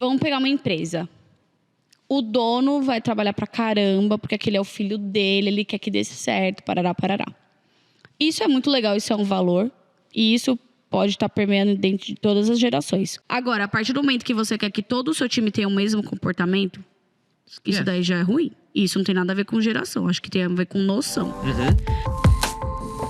Vamos pegar uma empresa. O dono vai trabalhar pra caramba, porque aquele é o filho dele, ele quer que dê certo, parará, parará. Isso é muito legal, isso é um valor. E isso pode estar permeando dentro de todas as gerações. Agora, a partir do momento que você quer que todo o seu time tenha o mesmo comportamento, isso daí já é ruim. Isso não tem nada a ver com geração, acho que tem a ver com noção.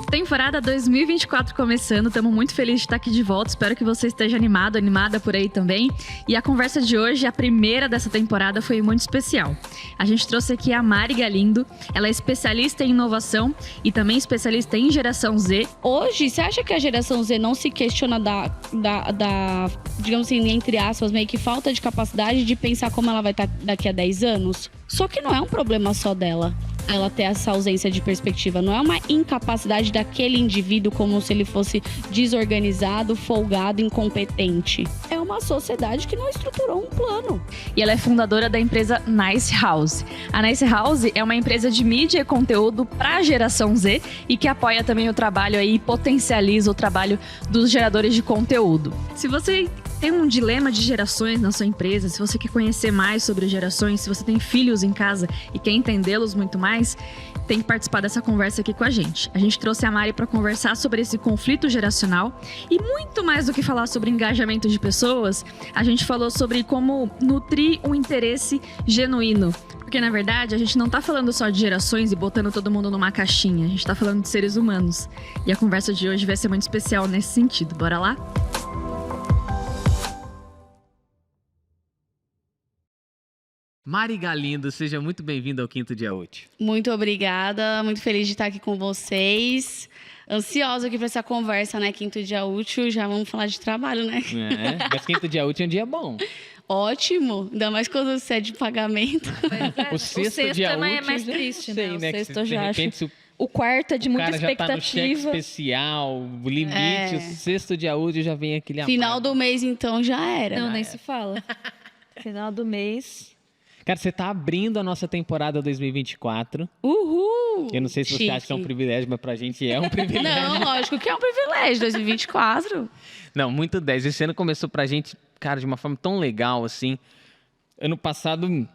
Temporada 2024 começando, estamos muito felizes de estar aqui de volta. Espero que você esteja animado, animada por aí também. E a conversa de hoje, a primeira dessa temporada, foi muito especial. A gente trouxe aqui a Mari Galindo. Ela é especialista em inovação e também especialista em geração Z. Hoje, você acha que a geração Z não se questiona da digamos assim, entre aspas, meio que falta de capacidade de pensar como ela vai estar daqui a 10 anos? Só que não é um problema só dela. Ela ter essa ausência de perspectiva. Não é uma incapacidade daquele indivíduo como se ele fosse desorganizado, folgado, incompetente. É uma sociedade que não estruturou um plano. E ela é fundadora da empresa Nice House. A Nice House é uma empresa de mídia e conteúdo para a geração Z e que apoia também o trabalho aí e potencializa o trabalho dos geradores de conteúdo. Se você tem um dilema de gerações na sua empresa, se você quer conhecer mais sobre gerações, se você tem filhos em casa e quer entendê-los muito mais, tem que participar dessa conversa aqui com a gente. A gente trouxe a Mari para conversar sobre esse conflito geracional e muito mais do que falar sobre engajamento de pessoas, a gente falou sobre como nutrir um interesse genuíno. Porque, na verdade, a gente não tá falando só de gerações e botando todo mundo numa caixinha. A gente tá falando de seres humanos. E a conversa de hoje vai ser muito especial nesse sentido. Bora lá? Mari Galindo, seja muito bem-vinda ao Quinto Dia Útil. Muito obrigada, muito feliz de estar aqui com vocês. Ansiosa aqui para essa conversa, né? Quinto dia útil, já vamos falar de trabalho, né? Mas Quinto Dia Útil é um dia bom. Ótimo, ainda mais quando você é de pagamento. O sexto dia útil é mais triste, né? O sexto eu já acho. Se o quarto é de muita cara já tá no cheque expectativa. especial, o limite, o sexto dia útil já vem aquele Final amargo. do mês, então, já era. Não, nem se fala. Final do mês. Cara, você tá abrindo a nossa temporada 2024. Uhul! Eu não sei se você acha que é um privilégio, mas pra gente é um privilégio. Não, lógico que é um privilégio, 2024. Não, muito 10. Esse ano começou pra gente, cara, de uma forma tão legal, assim. Ano passado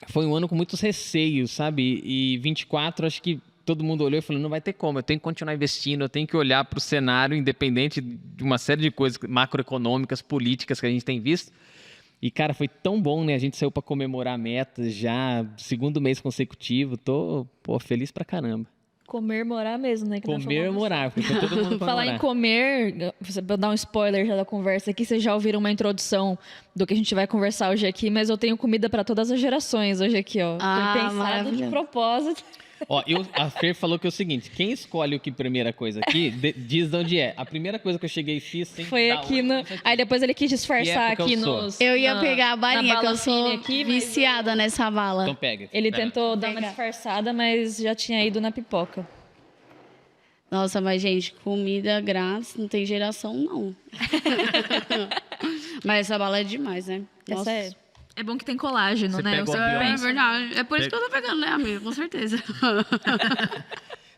foi um ano com muitos receios, sabe? E 24, acho que todo mundo olhou e falou, não vai ter como, eu tenho que continuar investindo, eu tenho que olhar para o cenário independente de uma série de coisas macroeconômicas, políticas que a gente tem visto. E, cara, foi tão bom, né? A gente saiu para comemorar metas já, segundo mês consecutivo. Tô, feliz pra caramba. Comer, morar mesmo, né? Que comer, morar. Foi pra todo mundo comemorar. Falar em comer, vou dar um spoiler já da conversa aqui. Vocês já ouviram uma introdução do que a gente vai conversar hoje aqui, mas eu tenho comida para todas as gerações hoje aqui, ó. Foi pensado de propósito. Ó, a Fer falou que é o seguinte, quem escolhe o que primeira coisa aqui, diz de onde é. A primeira coisa que eu cheguei e fiz... Foi aqui no... Aí depois ele quis disfarçar aqui nos... Eu ia pegar a balinha, que eu sou aqui, viciada nessa bala. Então pega. Ele tentou dar uma disfarçada, mas já tinha ido na pipoca. Nossa, mas gente, comida grátis não tem geração, não. Mas essa bala é demais, né? Nossa. É bom que tem colágeno, Você né? É verdade. É por isso que eu tô pegando, né, amigo? Com certeza.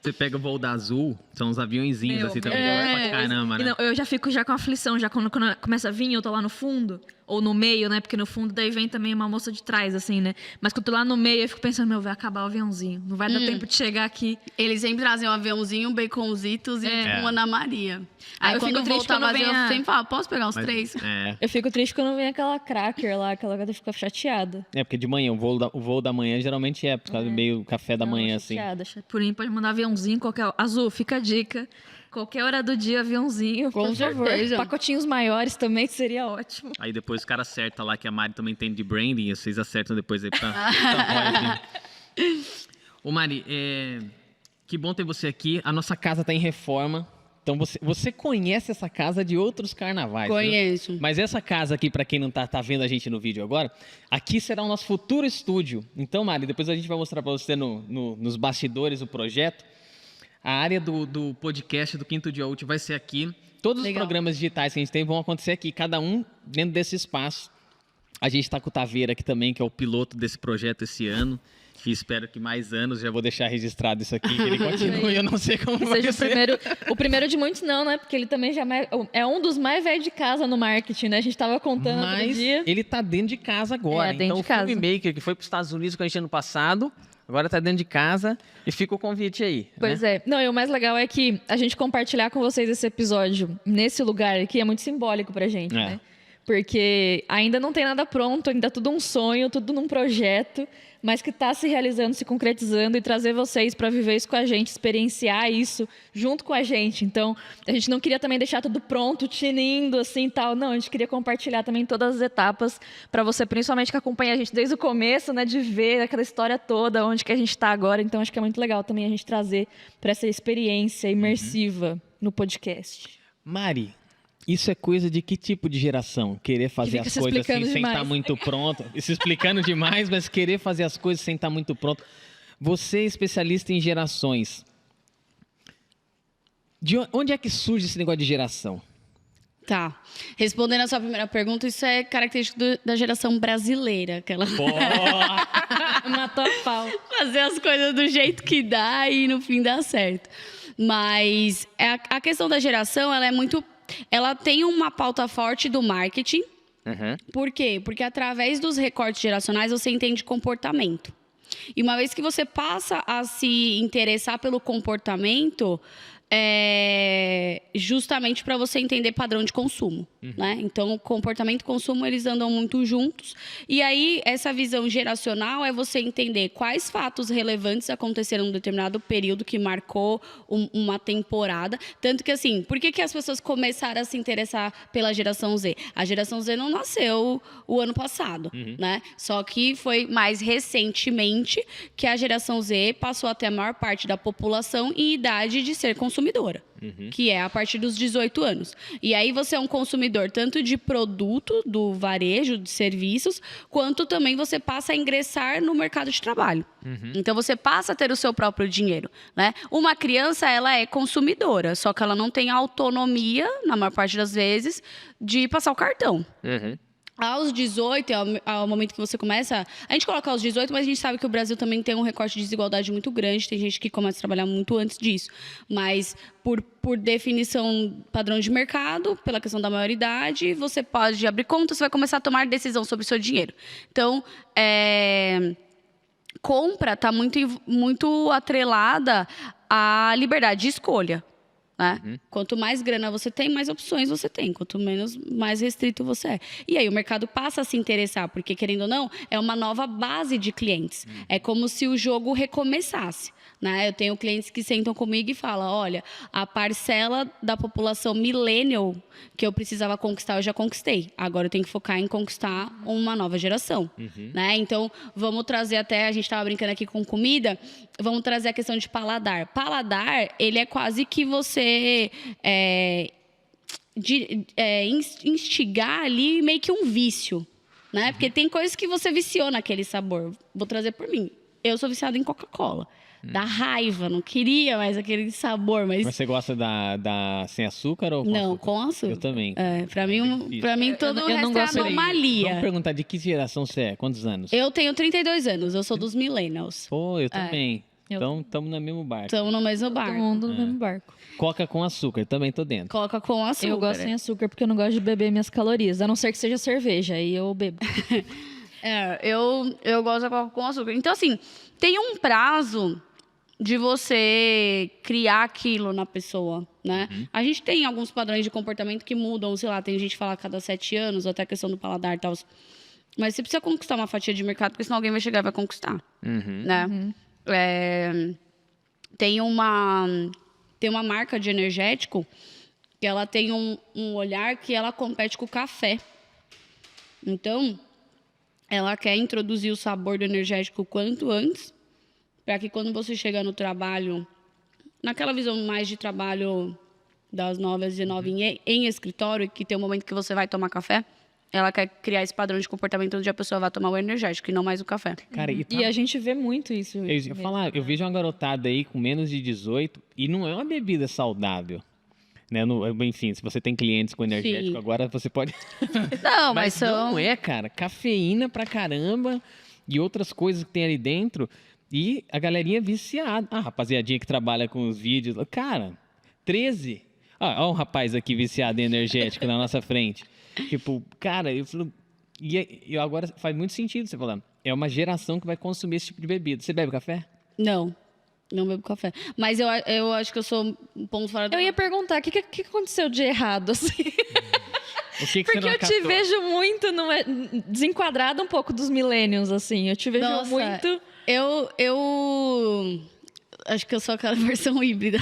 Você pega o voo da Azul, são uns aviõezinhos assim também, pra caramba, né? Não, eu já fico com aflição, já quando começa a vir, eu tô lá no fundo, ou no meio, né? Porque no fundo daí vem também uma moça de trás, assim, né? Mas quando eu tô lá no meio, eu fico pensando, vai acabar o aviãozinho, não vai dar tempo de chegar aqui. Eles sempre trazem um aviãozinho, um baconzitos e uma Ana Maria. Aí eu quando fico triste voltar quando vazio, vem eu sempre falo, posso pegar os 3? Eu fico triste quando vem aquela cracker lá, aquela coisa fica chateada. Porque de manhã, o voo da manhã geralmente é por causa do meio café da manhã, assim. Por mim, pode mandar aviãozinho, qualquer... Azul, fica a dica. Qualquer hora do dia, aviãozinho. Com certeza. Pacotinhos maiores também seria ótimo. Aí depois o cara acerta lá, que a Mari também entende de branding, e vocês acertam depois aí pra Ô Mari, que bom ter você aqui. A nossa casa tá em reforma. Então você conhece essa casa de outros carnavais, Conheço. Né? Mas essa casa aqui, para quem não tá vendo a gente no vídeo agora, aqui será o nosso futuro estúdio. Então, Mari, depois a gente vai mostrar para você nos bastidores o projeto. A área do podcast do Quinto Dia Útil vai ser aqui. Todos os programas digitais que a gente tem vão acontecer aqui, cada um dentro desse espaço. A gente está com o Taveira aqui também, que é o piloto desse projeto esse ano. E espero que mais anos, já vou deixar registrado isso aqui, que ele continue, eu não sei como vai Seja ser. o primeiro de muitos não, né? Porque ele também já é um dos mais velhos de casa no marketing, né? A gente tava contando outro Mas dia. ele tá dentro de casa agora. Dentro Então de o casa. Filmmaker, que foi para os Estados Unidos com a gente ano passado, agora tá dentro de casa e fica o convite aí. Pois né? é. Não, e o mais legal é que a gente compartilhar com vocês esse episódio nesse lugar aqui é muito simbólico pra gente, É. né? Porque ainda não tem nada pronto, ainda é tudo um sonho, tudo num projeto, mas que está se realizando, se concretizando e trazer vocês para viver isso com a gente, experienciar isso junto com a gente. Então, a gente não queria também deixar tudo pronto, tinindo assim e tal. Não, a gente queria compartilhar também todas as etapas para você, principalmente que acompanha a gente desde o começo, né, de ver aquela história toda, onde que a gente está agora. Então, acho que é muito legal também a gente trazer para essa experiência imersiva no podcast. Mari, isso é coisa de que tipo de geração? Querer fazer fica as se coisas assim explicando sem demais. estar muito pronto. E se explicando demais, mas querer fazer as coisas sem estar muito pronto. Você é especialista em gerações. Onde é que surge esse negócio de geração? Tá. Respondendo a sua primeira pergunta, isso é característico da geração brasileira. Aquela Matou a pau. fazer as coisas do jeito que dá e no fim dá certo. Mas a questão da geração, ela tem uma pauta forte do marketing. Uhum. Por quê? Porque através dos recortes geracionais você entende comportamento. E uma vez que você passa a se interessar pelo comportamento, justamente para você entender padrão de consumo, né? Então, comportamento e consumo, eles andam muito juntos. E aí, essa visão geracional é você entender quais fatos relevantes aconteceram em um determinado período que marcou uma temporada. Tanto que, assim, por que as pessoas começaram a se interessar pela geração Z? A geração Z não nasceu o ano passado, né? Só que foi mais recentemente que a geração Z passou a ter a maior parte da população em idade de ser consumidora, que é a partir dos 18 anos. E aí você é um consumidor tanto de produto, do varejo, de serviços, quanto também você passa a ingressar no mercado de trabalho. Então você passa a ter o seu próprio dinheiro, né? Uma criança, ela é consumidora, só que ela não tem autonomia, na maior parte das vezes, de passar o cartão. Aos 18, ao momento que você começa... A gente coloca aos 18, mas a gente sabe que o Brasil também tem um recorte de desigualdade muito grande. Tem gente que começa a trabalhar muito antes disso. Mas, por definição padrão de mercado, pela questão da maioridade, você pode abrir conta, você vai começar a tomar decisão sobre o seu dinheiro. Então, compra está muito atrelada à liberdade de escolha. Né? Quanto mais grana você tem, mais opções você tem. Quanto menos, mais restrito você é. E aí o mercado passa a se interessar, porque, querendo ou não, é uma nova base de clientes. É como se o jogo recomeçasse. Né? Eu tenho clientes que sentam comigo e falam, olha, a parcela da população millennial que eu precisava conquistar, eu já conquistei. Agora eu tenho que focar em conquistar uma nova geração. Né? Então, vamos trazer até, a gente estava brincando aqui com comida, vamos trazer a questão de paladar. Paladar, ele é quase que você instigar ali meio que um vício. Né? Porque tem coisas que você viciou naquele sabor. Vou trazer por mim. Eu sou viciada em Coca-Cola. Dá raiva, não queria mais aquele sabor, mas você gosta da sem açúcar ou com não, açúcar? com açúcar. Eu também. Pra mim todo o eu não resto é gosto anomalia. Vamos perguntar de que geração você é? Quantos anos? Eu tenho 32 anos, eu sou dos millennials. Pô, eu também. Eu- Então, estamos no mesmo barco. Estamos no mesmo Todo barco. mundo no mesmo barco. Coca com açúcar, também tô dentro. Coloca com açúcar. Eu gosto sem açúcar porque eu não gosto de beber minhas calorias, a não ser que seja cerveja, aí eu bebo. Eu gosto da Coca com açúcar. Então, assim, tem um prazo de você criar aquilo na pessoa, né? A gente tem alguns padrões de comportamento que mudam, sei lá, tem gente que fala a cada 7 anos, até a questão do paladar e tal. Mas você precisa conquistar uma fatia de mercado, porque senão alguém vai chegar e vai conquistar, né? Tem uma marca de energético que ela tem um olhar que ela compete com o café. Então, ela quer introduzir o sabor do energético quanto antes, para que quando você chegar no trabalho, naquela visão mais de trabalho das 9 às 19 em escritório, que tem um momento que você vai tomar café, ela quer criar esse padrão de comportamento onde a pessoa vai tomar o energético e não mais o café. Cara, E a gente vê muito isso. Eu ia falar, eu vejo uma garotada aí com menos de 18 e não é uma bebida saudável. né? Enfim, se você tem clientes com energético, Sim. agora você pode... Não, mas não são... é, cara. Cafeína pra caramba e outras coisas que tem ali dentro. E a galerinha viciada. A rapaziadinha que trabalha com os vídeos. Cara, 13. Olha um rapaz aqui viciado em energético na nossa frente. Tipo, cara, eu falo... E agora faz muito sentido você falar. É uma geração que vai consumir esse tipo de bebida. Você bebe café? Não bebo café. Mas eu acho que eu sou um ponto fora do... Eu ia perguntar, o que aconteceu de errado, assim? O que Porque você não eu te captou? vejo muito desenquadrado um pouco dos millennials, assim. Eu te vejo Nossa, muito... Eu acho que eu sou aquela versão híbrida.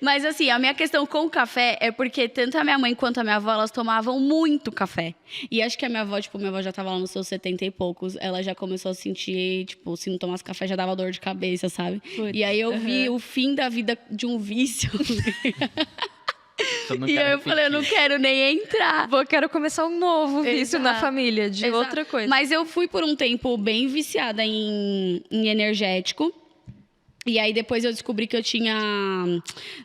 Mas assim, a minha questão com o café é porque tanto a minha mãe quanto a minha avó, elas tomavam muito café. E acho que a minha avó já tava lá nos seus 70 e poucos, ela já começou a sentir, tipo, se não tomasse café já dava dor de cabeça, sabe? Putz, e aí eu vi o fim da vida de um vício. E aí eu falei, eu não quero nem entrar. Quero começar um novo vício na família, de Exato. outra coisa. Mas eu fui por um tempo bem viciada em energético. E aí depois eu descobri que eu tinha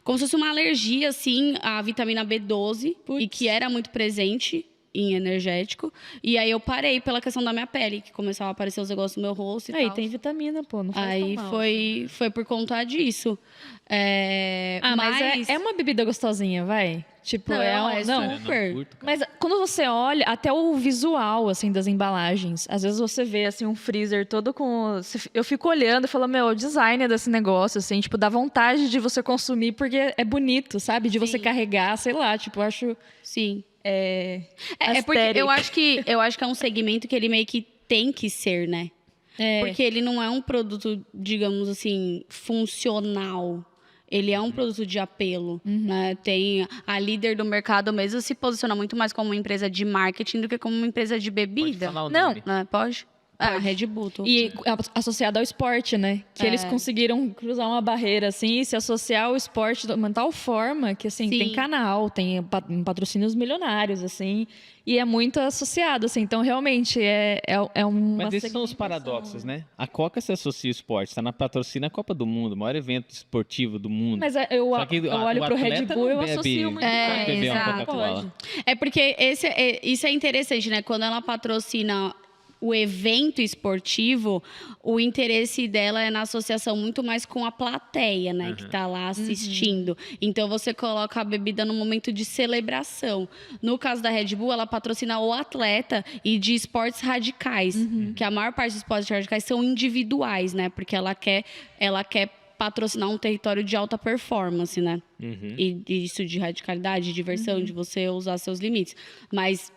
como se fosse uma alergia, assim, à vitamina B12. E que era muito presente em energético. E aí eu parei pela questão da minha pele, que começava a aparecer os negócios no meu rosto e Aí tal. tem vitamina, pô, não faz Aí tão mal. foi por conta disso. Mas é uma bebida gostosinha, vai? Tipo, não, super. Não curto, cara. Mas quando você olha, até o visual, assim, das embalagens, às vezes você vê, assim, um freezer todo com... Eu fico olhando e falo, o design desse negócio, assim, tipo, dá vontade de você consumir porque é bonito, sabe? De você carregar, sei lá, tipo, eu acho... Sim. É porque eu acho que é um segmento que ele meio que tem que ser, né? Porque ele não é um produto, digamos assim, funcional. Ele é um produto de apelo, né? Tem a líder do mercado mesmo se posiciona muito mais como uma empresa de marketing do que como uma empresa de Pode bebida. falar o Não. nome. Né? Pode? Red Bull. E associado ao esporte, né? Que eles conseguiram cruzar uma barreira, assim, e se associar ao esporte de uma tal forma que, assim, Sim. tem canal, tem patrocínios milionários, assim, e é muito associado, assim. Então, realmente, é uma... Mas esses são os paradoxos, né? A Coca se associa ao esporte, está na patrocina a Copa do Mundo, o maior evento esportivo do mundo. Mas eu Só que olho o pro Red atleta Bull, não eu bebe- associo muito. não pode beber uma exato. Coca-Cola. É porque isso é interessante, né? Quando ela patrocina o evento esportivo, o interesse dela é na associação muito mais com a plateia, né? Que tá lá assistindo. Então, você coloca a bebida no momento de celebração. No caso da Red Bull, ela patrocina o atleta e de esportes radicais. Que a maior parte dos esportes radicais são individuais, né? Porque ela quer patrocinar um território de alta performance, né? E isso de radicalidade, de diversão, de você usar seus limites. Mas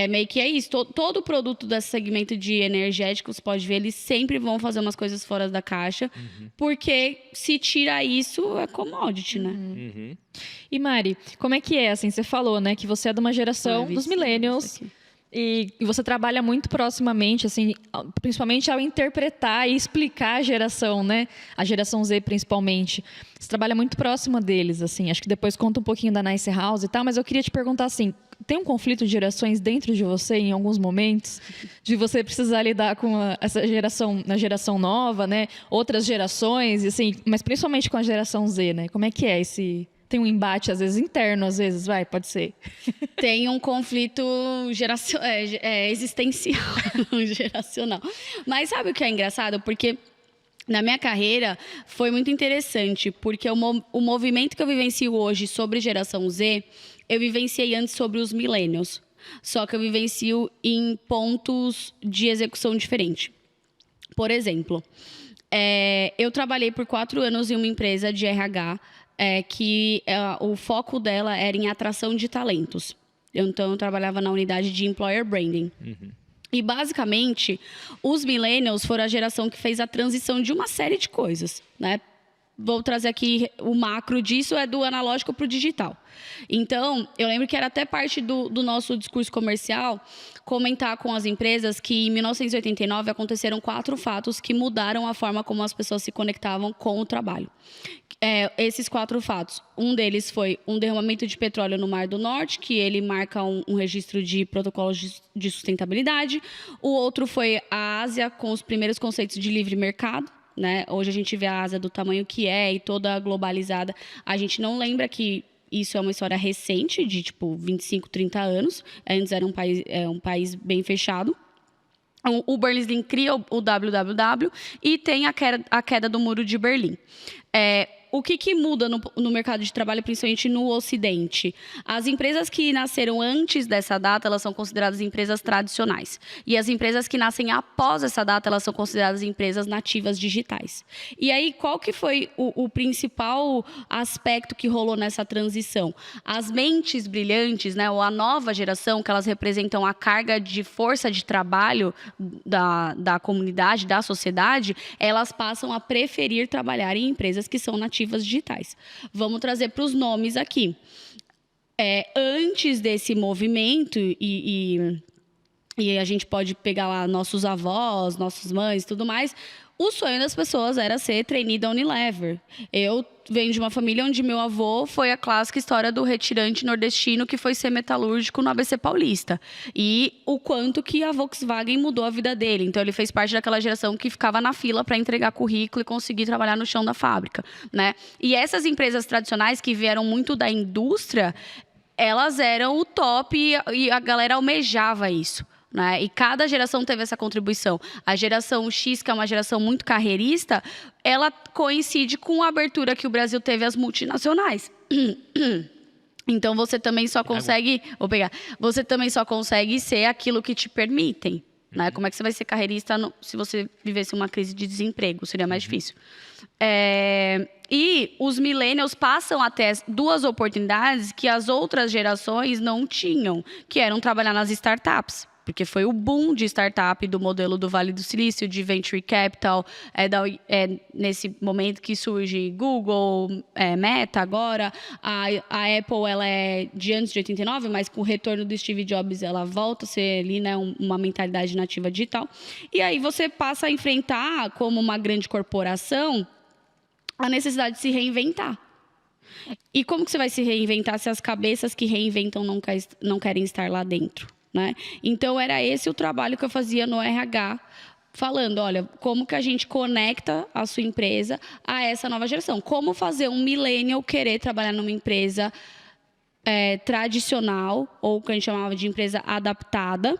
meio que é isso. Todo produto desse segmento de energéticos, você pode ver, eles sempre vão fazer umas coisas fora da caixa. Porque se tira isso, é commodity, né? E Mari, como é que é? Assim, você falou, né, que você é de uma geração dos millennials. E você trabalha muito proximamente, assim, principalmente ao interpretar e explicar a geração, né? A geração Z, principalmente. Você trabalha muito próxima deles, assim. Acho que depois conta um pouquinho da Nice House e tal, mas eu queria te perguntar, assim, tem um conflito de gerações dentro de você, em alguns momentos? De você precisar lidar com essa geração, na geração nova, né? Outras gerações, assim, mas principalmente com a geração Z, né? Como é que é esse... Tem um embate, às vezes, interno, às vezes, pode ser. Tem um conflito existencial, geracional. Mas sabe o que é engraçado? Porque na minha carreira foi muito interessante, porque o movimento que eu vivencio hoje sobre geração Z, eu vivenciei antes sobre os millennials. Só que eu vivencio em pontos de execução diferente. Por exemplo, eu trabalhei por 4 anos em uma empresa de RH, que o foco dela era em atração de talentos. Então, eu trabalhava na unidade de Employer Branding. E, basicamente, os millennials foram a geração que fez a transição de uma série de coisas, né? Vou trazer aqui o macro disso, é do analógico para o digital. Então, eu lembro que era até parte do nosso discurso comercial comentar com as empresas que em 1989 aconteceram 4 fatos que mudaram a forma como as pessoas se conectavam com o trabalho. Esses 4 fatos, um deles foi um derramamento de petróleo no Mar do Norte, que ele marca um registro de protocolos de sustentabilidade. O outro foi a Ásia com os primeiros conceitos de livre mercado, né? Hoje a gente vê a Ásia do tamanho que é e toda globalizada. A gente não lembra que isso é uma história recente, de tipo 25, 30 anos. Antes era um país bem fechado. O Berners-Lee cria o WWW e tem a queda do Muro de Berlim. O que muda no mercado de trabalho, principalmente no Ocidente? As empresas que nasceram antes dessa data, elas são consideradas empresas tradicionais. E as empresas que nascem após essa data, elas são consideradas empresas nativas digitais. E aí, qual que foi o principal aspecto que rolou nessa transição? As mentes brilhantes, né, ou a nova geração, que elas representam a carga de força de trabalho da comunidade, da sociedade, elas passam a preferir trabalhar em empresas que são nativas digitais. Vamos trazer para os nomes aqui. Antes desse movimento, e a gente pode pegar lá nossos avós, nossas mães e tudo mais, o sonho das pessoas era ser trainee da Unilever. Eu venho de uma família onde meu avô foi a clássica história do retirante nordestino que foi ser metalúrgico no ABC Paulista. E o quanto que a Volkswagen mudou a vida dele. Então, ele fez parte daquela geração que ficava na fila para entregar currículo e conseguir trabalhar no chão da fábrica, né? E essas empresas tradicionais que vieram muito da indústria, elas eram o top e a galera almejava isso, né? E cada geração teve essa contribuição. A geração X, que é uma geração muito carreirista, ela coincide com a abertura que o Brasil teve às multinacionais. Então, você também só consegue... Você também só consegue ser aquilo que te permitem, né? Como é que você vai ser carreirista se você vivesse uma crise de desemprego? Seria mais difícil. E os millennials passam a ter duas oportunidades que as outras gerações não tinham, que eram trabalhar nas startups. Porque foi o boom de startup do modelo do Vale do Silício, de venture capital, nesse momento que surge Google, Meta agora. A Apple, ela é de antes de 89, mas com o retorno do Steve Jobs, ela volta a ser ali, né, uma mentalidade nativa digital. E aí você passa a enfrentar, como uma grande corporação, a necessidade de se reinventar. E como que você vai se reinventar se as cabeças que reinventam não querem estar lá dentro? Né? Então, era esse o trabalho que eu fazia no RH, falando, olha, como que a gente conecta a sua empresa a essa nova geração? Como fazer um millennial querer trabalhar numa empresa tradicional, ou que a gente chamava de empresa adaptada,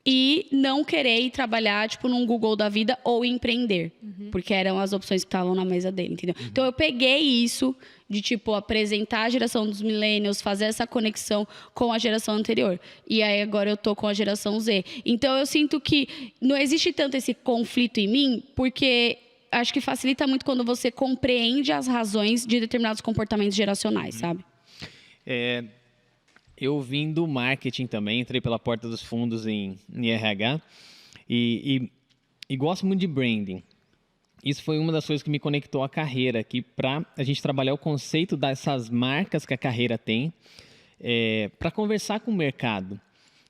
e não querer ir trabalhar, tipo, num Google da vida ou empreender. Porque eram as opções que estavam na mesa dele, entendeu? Então, eu peguei isso de, tipo, apresentar a geração dos millennials, fazer essa conexão com a geração anterior. E aí, agora eu tô com a geração Z. Então, eu sinto que não existe tanto esse conflito em mim, porque acho que facilita muito quando você compreende as razões de determinados comportamentos geracionais, sabe? Eu vim do marketing também, entrei pela porta dos fundos em RH e gosto muito de branding. Isso foi uma das coisas que me conectou à carreira aqui, para a gente trabalhar o conceito dessas marcas que a carreira tem, para conversar com o mercado,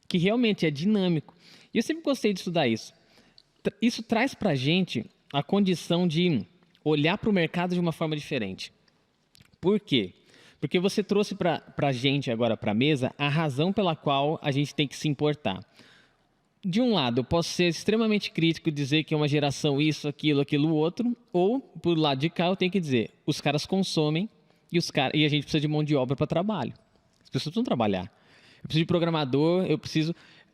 que realmente é dinâmico. E eu sempre gostei de estudar isso. Isso traz para a gente a condição de olhar para o mercado de uma forma diferente. Por quê? Porque você trouxe para a gente agora, para a mesa, a razão pela qual a gente tem que se importar. De um lado, eu posso ser extremamente crítico e dizer que é uma geração isso, aquilo, outro, ou, por lado de cá, eu tenho que dizer, os caras consomem e a gente precisa de mão de obra para trabalho. As pessoas precisam trabalhar. Eu preciso de programador,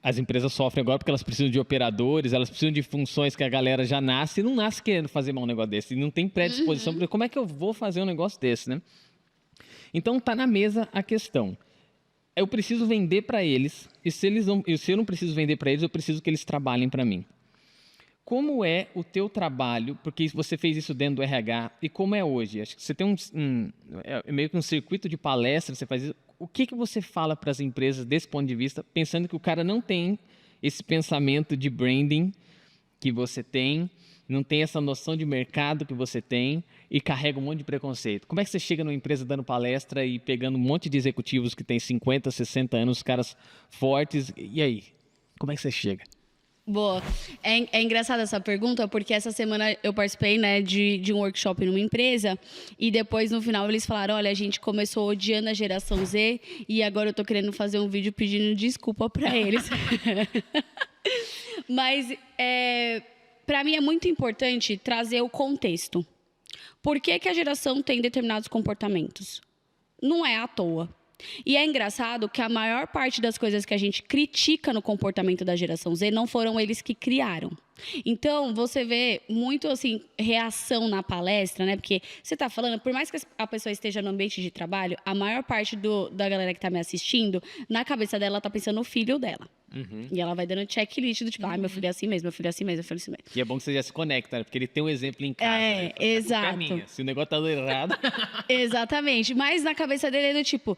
as empresas sofrem agora porque elas precisam de operadores, elas precisam de funções que a galera já nasce, e não nasce querendo fazer um negócio desse, e não tem predisposição, porque como é que eu vou fazer um negócio desse, né? Então, está na mesa a questão. Eu preciso vender para eles, e se eu não preciso vender para eles, eu preciso que eles trabalhem para mim. Como é o teu trabalho, porque você fez isso dentro do RH, e como é hoje? Acho que você tem meio que um circuito de palestra, você faz isso. O que você fala para as empresas desse ponto de vista, pensando que o cara não tem esse pensamento de branding que você tem, não tem essa noção de mercado que você tem e carrega um monte de preconceito. Como é que você chega numa empresa dando palestra e pegando um monte de executivos que têm 50, 60 anos, caras fortes, e aí? Como é que você chega? Boa. É engraçada essa pergunta, porque essa semana eu participei, né, de um workshop numa empresa, e depois, no final, eles falaram, olha, a gente começou odiando a geração Z, e agora eu tô querendo fazer um vídeo pedindo desculpa para eles. Mas, para mim é muito importante trazer o contexto. Por que que a geração tem determinados comportamentos? Não é à toa. E é engraçado que a maior parte das coisas que a gente critica no comportamento da geração Z não foram eles que criaram. Então, você vê muito, assim, reação na palestra, né? Porque você tá falando, por mais que a pessoa esteja no ambiente de trabalho, a maior parte da galera que tá me assistindo, na cabeça dela, tá pensando no filho dela. E ela vai dando checklist do tipo, meu filho é assim mesmo, meu filho é assim mesmo, meu filho é assim mesmo. E é bom que você já se conecta, né? Porque ele tem um exemplo em casa. Né? Exato. Se o negócio tá dando errado... Exatamente. Mas na cabeça dele é do tipo,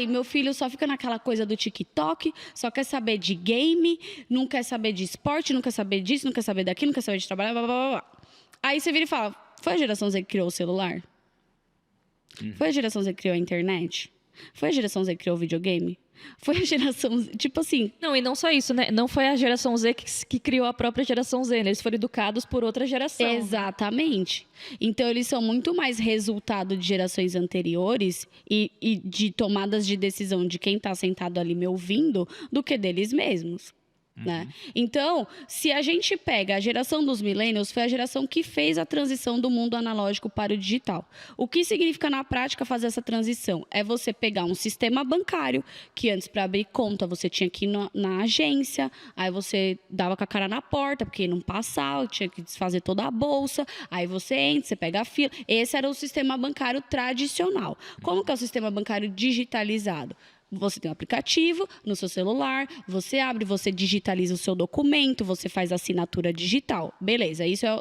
meu filho só fica naquela coisa do TikTok, só quer saber de game, não quer saber de esporte, não quer saber disso, não quer saber daquilo, não quer saber de trabalhar, blá, blá, blá, blá. Aí você vira e fala, foi a geração Z que criou o celular? Foi a geração Z que criou a internet? Foi a geração Z que criou o videogame? Foi a geração Z, tipo assim... Não, e não só isso, né? Não foi a geração Z que criou a própria geração Z, né? Eles foram educados por outra geração. Exatamente. Então, eles são muito mais resultado de gerações anteriores e de tomadas de decisão de quem está sentado ali me ouvindo do que deles mesmos. Né? Então, se a gente pega a geração dos millennials, foi a geração que fez a transição do mundo analógico para o digital. O que significa na prática fazer essa transição? É você pegar um sistema bancário, que antes para abrir conta você tinha que ir na agência, aí você dava com a cara na porta, porque não passava, tinha que desfazer toda a bolsa, aí você entra, você pega a fila. Esse era o sistema bancário tradicional. Como que é o sistema bancário digitalizado? Você tem um aplicativo no seu celular, você abre, você digitaliza o seu documento, você faz assinatura digital. Beleza, isso é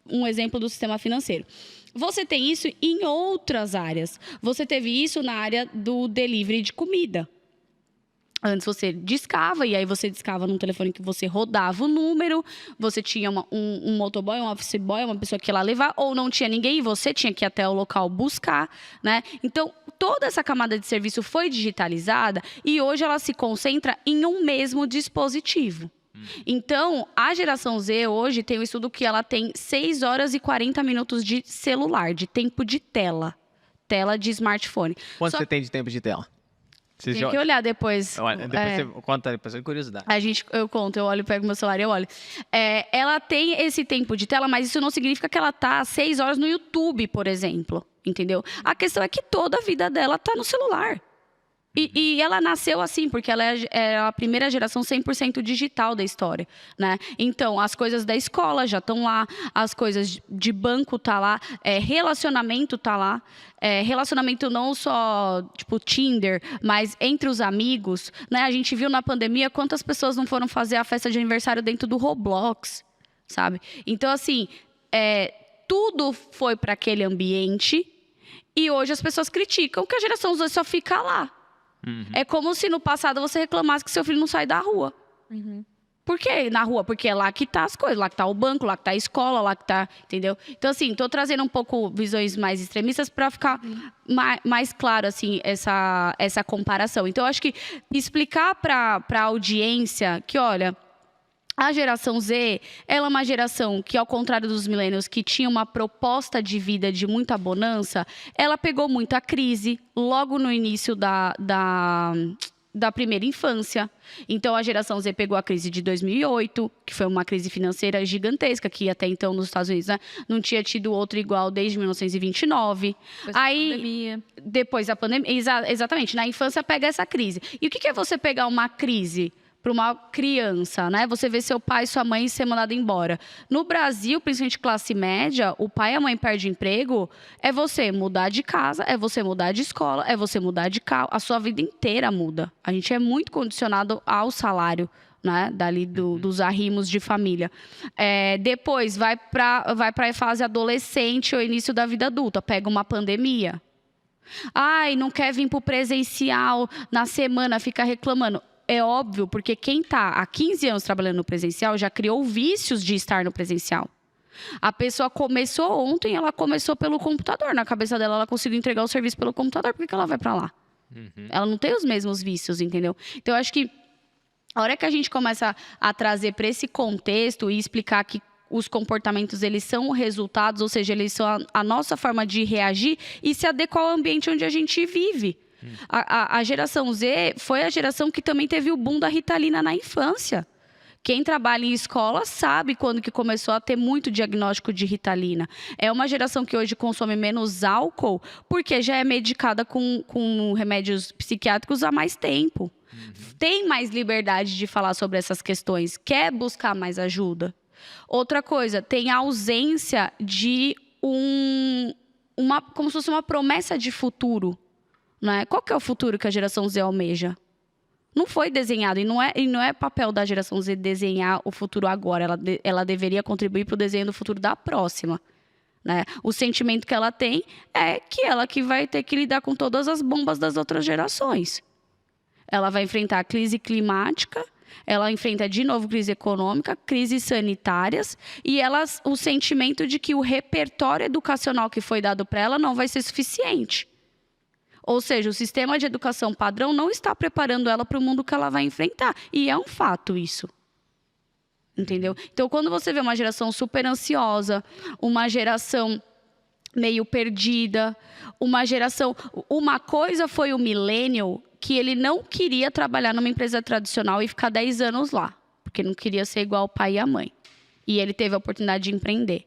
um exemplo do sistema financeiro. Você tem isso em outras áreas. Você teve isso na área do delivery de comida. Antes você discava, e aí você discava num telefone que você rodava o número, você tinha um motoboy, um office boy, uma pessoa que ia lá levar, ou não tinha ninguém e você tinha que ir até o local buscar, né? Então, toda essa camada de serviço foi digitalizada e hoje ela se concentra em um mesmo dispositivo. Então, a geração Z hoje tem um estudo que ela tem 6 horas e 40 minutos de celular, de tempo de tela de smartphone. Quanto você tem de tempo de tela? Tem que olhar depois. Olha, depois você conta, depois é curiosidade. Eu conto, eu olho, pego meu celular e eu olho. Ela tem esse tempo de tela, mas isso não significa que ela tá 6 horas no YouTube, por exemplo. Entendeu? A questão é que toda a vida dela tá no celular. E ela nasceu assim, porque ela é a primeira geração 100% digital da história, né? Então, as coisas da escola já estão lá, as coisas de banco tá lá, relacionamento tá lá. Relacionamento não só, tipo, Tinder, mas entre os amigos, né? A gente viu na pandemia quantas pessoas não foram fazer a festa de aniversário dentro do Roblox, sabe? Então, assim, tudo foi para aquele ambiente e hoje as pessoas criticam que a geração Z só fica lá. É como se no passado você reclamasse que seu filho não sai da rua. Por que na rua? Porque é lá que tá as coisas, lá que tá o banco, lá que tá a escola, lá que tá, entendeu? Então, assim, tô trazendo um pouco visões mais extremistas para ficar mais claro, assim, essa comparação. Então, eu acho que explicar para a audiência que, olha, a geração Z, ela é uma geração que, ao contrário dos millennials, que tinha uma proposta de vida de muita bonança, ela pegou muita crise logo no início da primeira infância. Então, a geração Z pegou a crise de 2008, que foi uma crise financeira gigantesca, que até então nos Estados Unidos, né, não tinha tido outra igual desde 1929. Depois da pandemia. Exatamente, na infância pega essa crise. E o que é você pegar uma crise para uma criança, né? Você vê seu pai e sua mãe ser mandado embora. No Brasil, principalmente classe média, o pai e a mãe perdem emprego, é você mudar de casa, é você mudar de escola, é você mudar de carro, a sua vida inteira muda. A gente é muito condicionado ao salário, né? Dali dos arrimos de família. Depois vai para a fase adolescente ou início da vida adulta, pega uma pandemia. Não quer vir para o presencial na semana, fica reclamando. É óbvio, porque quem está há 15 anos trabalhando no presencial já criou vícios de estar no presencial. A pessoa começou ontem, ela começou pelo computador. Na cabeça dela, ela conseguiu entregar o serviço pelo computador. Por que ela vai para lá? Ela não tem os mesmos vícios, entendeu? Então, eu acho que a hora que a gente começa a trazer para esse contexto e explicar que os comportamentos, eles são resultados, ou seja, eles são a nossa forma de reagir e se adequar ao ambiente onde a gente vive. A geração Z foi a geração que também teve o boom da Ritalina na infância. Quem trabalha em escola sabe quando que começou a ter muito diagnóstico de Ritalina. É uma geração que hoje consome menos álcool porque já é medicada com remédios psiquiátricos há mais tempo. Tem mais liberdade de falar sobre essas questões, quer buscar mais ajuda. Outra coisa, tem a ausência de como se fosse uma promessa de futuro. Né? Qual que é o futuro que a geração Z almeja? Não foi desenhado, e não é papel da geração Z desenhar o futuro agora. Ela deveria contribuir para o desenho do futuro da próxima. Né? O sentimento que ela tem é que ela que vai ter que lidar com todas as bombas das outras gerações. Ela vai enfrentar a crise climática, ela enfrenta de novo crise econômica, crises sanitárias, e o sentimento de que o repertório educacional que foi dado para ela não vai ser suficiente. Ou seja, o sistema de educação padrão não está preparando ela para o mundo que ela vai enfrentar. E é um fato isso. Entendeu? Então, quando você vê uma geração super ansiosa, uma geração meio perdida, uma geração... Uma coisa foi o millennial que ele não queria trabalhar numa empresa tradicional e ficar 10 anos lá. Porque não queria ser igual o pai e a mãe. E ele teve a oportunidade de empreender.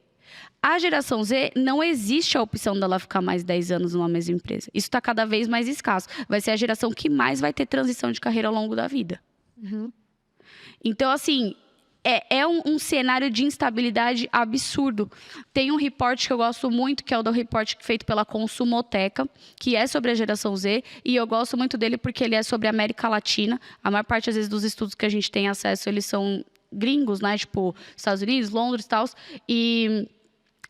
A geração Z, não existe a opção dela ficar mais 10 anos numa mesma empresa. Isso está cada vez mais escasso. Vai ser a geração que mais vai ter transição de carreira ao longo da vida. Então, assim, é um cenário de instabilidade absurdo. Tem um report que eu gosto muito, que é o do report feito pela Consumoteca, que é sobre a geração Z, e eu gosto muito dele porque ele é sobre a América Latina. A maior parte, às vezes, dos estudos que a gente tem acesso, eles são gringos, né? Tipo, Estados Unidos, Londres e tal. E...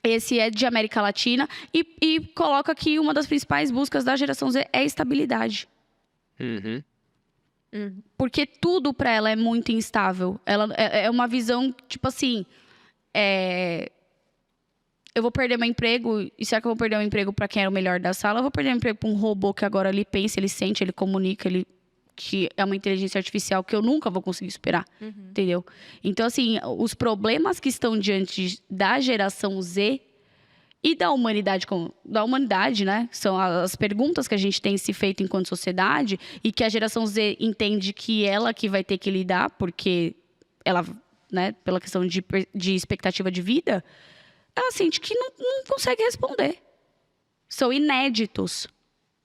esse é de América Latina e coloca que uma das principais buscas da geração Z é estabilidade. Porque tudo para ela é muito instável. Ela é uma visão, tipo assim... eu vou perder meu emprego, e será que eu vou perder meu emprego para quem era o melhor da sala? Eu vou perder meu emprego para um robô que agora ele pensa, ele sente, ele comunica, que é uma inteligência artificial que eu nunca vou conseguir superar, entendeu? Então, assim, os problemas que estão diante da geração Z e da humanidade, né? São as perguntas que a gente tem se feito enquanto sociedade e que a geração Z entende que ela que vai ter que lidar, porque ela, né, pela questão de expectativa de vida, ela sente que não consegue responder. São inéditos,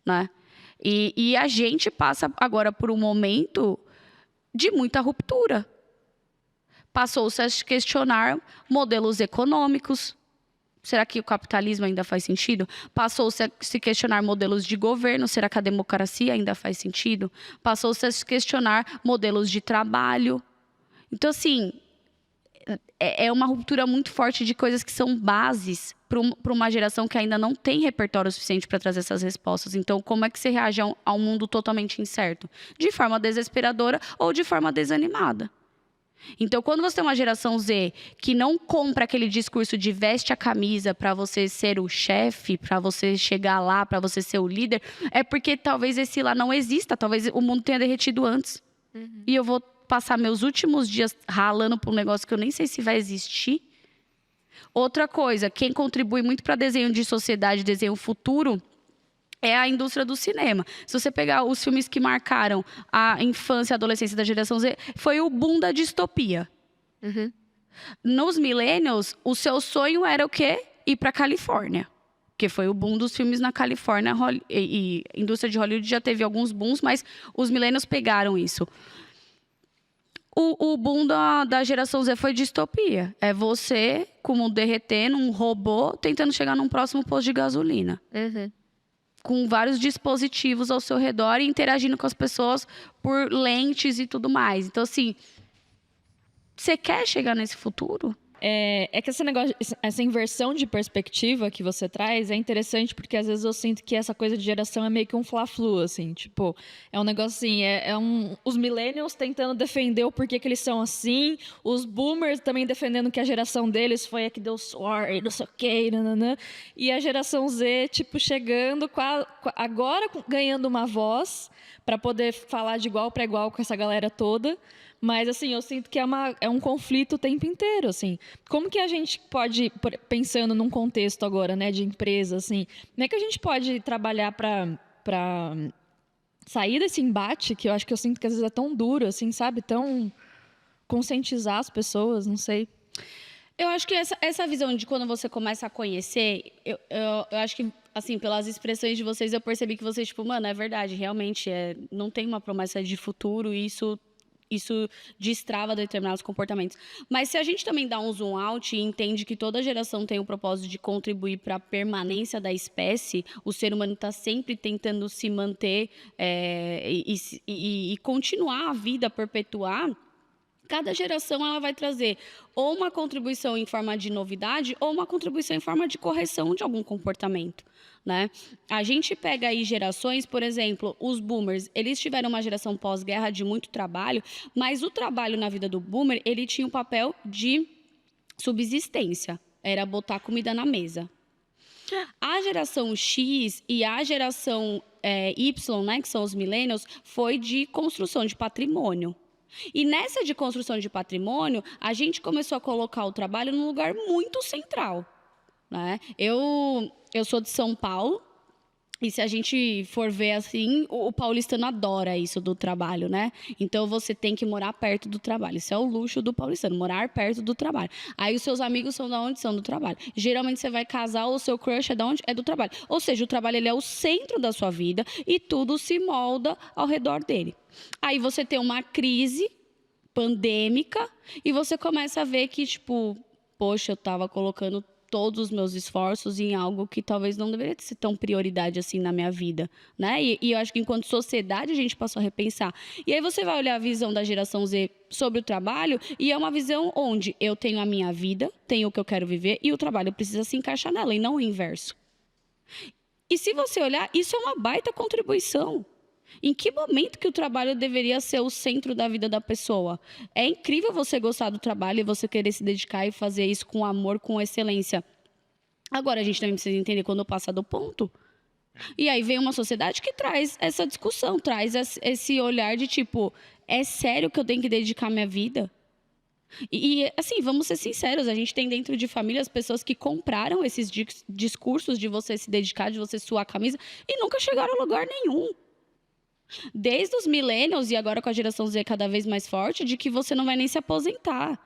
né? E a gente passa agora por um momento de muita ruptura. Passou-se a questionar modelos econômicos. Será que o capitalismo ainda faz sentido? Passou-se a se questionar modelos de governo. Será que a democracia ainda faz sentido? Passou-se a se questionar modelos de trabalho. Então, assim, é uma ruptura muito forte de coisas que são bases para uma geração que ainda não tem repertório suficiente para trazer essas respostas. Então, como é que você reage a um mundo totalmente incerto? De forma desesperadora ou de forma desanimada. Então, quando você tem uma geração Z que não compra aquele discurso de veste a camisa para você ser o chefe, para você chegar lá, para você ser o líder, é porque talvez esse lá não exista, talvez o mundo tenha derretido antes. E eu vou passar meus últimos dias ralando por um negócio que eu nem sei se vai existir. Outra coisa, quem contribui muito para desenho de sociedade, desenho futuro, é a indústria do cinema. Se você pegar os filmes que marcaram a infância e a adolescência da geração Z, foi o boom da distopia. Nos millennials, o seu sonho era o quê? Ir para a Califórnia. Porque foi o boom dos filmes na Califórnia. E a indústria de Hollywood já teve alguns booms, mas os millennials pegaram isso. O boom da geração Z foi distopia. É você, como derretendo, um robô, tentando chegar num próximo posto de gasolina. Com vários dispositivos ao seu redor e interagindo com as pessoas por lentes e tudo mais. Então, assim, você quer chegar nesse futuro? É que esse negócio, essa inversão de perspectiva que você traz é interessante porque às vezes eu sinto que essa coisa de geração é meio que um fla-flu, assim, tipo, é um negócio assim, os millennials tentando defender o porquê que eles são assim, os boomers também defendendo que a geração deles foi a que deu sorte, não sei o quê, nananã, e a geração Z, tipo, chegando, agora ganhando uma voz para poder falar de igual para igual com essa galera toda. Mas, assim, eu sinto que é um conflito o tempo inteiro, assim. Como que a gente pode, pensando num contexto agora, né, de empresa, assim, como é que a gente pode trabalhar para sair desse embate, que eu acho que eu sinto que às vezes é tão duro, assim, sabe? Tão conscientizar as pessoas, não sei. Eu acho que essa visão de quando você começa a conhecer, eu acho que, assim, pelas expressões de vocês, eu percebi que vocês, tipo, mano, é verdade, realmente, não tem uma promessa de futuro e isso destrava determinados comportamentos. Mas se a gente também dá um zoom out e entende que toda geração tem o propósito de contribuir para a permanência da espécie, o ser humano está sempre tentando se manter e continuar a vida, perpetuar. Cada geração ela vai trazer ou uma contribuição em forma de novidade ou uma contribuição em forma de correção de algum comportamento, né? A gente pega aí gerações, por exemplo, os boomers, eles tiveram uma geração pós-guerra de muito trabalho, mas o trabalho na vida do boomer, ele tinha um papel de subsistência, era botar comida na mesa. A geração X e a geração Y, né, que são os millennials, foi de construção de patrimônio. E nessa de construção de patrimônio, a gente começou a colocar o trabalho num lugar muito central, né? Eu sou de São Paulo, e se a gente for ver assim, o paulistano adora isso do trabalho, né? Então você tem que morar perto do trabalho. Isso é o luxo do paulistano, morar perto do trabalho. Aí os seus amigos são da onde? São do trabalho. Geralmente você vai casar, o seu crush é da onde? É do trabalho. Ou seja, o trabalho ele é o centro da sua vida e tudo se molda ao redor dele. Aí você tem uma crise pandêmica e você começa a ver que, tipo, poxa, eu estava colocando todos os meus esforços em algo que talvez não deveria ser tão prioridade assim na minha vida, né? E eu acho que enquanto sociedade a gente passou a repensar. E aí você vai olhar a visão da geração Z sobre o trabalho e é uma visão onde eu tenho a minha vida, tenho o que eu quero viver e o trabalho precisa se encaixar nela e não o inverso. E se você olhar, isso é uma baita contribuição. Em que momento que o trabalho deveria ser o centro da vida da pessoa? É incrível você gostar do trabalho e você querer se dedicar e fazer isso com amor, com excelência. Agora, a gente também precisa entender quando passa do ponto. E aí vem uma sociedade que traz essa discussão, traz esse olhar de tipo, é sério que eu tenho que dedicar minha vida? E assim, vamos ser sinceros, a gente tem dentro de famílias pessoas que compraram esses discursos de você se dedicar, de você suar a camisa e nunca chegaram a lugar nenhum. Desde os millennials e agora com a geração Z cada vez mais forte, de que você não vai nem se aposentar.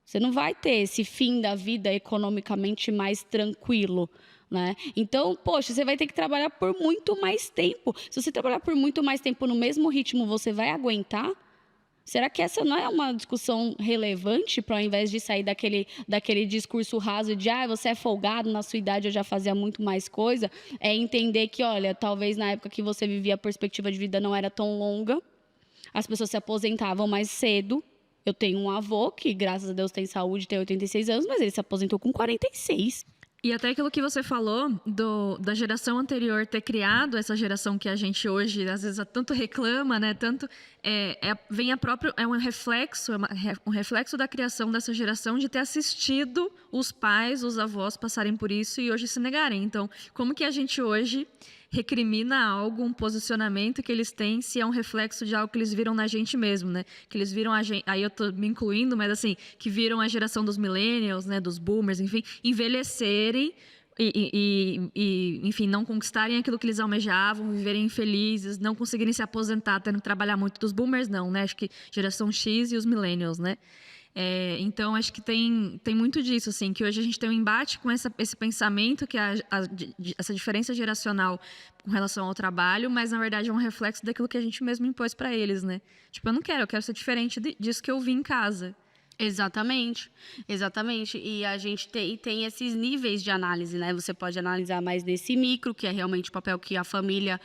Você não vai ter esse fim da vida economicamente mais tranquilo, né? Então, poxa, você vai ter que trabalhar por muito mais tempo. Se você trabalhar por muito mais tempo no mesmo ritmo, você vai aguentar? Será que essa não é uma discussão relevante para, ao invés de sair daquele discurso raso de você é folgado, na sua idade eu já fazia muito mais coisa, é entender que, olha, talvez na época que você vivia a perspectiva de vida não era tão longa, as pessoas se aposentavam mais cedo. Eu tenho um avô que, graças a Deus, tem saúde, tem 86 anos, mas ele se aposentou com 46. E até aquilo que você falou da geração anterior ter criado essa geração que a gente hoje às vezes tanto reclama, né? Tanto um reflexo da criação dessa geração de ter assistido os pais, os avós passarem por isso e hoje se negarem. Então, como que a gente hoje recrimina algo, um posicionamento que eles têm, se é um reflexo de algo que eles viram na gente mesmo, né? Que eles viram a gente, aí eu tô me incluindo, mas assim, que viram a geração dos millennials, né, dos boomers, enfim, envelhecerem enfim, não conquistarem aquilo que eles almejavam, viverem infelizes, não conseguirem se aposentar, tendo que trabalhar muito. Dos boomers não, né? Acho que geração X e os millennials, né? Então, acho que tem muito disso, assim, que hoje a gente tem um embate com esse pensamento, que é essa diferença geracional com relação ao trabalho, mas, na verdade, é um reflexo daquilo que a gente mesmo impôs para eles, né? Tipo, eu quero ser diferente disso que eu vi em casa. Exatamente, exatamente. E a gente tem esses níveis de análise, né? Você pode analisar mais nesse micro, que é realmente o papel que a família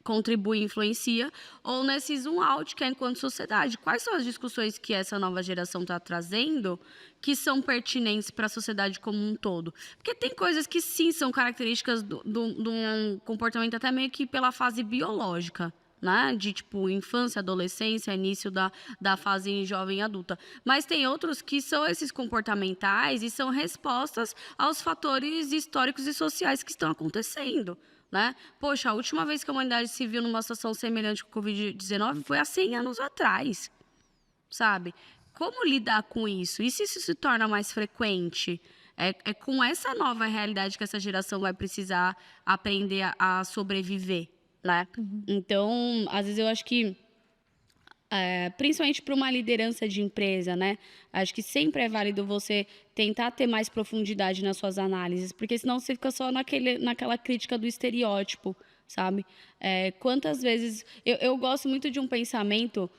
contribui e influencia, ou nesse zoom out, que é enquanto sociedade. Quais são as discussões que essa nova geração está trazendo que são pertinentes para a sociedade como um todo? Porque tem coisas que sim são características de um comportamento até meio que pela fase biológica, né? De tipo infância, adolescência, início da fase jovem adulta. Mas tem outros que são esses comportamentais e são respostas aos fatores históricos e sociais que estão acontecendo, né? Poxa, a última vez que a humanidade se viu numa situação semelhante com o Covid-19 foi há 100 anos atrás, sabe? Como lidar com isso? E se isso se torna mais frequente? É com essa nova realidade que essa geração vai precisar aprender a sobreviver, né? Uhum. Então, às vezes eu acho que principalmente para uma liderança de empresa, né? Acho que sempre é válido você tentar ter mais profundidade nas suas análises, porque senão você fica só naquela crítica do estereótipo, sabe? Quantas vezes... Eu gosto muito de um pensamento,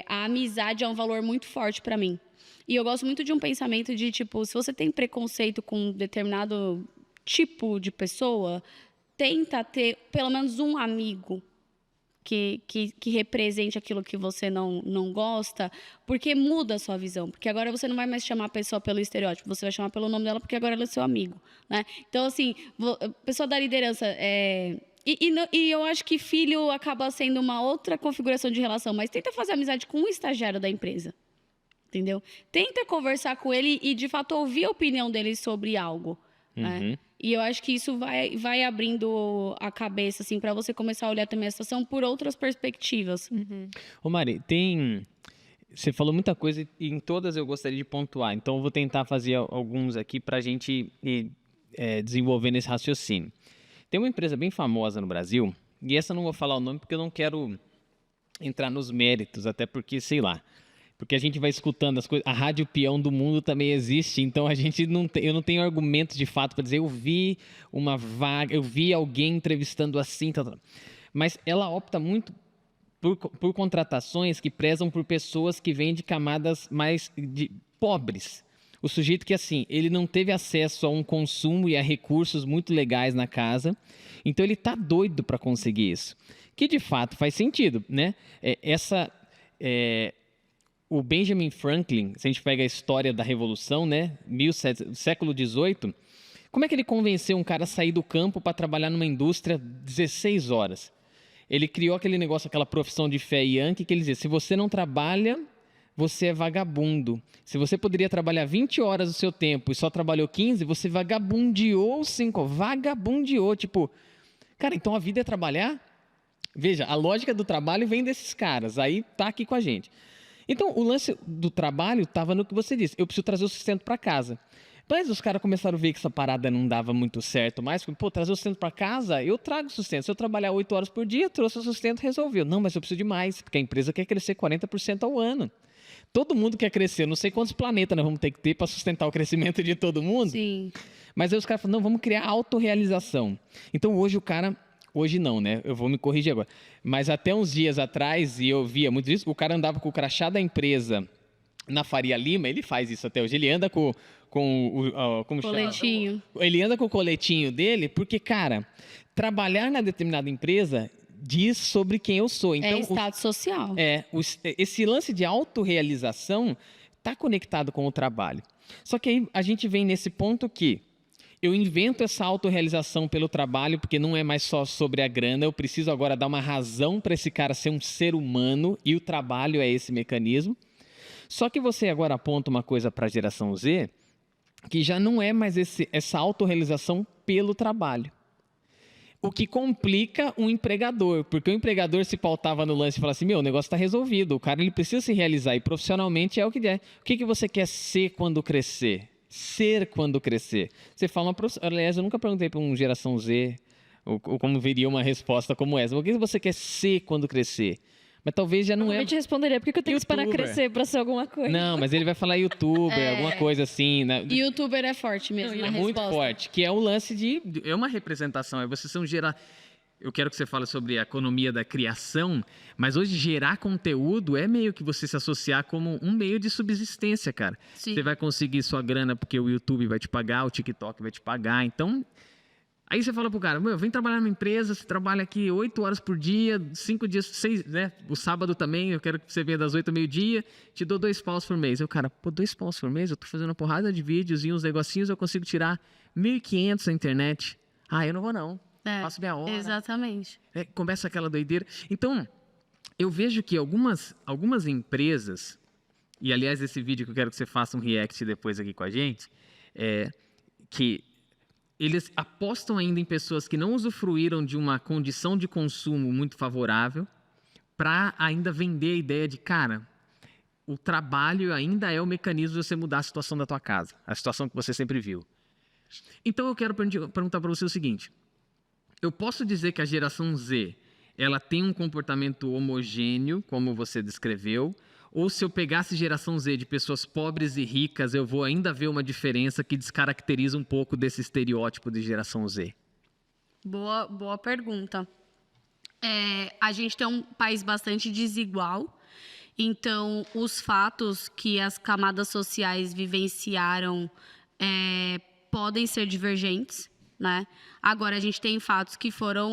a amizade é um valor muito forte para mim. E eu gosto muito de um pensamento de, tipo, se você tem preconceito com um determinado tipo de pessoa, tenta ter pelo menos um amigo que represente aquilo que você não gosta, porque muda a sua visão. Porque agora você não vai mais chamar a pessoa pelo estereótipo, você vai chamar pelo nome dela porque agora ela é seu amigo, né? Então, assim, pessoa da liderança... E eu acho que filho acaba sendo uma outra configuração de relação, mas tenta fazer amizade com um estagiário da empresa, entendeu? Tenta conversar com ele e, de fato, ouvir a opinião dele sobre algo, né? E eu acho que isso vai abrindo a cabeça, assim, para você começar a olhar também a situação por outras perspectivas. Ô Mari, você falou muita coisa e em todas eu gostaria de pontuar, então eu vou tentar fazer alguns aqui para a gente ir desenvolvendo esse raciocínio. Tem uma empresa bem famosa no Brasil, e essa eu não vou falar o nome porque eu não quero entrar nos méritos, até porque, sei lá, porque a gente vai escutando as coisas. A Rádio Peão do Mundo também existe, então eu não tenho argumento de fato para dizer eu vi uma vaga, eu vi alguém entrevistando assim, tal. Mas ela opta muito por contratações que prezam por pessoas que vêm de camadas mais pobres. O sujeito que, assim, ele não teve acesso a um consumo e a recursos muito legais na casa, então ele está doido para conseguir isso. Que, de fato, faz sentido, né? O Benjamin Franklin, se a gente pega a história da Revolução, né? Século XVIII, como é que ele convenceu um cara a sair do campo para trabalhar numa indústria 16 horas? Ele criou aquele negócio, aquela profissão de fé yankee, que ele dizia, se você não trabalha, você é vagabundo. Se você poderia trabalhar 20 horas do seu tempo e só trabalhou 15, você vagabundeou 5. Vagabundeou, tipo... Cara, então a vida é trabalhar? Veja, a lógica do trabalho vem desses caras, aí tá aqui com a gente. Então, o lance do trabalho estava no que você disse. Eu preciso trazer o sustento para casa. Mas os caras começaram a ver que essa parada não dava muito certo mais. Trazer o sustento para casa, eu trago sustento. Se eu trabalhar 8 horas por dia, trouxe o sustento, resolveu. Não, mas eu preciso de mais, porque a empresa quer crescer 40% ao ano. Todo mundo quer crescer. Não sei quantos planetas nós vamos ter que ter para sustentar o crescimento de todo mundo. Sim. Mas aí os caras falaram, não, vamos criar autorrealização. Então, hoje o cara... Hoje não, né? Eu vou me corrigir agora. Mas até uns dias atrás, e eu via muito isso, o cara andava com o crachá da empresa na Faria Lima, ele faz isso até hoje. Ele anda com o coletinho. Ele anda com o coletinho dele, porque, cara, trabalhar na determinada empresa diz sobre quem eu sou. Então, status social. Esse lance de autorrealização está conectado com o trabalho. Só que aí a gente vem nesse ponto que eu invento essa autorrealização pelo trabalho, porque não é mais só sobre a grana, eu preciso agora dar uma razão para esse cara ser um ser humano, e o trabalho é esse mecanismo. Só que você agora aponta uma coisa para a geração Z, que já não é mais essa autorrealização pelo trabalho. O que complica um empregador, porque o empregador se pautava no lance e falava assim, o negócio está resolvido, o cara ele precisa se realizar, e profissionalmente é o que é. O que você quer ser quando crescer? Ser quando crescer. Você fala aliás, eu nunca perguntei para um geração Z ou como viria uma resposta como essa. O que você quer ser quando crescer? Mas talvez já não Eu te responderia, porque eu tenho que esperar crescer para ser alguma coisa. Não, mas ele vai falar youtuber, alguma coisa assim. Né? Youtuber é forte mesmo, na muito resposta. forte, que é o lance de... É uma representação, é você ser um Eu quero que você fale sobre a economia da criação, mas hoje gerar conteúdo é meio que você se associar como um meio de subsistência, cara. Sim. Você vai conseguir sua grana porque o YouTube vai te pagar, o TikTok vai te pagar, então... Aí você fala pro cara, vem trabalhar numa empresa, você trabalha aqui 8 horas por dia, 5 dias, 6, né? O sábado também, eu quero que você venha das 8 ao meio-dia, te dou 2 paus por mês. Aí o cara, 2 paus por mês? Eu tô fazendo uma porrada de vídeos e uns negocinhos, eu consigo tirar 1.500 na internet. Eu não vou não. Faço minha hora. Exatamente. Começa aquela doideira. Então, eu vejo que algumas empresas, e aliás, esse vídeo que eu quero que você faça um react depois aqui com a gente, que eles apostam ainda em pessoas que não usufruíram de uma condição de consumo muito favorável para ainda vender a ideia de, cara, o trabalho ainda é o mecanismo de você mudar a situação da tua casa, a situação que você sempre viu. Então, eu quero perguntar para você o seguinte. Eu posso dizer que a geração Z ela tem um comportamento homogêneo, como você descreveu, ou se eu pegasse geração Z de pessoas pobres e ricas, eu vou ainda ver uma diferença que descaracteriza um pouco desse estereótipo de geração Z? Boa pergunta. A gente tem um país bastante desigual, então os fatos que as camadas sociais vivenciaram podem ser divergentes, né? Agora, a gente tem fatos que foram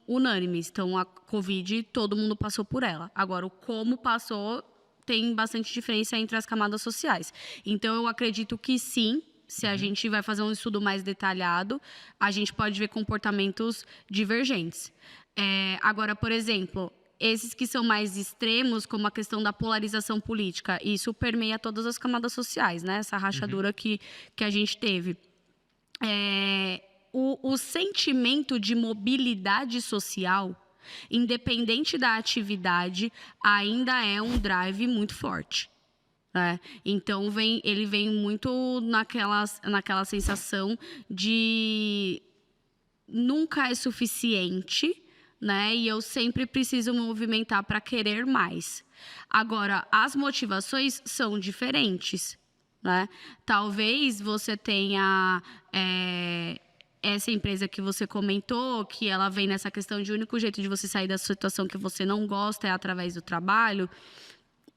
unânimes. Então, a Covid, todo mundo passou por ela. Agora, o como passou tem bastante diferença entre as camadas sociais. Então, eu acredito que sim, se a gente vai fazer um estudo mais detalhado, a gente pode ver comportamentos divergentes. Agora, por exemplo, esses que são mais extremos, como a questão da polarização política, isso permeia todas as camadas sociais, né? Essa rachadura que a gente teve. O sentimento de mobilidade social, independente da atividade, ainda é um drive muito forte. Então, ele vem muito naquela sensação de nunca é suficiente, né? E eu sempre preciso movimentar para querer mais. Agora, as motivações são diferentes, né? Talvez você tenha essa empresa que você comentou, que ela vem nessa questão de o único jeito de você sair da situação que você não gosta é através do trabalho.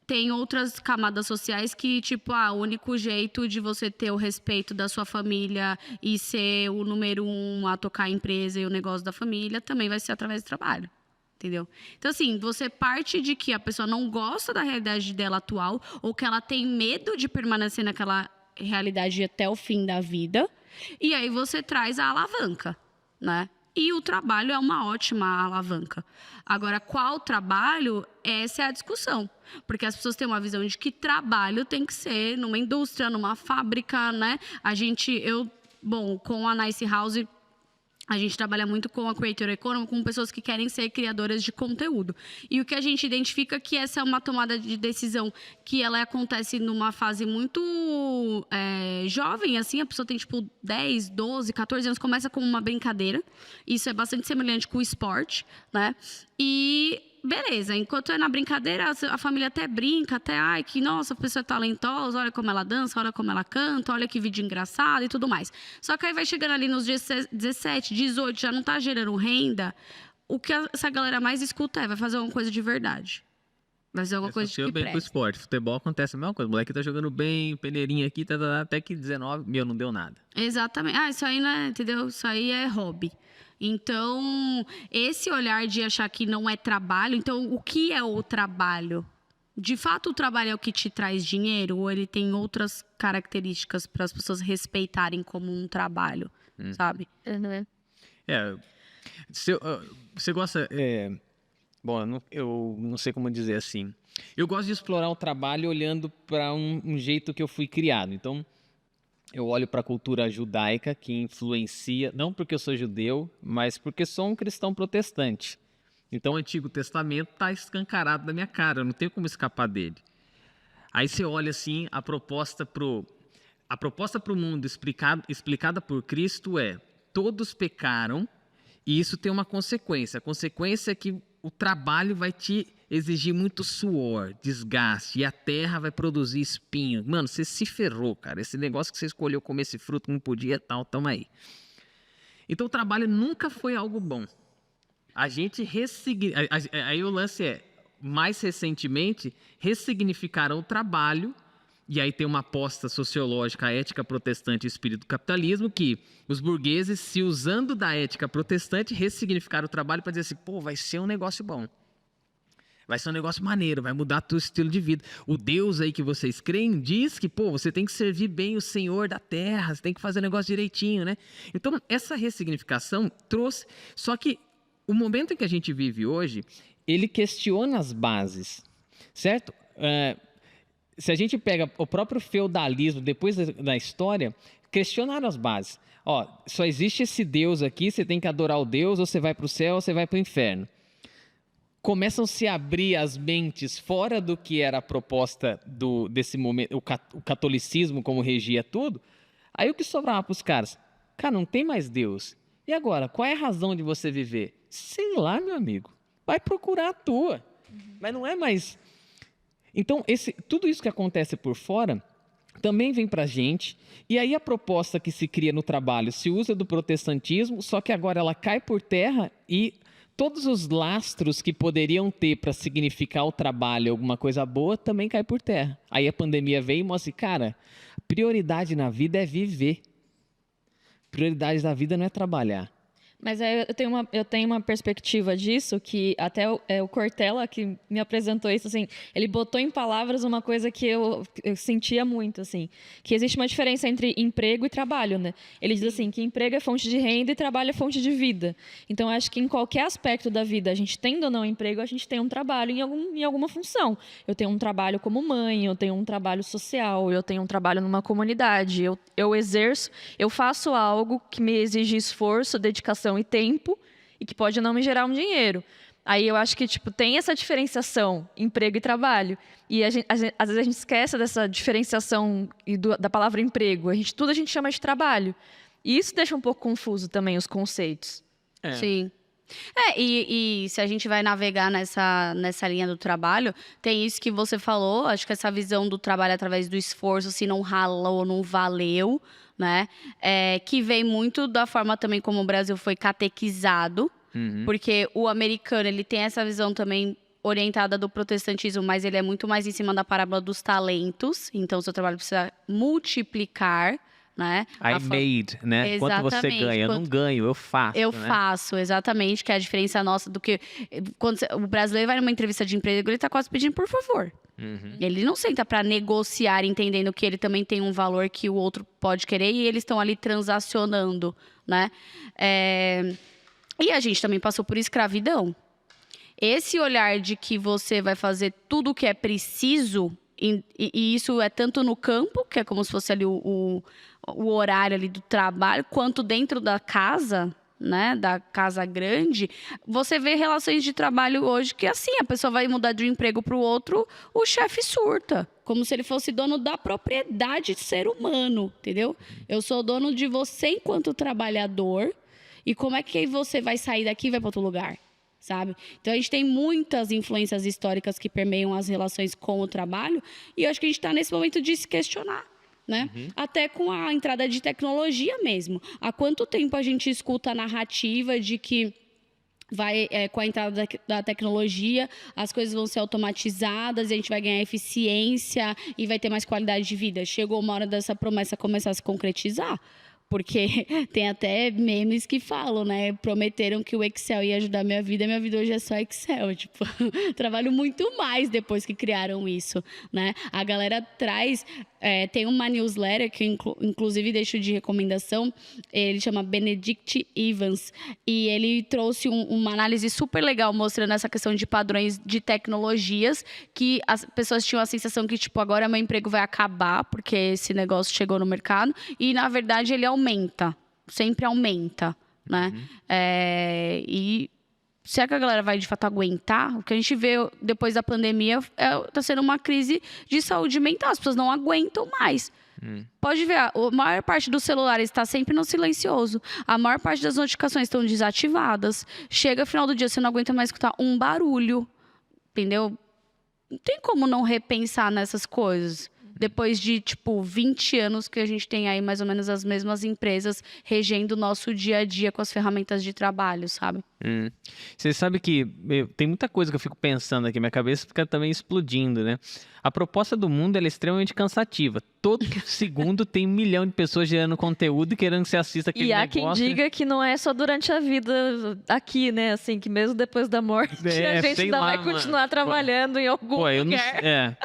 Tem outras camadas sociais que, tipo, o único jeito de você ter o respeito da sua família e ser o número 1 a tocar a empresa e o negócio da família também vai ser através do trabalho. Entendeu? Então, assim, você parte de que a pessoa não gosta da realidade dela atual ou que ela tem medo de permanecer naquela realidade até o fim da vida. E aí você traz a alavanca, né? E o trabalho é uma ótima alavanca. Agora, qual trabalho? Essa é a discussão. Porque as pessoas têm uma visão de que trabalho tem que ser numa indústria, numa fábrica, né? Com a Nice House, a gente trabalha muito com a Creator Economy, com pessoas que querem ser criadoras de conteúdo. E o que a gente identifica é que essa é uma tomada de decisão que ela acontece numa fase muito jovem, assim, a pessoa tem tipo 10, 12, 14 anos, começa como uma brincadeira. Isso é bastante semelhante com o esporte, né? E beleza, enquanto é na brincadeira, a família até brinca, que nossa, a pessoa é talentosa, olha como ela dança, olha como ela canta, olha que vídeo engraçado e tudo mais. Só que aí vai chegando ali nos 17, 18, já não tá gerando renda, o que essa galera mais escuta vai fazer alguma coisa de verdade. Vai fazer alguma coisa que bem com o esporte. Futebol acontece a mesma coisa. O moleque tá jogando bem, peneirinha aqui, até que 19, não deu nada. Exatamente. Isso aí, né, entendeu? Isso aí é hobby. Então, esse olhar de achar que não é trabalho... Então, o que é o trabalho? De fato, o trabalho é o que te traz dinheiro? Ou ele tem outras características para as pessoas respeitarem como um trabalho, sabe? Você gosta... Bom, eu não sei como dizer assim. Eu gosto de explorar o trabalho olhando para um jeito que eu fui criado. Então... eu olho para a cultura judaica que influencia, não porque eu sou judeu, mas porque sou um cristão protestante. Então o Antigo Testamento está escancarado na minha cara, eu não tenho como escapar dele. Aí você olha assim, a proposta para o mundo explicada por Cristo é: todos pecaram e isso tem uma consequência. A consequência é que o trabalho vai te exigir muito suor, desgaste, e a terra vai produzir espinho. Mano, você se ferrou, cara. Esse negócio que você escolheu comer esse fruto não podia, tamo aí. Então o trabalho nunca foi algo bom. A gente aí o lance é, mais recentemente, ressignificaram o trabalho, e aí tem uma aposta sociológica, a ética protestante e o espírito do capitalismo, que os burgueses, se usando da ética protestante, ressignificaram o trabalho para dizer assim, pô, vai ser um negócio bom. Vai ser um negócio maneiro, vai mudar teu estilo de vida. O Deus aí que vocês creem diz que, pô, você tem que servir bem o Senhor da terra, você tem que fazer o negócio direitinho, né? Então, essa ressignificação trouxe... Só que o momento em que a gente vive hoje, ele questiona as bases, certo? Se a gente pega o próprio feudalismo, depois da história, questionaram as bases. Só existe esse Deus aqui, você tem que adorar o Deus, ou você vai para o céu, ou você vai para o inferno. Começam a se abrir as mentes fora do que era a proposta desse momento, o catolicismo como regia tudo. Aí o que sobrava para os caras? Cara, não tem mais Deus. E agora, qual é a razão de você viver? Sei lá, meu amigo. vai procurar a tua. Mas não é mais... Então, tudo isso que acontece por fora também vem para a gente. E aí a proposta que se cria no trabalho se usa do protestantismo, só que agora ela cai por terra e todos os lastros que poderiam ter para significar o trabalho, alguma coisa boa, também cai por terra. Aí a pandemia veio e mostra, cara, prioridade na vida é viver. Prioridade da vida não é trabalhar. Mas aí eu tenho uma perspectiva disso, que até o Cortella, que me apresentou isso, assim, ele botou em palavras uma coisa que eu sentia muito, assim, que existe uma diferença entre emprego e trabalho, né? Ele diz assim, que emprego é fonte de renda e trabalho é fonte de vida. Então, eu acho que em qualquer aspecto da vida, a gente tendo ou não emprego, a gente tem um trabalho em alguma função. Eu tenho um trabalho como mãe, eu tenho um trabalho social, eu tenho um trabalho numa comunidade, eu exerço, eu faço algo que me exige esforço, dedicação e tempo, e que pode não me gerar um dinheiro. Aí eu acho que tem essa diferenciação, emprego e trabalho. E às vezes a gente esquece dessa diferenciação da palavra emprego. Tudo a gente chama de trabalho. E isso deixa um pouco confuso também os conceitos. Sim. E se a gente vai navegar nessa linha do trabalho, tem isso que você falou, acho que essa visão do trabalho através do esforço, se não ralou, não valeu, né? Que vem muito da forma também como o Brasil foi catequizado, porque o americano, ele tem essa visão também orientada do protestantismo, mas ele é muito mais em cima da parábola dos talentos, então o seu trabalho precisa multiplicar, né? Made, né? Quanto você ganha? Eu não ganho, eu faço. Eu né? faço, exatamente, que é a diferença nossa do que... Quando o brasileiro vai numa entrevista de emprego, ele tá quase pedindo por favor. Ele não senta para negociar, entendendo que ele também tem um valor que o outro pode querer e eles estão ali transacionando, né? E a gente também passou por escravidão. Esse olhar de que você vai fazer tudo o que é preciso... E isso é tanto no campo, que é como se fosse ali o horário ali do trabalho, quanto dentro da casa, né, da casa grande. Você vê relações de trabalho hoje que assim, a pessoa vai mudar de um emprego para o outro, o chefe surta. Como se ele fosse dono da propriedade de ser humano, entendeu? Eu sou dono de você enquanto trabalhador, e como é que você vai sair daqui e vai para outro lugar? Sabe? Então, a gente tem muitas influências históricas que permeiam as relações com o trabalho, e eu acho que a gente está nesse momento de se questionar, né? Até com a entrada de tecnologia mesmo. Há quanto tempo a gente escuta a narrativa de que com a entrada da tecnologia, as coisas vão ser automatizadas, e a gente vai ganhar eficiência e vai ter mais qualidade de vida? Chegou uma hora dessa promessa começar a se concretizar? Porque tem até memes que falam, né? Prometeram que o Excel ia ajudar a minha vida hoje é só Excel. Tipo, trabalho muito mais depois que criaram isso, né? A galera traz... tem uma newsletter que inclusive deixo de recomendação, ele chama Benedict Evans, e ele trouxe uma análise super legal mostrando essa questão de padrões de tecnologias, que as pessoas tinham a sensação que, agora meu emprego vai acabar, porque esse negócio chegou no mercado, e na verdade ele aumenta, sempre aumenta, né? E será que a galera vai de fato aguentar? O que a gente vê depois da pandemia está sendo uma crise de saúde mental. As pessoas não aguentam mais. Pode ver, a maior parte dos celulares está sempre no silencioso. A maior parte das notificações estão desativadas. Chega final do dia, você não aguenta mais escutar um barulho. Entendeu? Não tem como não repensar nessas coisas. Depois de, 20 anos que a gente tem aí mais ou menos as mesmas empresas regendo o nosso dia a dia com as ferramentas de trabalho, sabe? Você sabe que tem muita coisa que eu fico pensando aqui, minha cabeça fica também explodindo, né? A proposta do mundo ela é extremamente cansativa. Todo segundo tem 1 milhão de pessoas gerando conteúdo e querendo que você assista aquele negócio. E há quem diga que não é só durante a vida aqui, né? Assim, que mesmo depois da morte a gente ainda vai continuar trabalhando em algum lugar.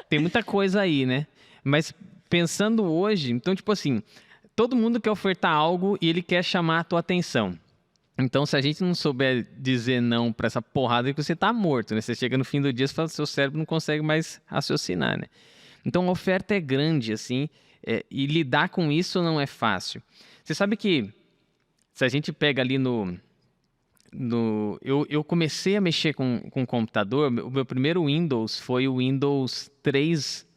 Tem muita coisa aí, né? Mas pensando hoje, então, todo mundo quer ofertar algo e ele quer chamar a tua atenção. Então, se a gente não souber dizer não para essa porrada, que você tá morto, né? Você chega no fim do dia e fala, seu cérebro não consegue mais raciocinar, né? Então, a oferta é grande, assim, e lidar com isso não é fácil. Você sabe que, se a gente pega ali eu comecei a mexer com o computador, o meu primeiro Windows foi o Windows 3,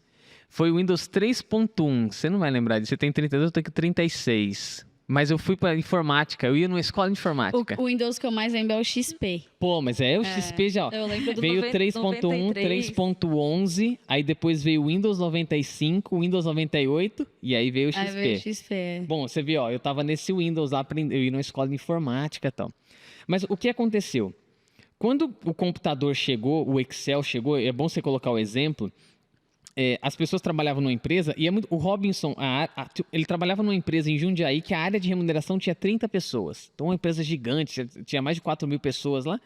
foi o Windows 3.1, você não vai lembrar disso, você tem 32, eu tenho 36, Mas eu fui pra informática, eu ia numa escola de informática. O Windows que eu mais lembro é o XP. Pô, mas o XP já, ó. Eu lembro do Veio 3.1, 93. 3.11, aí depois veio o Windows 95, o Windows 98, e aí veio o XP. Aí veio o XP. Bom, você viu, ó, eu tava nesse Windows lá, eu ia numa escola de informática e tal. Mas o que aconteceu? Quando o computador chegou, o Excel chegou, é bom você colocar o exemplo, as pessoas trabalhavam numa empresa, e o Robinson, ele trabalhava numa empresa em Jundiaí que a área de remuneração tinha 30 pessoas. Então, uma empresa gigante, tinha mais de 4.000 pessoas lá.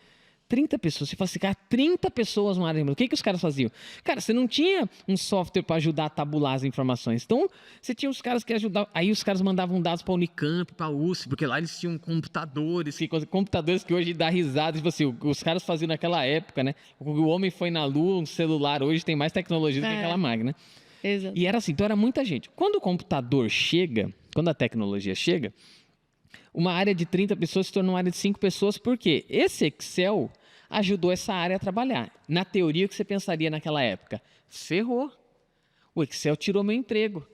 30 pessoas. Você fala assim, cara, 30 pessoas numa área de remuneração. O que os caras faziam? Cara, você não tinha um software para ajudar a tabular as informações. Então, você tinha os caras que ajudavam. Aí os caras mandavam dados para a Unicamp, para a USP, porque lá eles tinham computadores que hoje dá risada. Tipo assim, os caras faziam naquela época, né? O homem foi na lua, um celular hoje tem mais tecnologia do que aquela máquina. Exato. E era assim, então era muita gente. Quando o computador chega, quando a tecnologia chega, uma área de 30 pessoas se tornou uma área de 5 pessoas, porque esse Excel ajudou essa área a trabalhar. Na teoria, o que você pensaria naquela época? Ferrou. O Excel tirou meu emprego.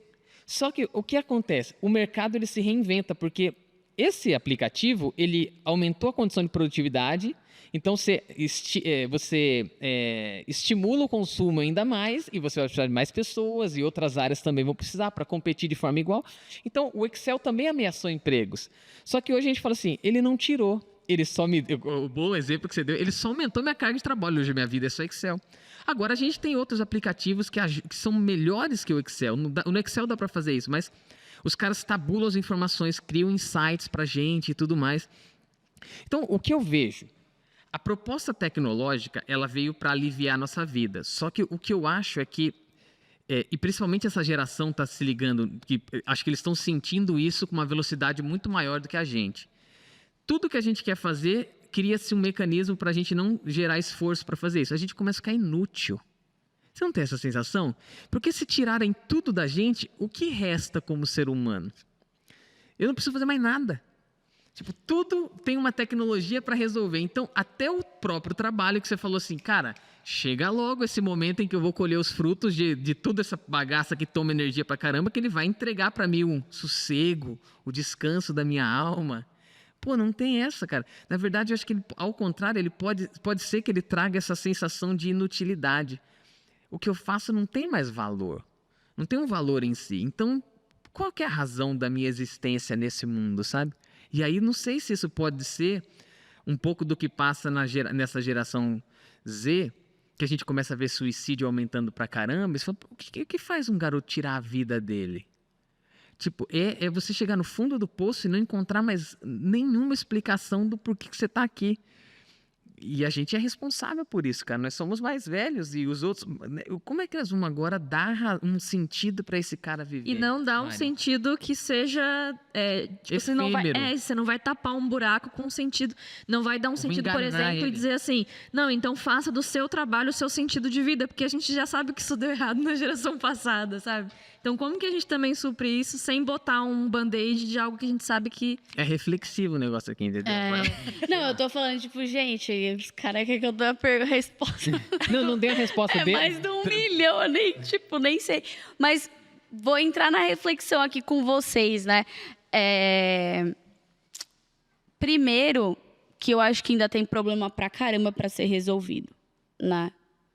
Só que o que acontece? O mercado ele se reinventa, porque esse aplicativo ele aumentou a condição de produtividade, então você estimula o consumo ainda mais e você vai precisar de mais pessoas e outras áreas também vão precisar para competir de forma igual. Então, o Excel também ameaçou empregos. Só que hoje a gente fala assim, ele não tirou. Ele só o bom exemplo que você deu, ele só aumentou minha carga de trabalho. Hoje minha vida é só Excel. Agora a gente tem outros aplicativos que são melhores que o Excel. No Excel dá para fazer isso, mas os caras tabulam as informações, criam insights para a gente e tudo mais. Então, o que eu vejo? A proposta tecnológica, ela veio para aliviar a nossa vida. Só que o que eu acho é que, e principalmente essa geração está se ligando, que acho que eles estão sentindo isso com uma velocidade muito maior do que a gente. Tudo que a gente quer fazer, cria-se um mecanismo para a gente não gerar esforço para fazer isso. A gente começa a ficar inútil. Você não tem essa sensação? Porque se tirarem tudo da gente, o que resta como ser humano? Eu não preciso fazer mais nada. Tipo, tudo tem uma tecnologia para resolver. Então, até o próprio trabalho que você falou assim, cara, chega logo esse momento em que eu vou colher os frutos de toda essa bagaça que toma energia pra caramba, que ele vai entregar para mim um sossego, o descanso da minha alma. Pô, não tem essa, cara. Na verdade, eu acho que, ao contrário, ele pode ser que ele traga essa sensação de inutilidade. O que eu faço não tem mais valor. Não tem um valor em si. Então, qual que é a razão da minha existência nesse mundo, sabe? E aí, não sei se isso pode ser um pouco do que passa nessa geração Z, que a gente começa a ver suicídio aumentando pra caramba. E você fala, o que faz um garoto tirar a vida dele? Tipo, é você chegar no fundo do poço e não encontrar mais nenhuma explicação do porquê que você está aqui. E a gente é responsável por isso, cara. Nós somos mais velhos e os outros... Como é que nós vamos agora dar um sentido para esse cara viver? E não dar um sentido que seja... você não vai tapar um buraco com sentido. Não vai dar um sentido, por exemplo, e dizer assim, não, então faça do seu trabalho o seu sentido de vida, porque a gente já sabe que isso deu errado na geração passada, sabe? Então, como que a gente também supre isso sem botar um band-aid de algo que a gente sabe que... É reflexivo o negócio aqui, entendeu? Não, eu tô falando, tipo, gente, os caras querem que eu dê a resposta. Não dei a resposta dele. Mais de 1 milhão, eu nem sei. Mas vou entrar na reflexão aqui com vocês, né? Primeiro, que eu acho que ainda tem problema pra caramba pra ser resolvido, né?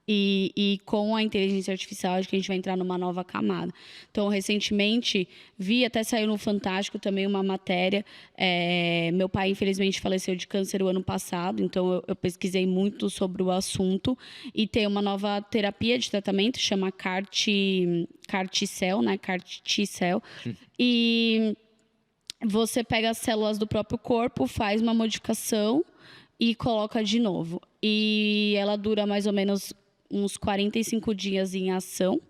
E com a inteligência artificial, acho que a gente vai entrar numa nova camada. Então, recentemente, até saiu no Fantástico também uma matéria. Meu pai, infelizmente, faleceu de câncer o ano passado, então eu pesquisei muito sobre o assunto. E tem uma nova terapia de tratamento, chama CAR-T-cell, né? CAR-T-cell. E você pega as células do próprio corpo, faz uma modificação e coloca de novo. E ela dura mais ou menos uns 45 dias em ação,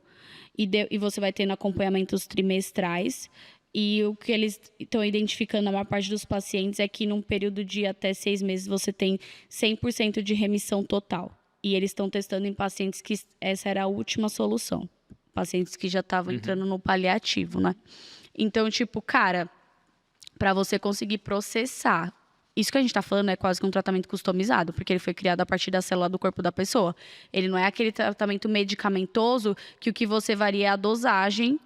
e você vai tendo acompanhamentos trimestrais. E o que eles estão identificando na maior parte dos pacientes é que num período de até 6 meses você tem 100% de remissão total. E eles estão testando em pacientes que essa era a última solução. Pacientes que já estavam entrando no paliativo, né? Então, tipo, cara, para você conseguir processar... Isso que a gente está falando é quase que um tratamento customizado, porque ele foi criado a partir da célula do corpo da pessoa. Ele não é aquele tratamento medicamentoso que o que você varia é a dosagem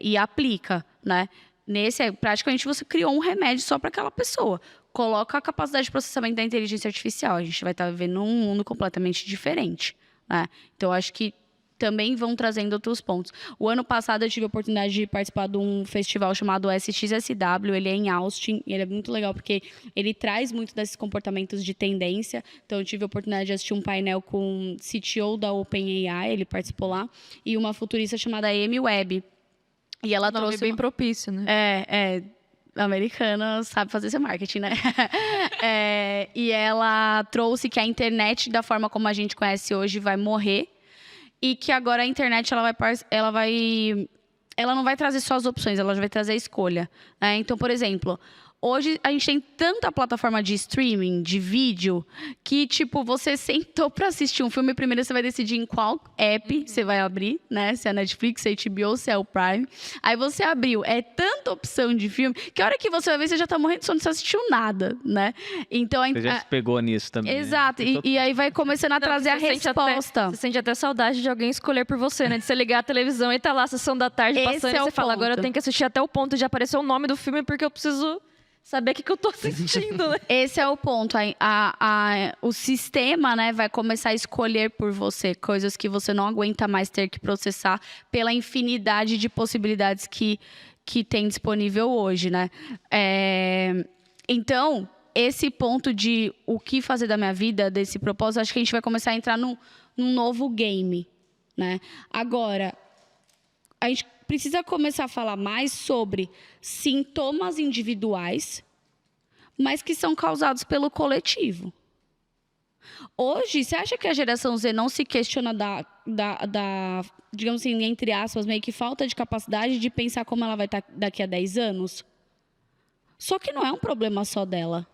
e aplica, né? Nesse, praticamente, você criou um remédio só para aquela pessoa. Coloca a capacidade de processamento da inteligência artificial. A gente vai estar vivendo um mundo completamente diferente, né? Então, acho que também vão trazendo outros pontos. O ano passado, eu tive a oportunidade de participar de um festival chamado SXSW. Ele é em Austin. E ele é muito legal, porque ele traz muito desses comportamentos de tendência. Então, eu tive a oportunidade de assistir um painel com o CTO da OpenAI. Ele participou lá. E uma futurista chamada Amy Webb. E ela Nome trouxe bem propício, né? Americana sabe fazer seu marketing, né? E ela trouxe que a internet, da forma como a gente conhece hoje, vai morrer. E que agora a internet ela não vai trazer só as opções, ela já vai trazer a escolha. Né? Então, por exemplo, hoje a gente tem tanta plataforma de streaming, de vídeo, que, tipo, você sentou pra assistir um filme, primeiro você vai decidir em qual app você vai abrir, né? Se é a Netflix, se é a HBO, se é o Prime. Aí você abriu. É tanta opção de filme, que a hora que você vai ver, você já tá morrendo de sono, você assistiu nada, né? Então, Você já se pegou nisso também. Exato. Né? E aí vai começando a trazer a resposta. Você sente até saudade de alguém escolher por você, né? De você ligar a televisão e tá lá a sessão da tarde passando e você fala, agora eu tenho que assistir até o ponto de aparecer o nome do filme porque eu preciso saber o que eu tô assistindo, né? Esse é o ponto. O sistema, né, vai começar a escolher por você coisas que você não aguenta mais ter que processar pela infinidade de possibilidades que tem disponível hoje, né? Então, esse ponto de o que fazer da minha vida, desse propósito, acho que a gente vai começar a entrar num novo game, né? Agora, a gente precisa começar a falar mais sobre sintomas individuais, mas que são causados pelo coletivo. Hoje, você acha que a geração Z não se questiona digamos assim, entre aspas, meio que falta de capacidade de pensar como ela vai estar daqui a 10 anos? Só que não é um problema só dela.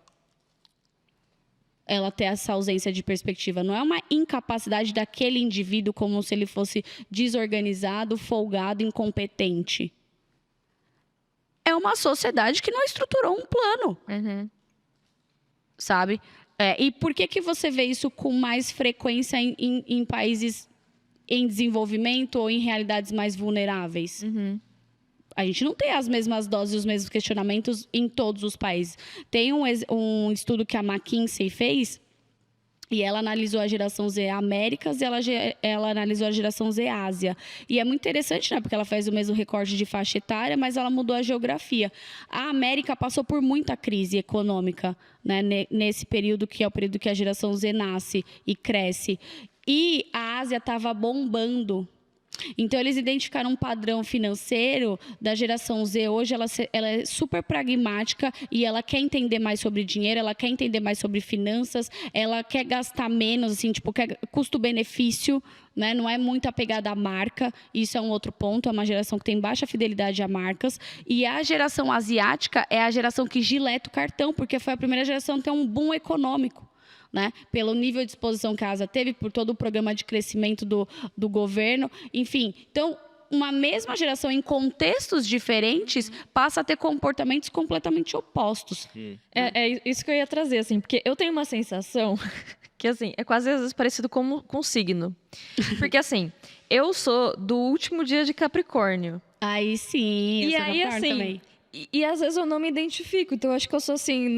Ela ter essa ausência de perspectiva. Não é uma incapacidade daquele indivíduo como se ele fosse desorganizado, folgado, incompetente. É uma sociedade que não estruturou um plano. Uhum. Sabe? E por que você vê isso com mais frequência em países em desenvolvimento ou em realidades mais vulneráveis? Uhum. A gente não tem as mesmas doses e os mesmos questionamentos em todos os países. Tem um estudo que a McKinsey fez, e ela analisou a geração Z Américas e ela analisou a geração Z Ásia. E é muito interessante, né? Porque ela faz o mesmo recorte de faixa etária, mas ela mudou a geografia. A América passou por muita crise econômica, né? Nesse período, que é o período que a geração Z nasce e cresce. E a Ásia estava bombando. Então, eles identificaram um padrão financeiro da geração Z. Hoje, ela é super pragmática e ela quer entender mais sobre dinheiro, ela quer entender mais sobre finanças, ela quer gastar menos, assim, tipo, quer custo-benefício, né? Não é muito apegada à marca. Isso é um outro ponto. É uma geração que tem baixa fidelidade a marcas. E a geração asiática é a geração que gileta o cartão, porque foi a primeira geração a ter um boom econômico. Né? Pelo nível de exposição que a Ásia teve, por todo o programa de crescimento do governo, enfim. Então, uma mesma geração em contextos diferentes passa a ter comportamentos completamente opostos. É isso que eu ia trazer, assim, porque eu tenho uma sensação que, assim, é quase às vezes parecido com signo. Porque, assim, eu sou do último dia de Capricórnio. Aí sim, eu e sou aí, Capricórnio assim, também. E às vezes eu não me identifico. Então, eu acho que eu sou assim...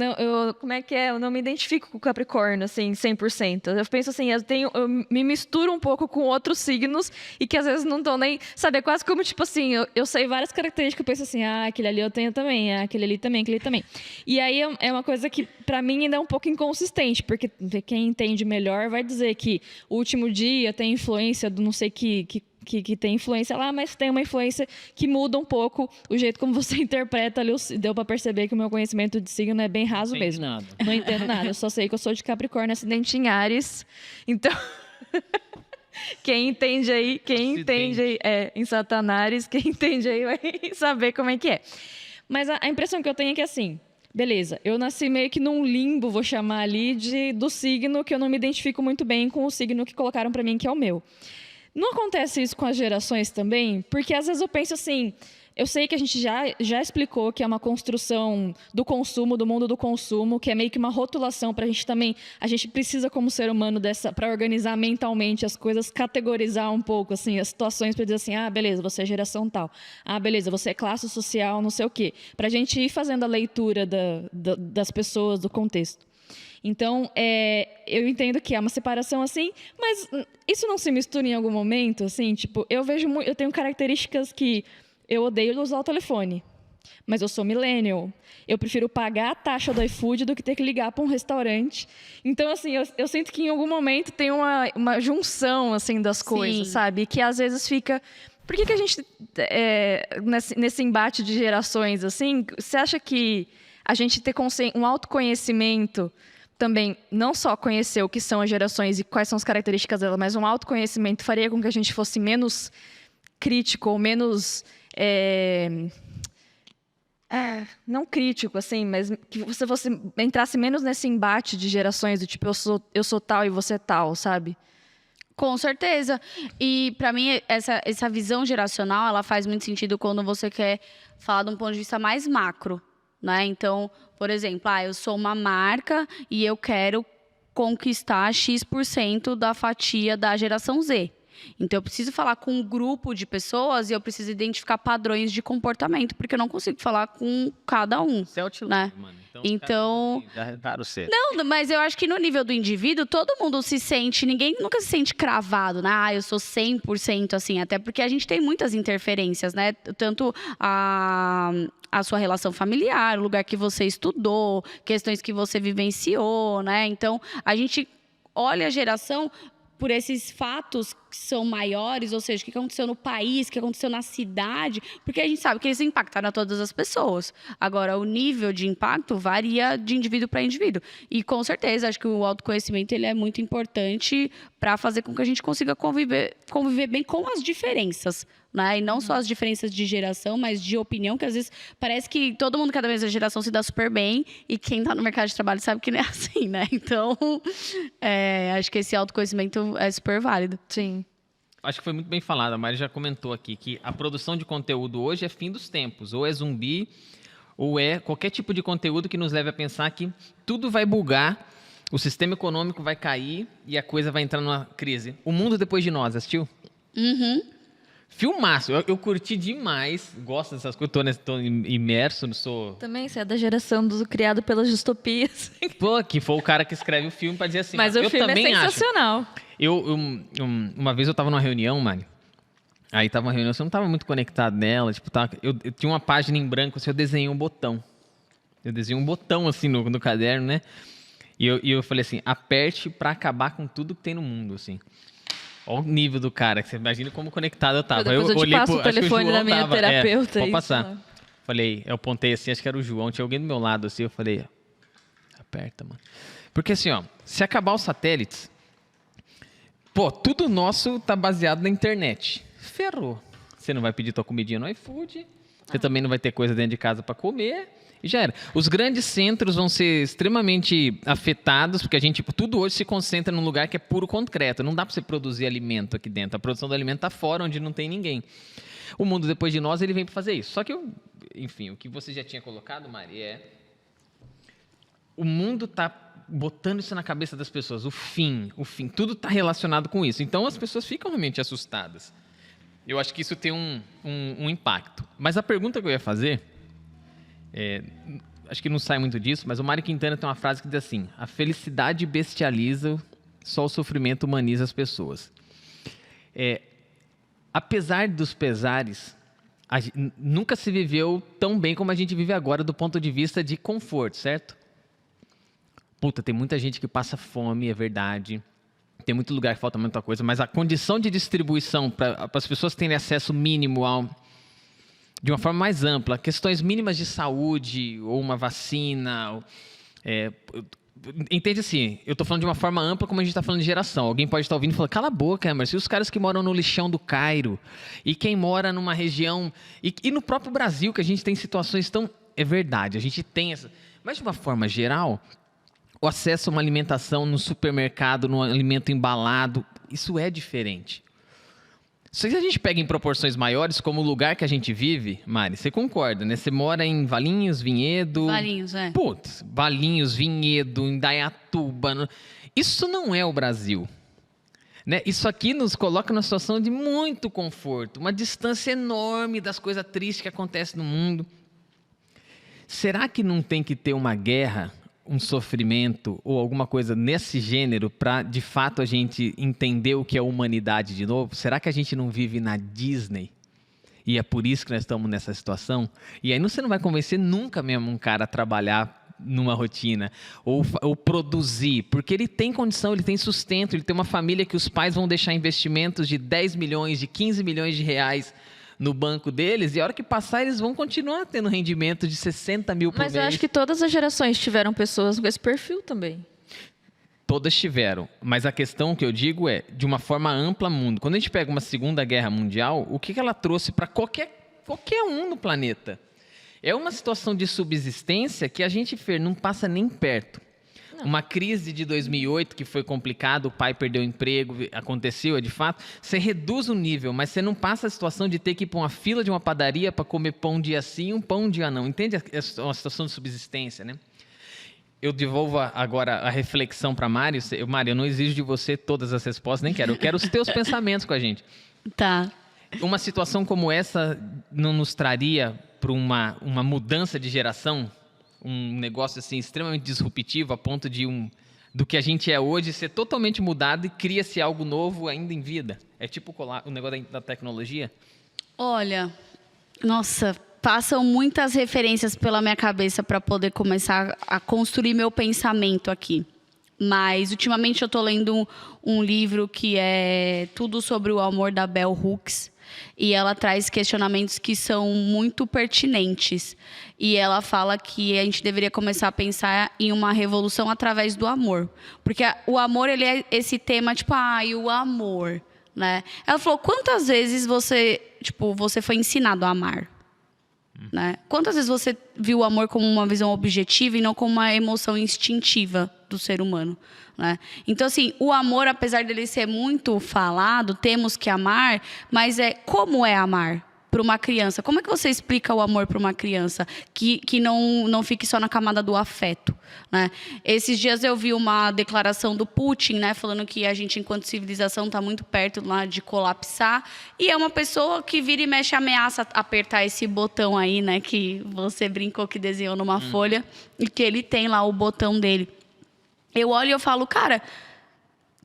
como é que é? Eu não me identifico com o Capricórnio, assim, 100%. Eu penso assim, eu me misturo um pouco com outros signos e que às vezes não estão nem... Sabe, é quase como, tipo assim, eu sei várias características, eu penso assim, aquele ali eu tenho também, aquele ali também, aquele ali também. E aí é uma coisa que, pra mim, ainda é um pouco inconsistente, porque quem entende melhor vai dizer que o último dia tem influência do não sei que tem influência lá, mas tem uma influência que muda um pouco o jeito como você interpreta ali. Deu para perceber que o meu conhecimento de signo é bem raso mesmo. Nada. Não entendo nada. Eu só sei que eu sou de Capricórnio, acidente em Áries. Então, quem entende aí, em Satanares, quem entende aí vai saber como é que é. Mas a impressão que eu tenho é que, assim, beleza, eu nasci meio que num limbo, vou chamar ali, do signo que eu não me identifico muito bem com o signo que colocaram para mim, que é o meu. Não acontece isso com as gerações também? Porque às vezes eu penso assim, eu sei que a gente já explicou que é uma construção do consumo, do mundo do consumo, que é meio que uma rotulação para a gente também, a gente precisa como ser humano para organizar mentalmente as coisas, categorizar um pouco assim as situações para dizer assim, beleza, você é geração tal, beleza, você é classe social, não sei o quê, para a gente ir fazendo a leitura das pessoas, do contexto. Então, eu entendo que há uma separação assim, mas isso não se mistura em algum momento, assim, tipo, eu tenho características que eu odeio usar o telefone, mas eu sou millennial. Eu prefiro pagar a taxa do iFood do que ter que ligar para um restaurante. Então, assim, eu sinto que em algum momento tem uma junção, assim, das coisas, sabe? Que às vezes fica... Por que a gente, nesse embate de gerações, assim, você acha que a gente ter um autoconhecimento também, não só conhecer o que são as gerações e quais são as características delas, mas um autoconhecimento faria com que a gente fosse menos crítico ou menos... não crítico, assim, mas que você entrasse menos nesse embate de gerações, do tipo, eu sou tal e você é tal, sabe? Com certeza. E para mim, essa visão geracional, ela faz muito sentido quando você quer falar de um ponto de vista mais macro, né? Então, por exemplo, eu sou uma marca e eu quero conquistar X% da fatia da geração Z. Então, eu preciso falar com um grupo de pessoas e eu preciso identificar padrões de comportamento, porque eu não consigo falar com cada um. Você é o né? mano. Então... Raro ser. Não, mas eu acho que no nível do indivíduo, todo mundo se sente... Ninguém nunca se sente cravado, né? Eu sou 100% assim. Até porque a gente tem muitas interferências, né? Tanto a sua relação familiar, o lugar que você estudou, questões que você vivenciou, né? Então, a gente olha a geração por esses fatos que são maiores, ou seja, o que aconteceu no país, o que aconteceu na cidade, porque a gente sabe que eles impactaram a todas as pessoas. Agora, o nível de impacto varia de indivíduo para indivíduo. E, com certeza, acho que o autoconhecimento ele é muito importante para fazer com que a gente consiga conviver bem com as diferenças, né? E não só as diferenças de geração, mas de opinião, que às vezes parece que todo mundo, cada vez a geração se dá super bem, e quem está no mercado de trabalho sabe que não é assim, né? Então, acho que esse autoconhecimento é super válido. Sim. Acho que foi muito bem falado. A Mari já comentou aqui que a produção de conteúdo hoje é fim dos tempos. Ou é zumbi, ou é qualquer tipo de conteúdo que nos leve a pensar que tudo vai bugar, o sistema econômico vai cair e a coisa vai entrar numa crise. O Mundo Depois de Nós, assistiu? Uhum. Filmaço. Eu curti demais. Gosto dessas coisas. Tô imerso. Também, você é da geração do criado pelas distopias. Pô, que foi o cara que escreve o filme pra dizer assim. Mas o filme também é sensacional. Uma vez eu tava numa reunião, mano. Aí tava uma reunião, você não tava muito conectado nela. Tipo, eu tinha uma página em branco, assim, eu desenhei um botão. Eu desenhei um botão, assim, no caderno, né? E eu falei assim, aperte pra acabar com tudo que tem no mundo, assim. Olha o nível do cara, que você imagina como conectado eu tava. Depois eu te passo o telefone da minha terapeuta. Pode passar. Falei, eu apontei assim, acho que era o João, tinha alguém do meu lado, assim, eu falei, aperta, mano. Porque assim, ó, se acabar os satélites, pô, tudo nosso tá baseado na internet. Ferrou. Você não vai pedir tua comidinha no iFood, você também não vai ter coisa dentro de casa para comer, e já era. Os grandes centros vão ser extremamente afetados, porque tudo hoje se concentra num lugar que é puro concreto. Não dá para você produzir alimento aqui dentro. A produção do alimento está fora, onde não tem ninguém. O Mundo Depois de Nós, ele vem para fazer isso. Só que, enfim, o que você já tinha colocado, Mari, o mundo está botando isso na cabeça das pessoas. O fim, tudo está relacionado com isso. Então, as pessoas ficam realmente assustadas. Eu acho que isso tem um impacto. Mas a pergunta que eu ia fazer... acho que não sai muito disso, mas o Mário Quintana tem uma frase que diz assim: a felicidade bestializa, só o sofrimento humaniza as pessoas. Apesar dos pesares, nunca se viveu tão bem como a gente vive agora do ponto de vista de conforto, certo? Puta, tem muita gente que passa fome, é verdade. Tem muito lugar que falta muita coisa, mas a condição de distribuição para as pessoas terem acesso mínimo de uma forma mais ampla, questões mínimas de saúde, ou uma vacina. Entende assim, eu estou falando de uma forma ampla como a gente está falando de geração. Alguém pode estar ouvindo e falar, cala a boca, Emerson, e os caras que moram no lixão do Cairo, e quem mora numa região, e no próprio Brasil, que a gente tem situações tão... É verdade, a gente tem essa... Mas de uma forma geral, o acesso a uma alimentação no supermercado, no alimento embalado, isso é diferente. Se a gente pega em proporções maiores, como o lugar que a gente vive, Mari, você concorda, né? Você mora em Valinhos, Vinhedo... Valinhos, é. Putz, Valinhos, Vinhedo, Indaiatuba... Isso não é o Brasil. Né? Isso aqui nos coloca numa situação de muito conforto, uma distância enorme das coisas tristes que acontecem no mundo. Será que não tem que ter uma guerra, um sofrimento ou alguma coisa nesse gênero para, de fato, a gente entender o que é humanidade de novo? Será que a gente não vive na Disney? E é por isso que nós estamos nessa situação? E aí você não vai convencer nunca mesmo um cara a trabalhar numa rotina, ou produzir, porque ele tem condição, ele tem sustento, ele tem uma família que os pais vão deixar investimentos de 10 milhões, de 15 milhões de reais no banco deles, e a hora que passar eles vão continuar tendo rendimento de 60 mil por mês. Mas eu acho que todas as gerações tiveram pessoas com esse perfil também. Todas tiveram, mas a questão que eu digo é, de uma forma ampla, mundo. Quando a gente pega uma Segunda Guerra Mundial, o que ela trouxe para qualquer um no planeta? É uma situação de subsistência que a gente, Fer, não passa nem perto. Não. Uma crise de 2008 que foi complicada, o pai perdeu o emprego, aconteceu, de fato. Você reduz o nível, mas você não passa a situação de ter que ir para uma fila de uma padaria para comer pão um dia sim, um pão um dia não. Entende? É uma situação de subsistência, né? Eu devolvo agora a reflexão para Mário. Mário, eu não exijo de você todas as respostas, nem quero. Eu quero os teus pensamentos com a gente. Tá. Uma situação como essa não nos traria para uma mudança de geração, um negócio assim extremamente disruptivo a ponto de do que a gente é hoje ser totalmente mudado e cria-se algo novo ainda em vida? É tipo o negócio da tecnologia? Olha, nossa, passam muitas referências pela minha cabeça para poder começar a construir meu pensamento aqui. Mas, ultimamente, eu estou lendo um livro que é Tudo sobre o Amor, da Bell Hooks. E ela traz questionamentos que são muito pertinentes. E ela fala que a gente deveria começar a pensar em uma revolução através do amor. Porque o amor, ele é esse tema, tipo, e o amor, né? Ela falou, quantas vezes você foi ensinado a amar? Né? Quantas vezes você viu o amor como uma visão objetiva e não como uma emoção instintiva do ser humano? Né? Então, assim, o amor, apesar dele ser muito falado, temos que amar, mas como é amar para uma criança? Como é que você explica o amor para uma criança que não fique só na camada do afeto? Né? Esses dias eu vi uma declaração do Putin, né, falando que a gente, enquanto civilização, está muito perto lá de colapsar. E é uma pessoa que vira e mexe, ameaça apertar esse botão aí, né, que você brincou que desenhou numa folha, e que ele tem lá o botão dele. Eu olho e eu falo, cara,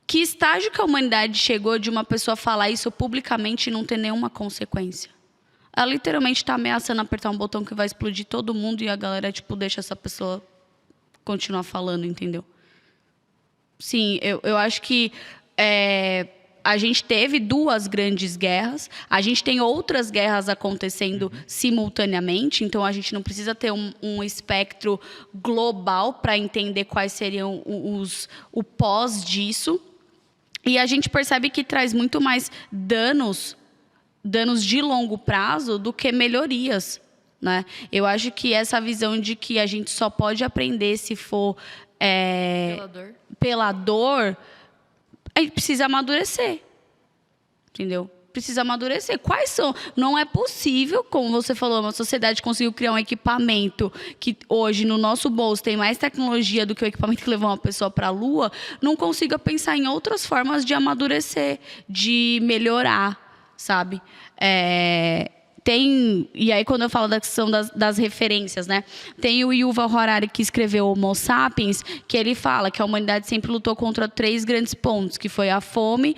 que estágio que a humanidade chegou de uma pessoa falar isso publicamente e não ter nenhuma consequência? Ela literalmente está ameaçando apertar um botão que vai explodir todo mundo e a galera, deixa essa pessoa continuar falando, entendeu? Sim, eu acho que a gente teve 2 grandes guerras, a gente tem outras guerras acontecendo simultaneamente, então a gente não precisa ter um espectro global para entender quais seriam o pós disso. E a gente percebe que traz muito mais danos de longo prazo do que melhorias, né? Eu acho que essa visão de que a gente só pode aprender se for pela dor, a gente precisa amadurecer, entendeu? Precisa amadurecer. Quais são? Não é possível, como você falou, uma sociedade conseguiu criar um equipamento que hoje no nosso bolso tem mais tecnologia do que o equipamento que levou uma pessoa para a Lua, não consiga pensar em outras formas de amadurecer, de melhorar, sabe? E aí, quando eu falo da questão das referências, né? Tem o Yuval Harari, que escreveu Homo Sapiens, que ele fala que a humanidade sempre lutou contra 3 grandes pontos, que foi a fome,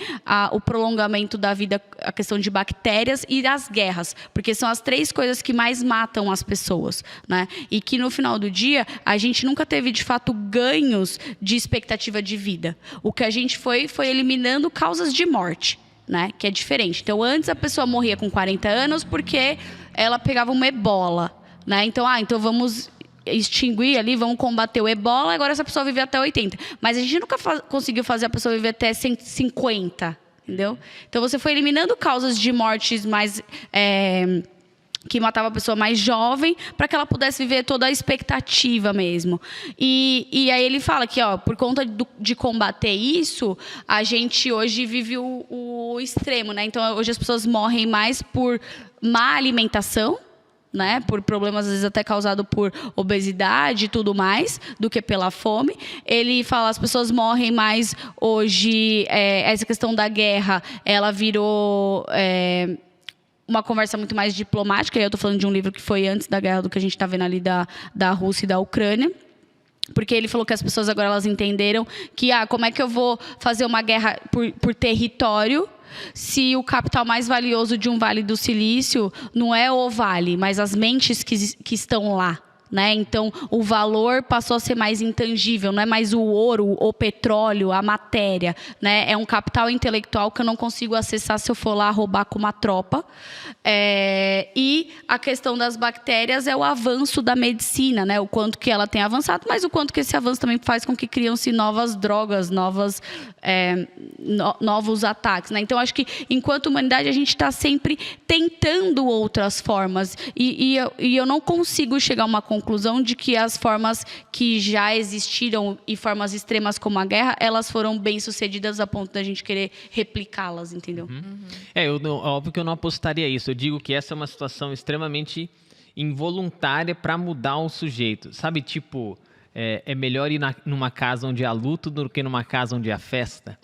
o prolongamento da vida, a questão de bactérias e as guerras, porque são as 3 coisas que mais matam as pessoas, né? E que, no final do dia, a gente nunca teve, de fato, ganhos de expectativa de vida. O que a gente foi eliminando causas de morte, né? Que é diferente. Então, antes a pessoa morria com 40 anos porque ela pegava uma ebola, né? Então vamos extinguir ali, vamos combater o ebola, agora essa pessoa vive até 80. Mas a gente nunca conseguiu fazer a pessoa viver até 150, entendeu? Então, você foi eliminando causas de mortes mais que matava a pessoa mais jovem para que ela pudesse viver toda a expectativa mesmo. E aí ele fala que, ó, por conta de combater isso, a gente hoje vive o extremo, né? Então, hoje as pessoas morrem mais por má alimentação, né, por problemas às vezes até causados por obesidade e tudo mais, do que pela fome. Ele fala, as pessoas morrem mais hoje, essa questão da guerra, ela virou uma conversa muito mais diplomática, e eu estou falando de um livro que foi antes da guerra, do que a gente está vendo ali da Rússia e da Ucrânia. Porque ele falou que as pessoas agora elas entenderam que, como é que eu vou fazer uma guerra por território, se o capital mais valioso de um Vale do Silício não é o vale, mas as mentes que estão lá, né? Então, o valor passou a ser mais intangível, não é mais o ouro, o petróleo, a matéria, né? É um capital intelectual que eu não consigo acessar se eu for lá roubar com uma tropa. E a questão das bactérias é o avanço da medicina, né? O quanto que ela tem avançado, mas o quanto que esse avanço também faz com que criam-se novas drogas, novos ataques, né? Então, acho que, enquanto humanidade, a gente está sempre tentando outras formas. E eu não consigo chegar a uma conclusão de que as formas que já existiram e formas extremas como a guerra, elas foram bem-sucedidas a ponto da gente querer replicá-las, entendeu? Óbvio que eu não apostaria isso. Eu digo que essa é uma situação extremamente involuntária para mudar o sujeito. Sabe, tipo, é melhor ir numa casa onde há luto do que numa casa onde há festa.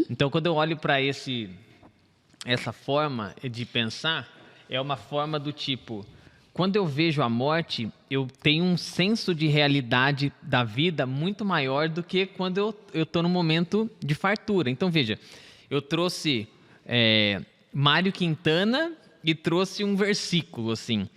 Então, quando eu olho para essa forma de pensar, é uma forma do tipo... Quando eu vejo a morte, eu tenho um senso de realidade da vida muito maior do que quando eu estou num momento de fartura. Então, veja, eu trouxe Mário Quintana e trouxe um versículo, assim.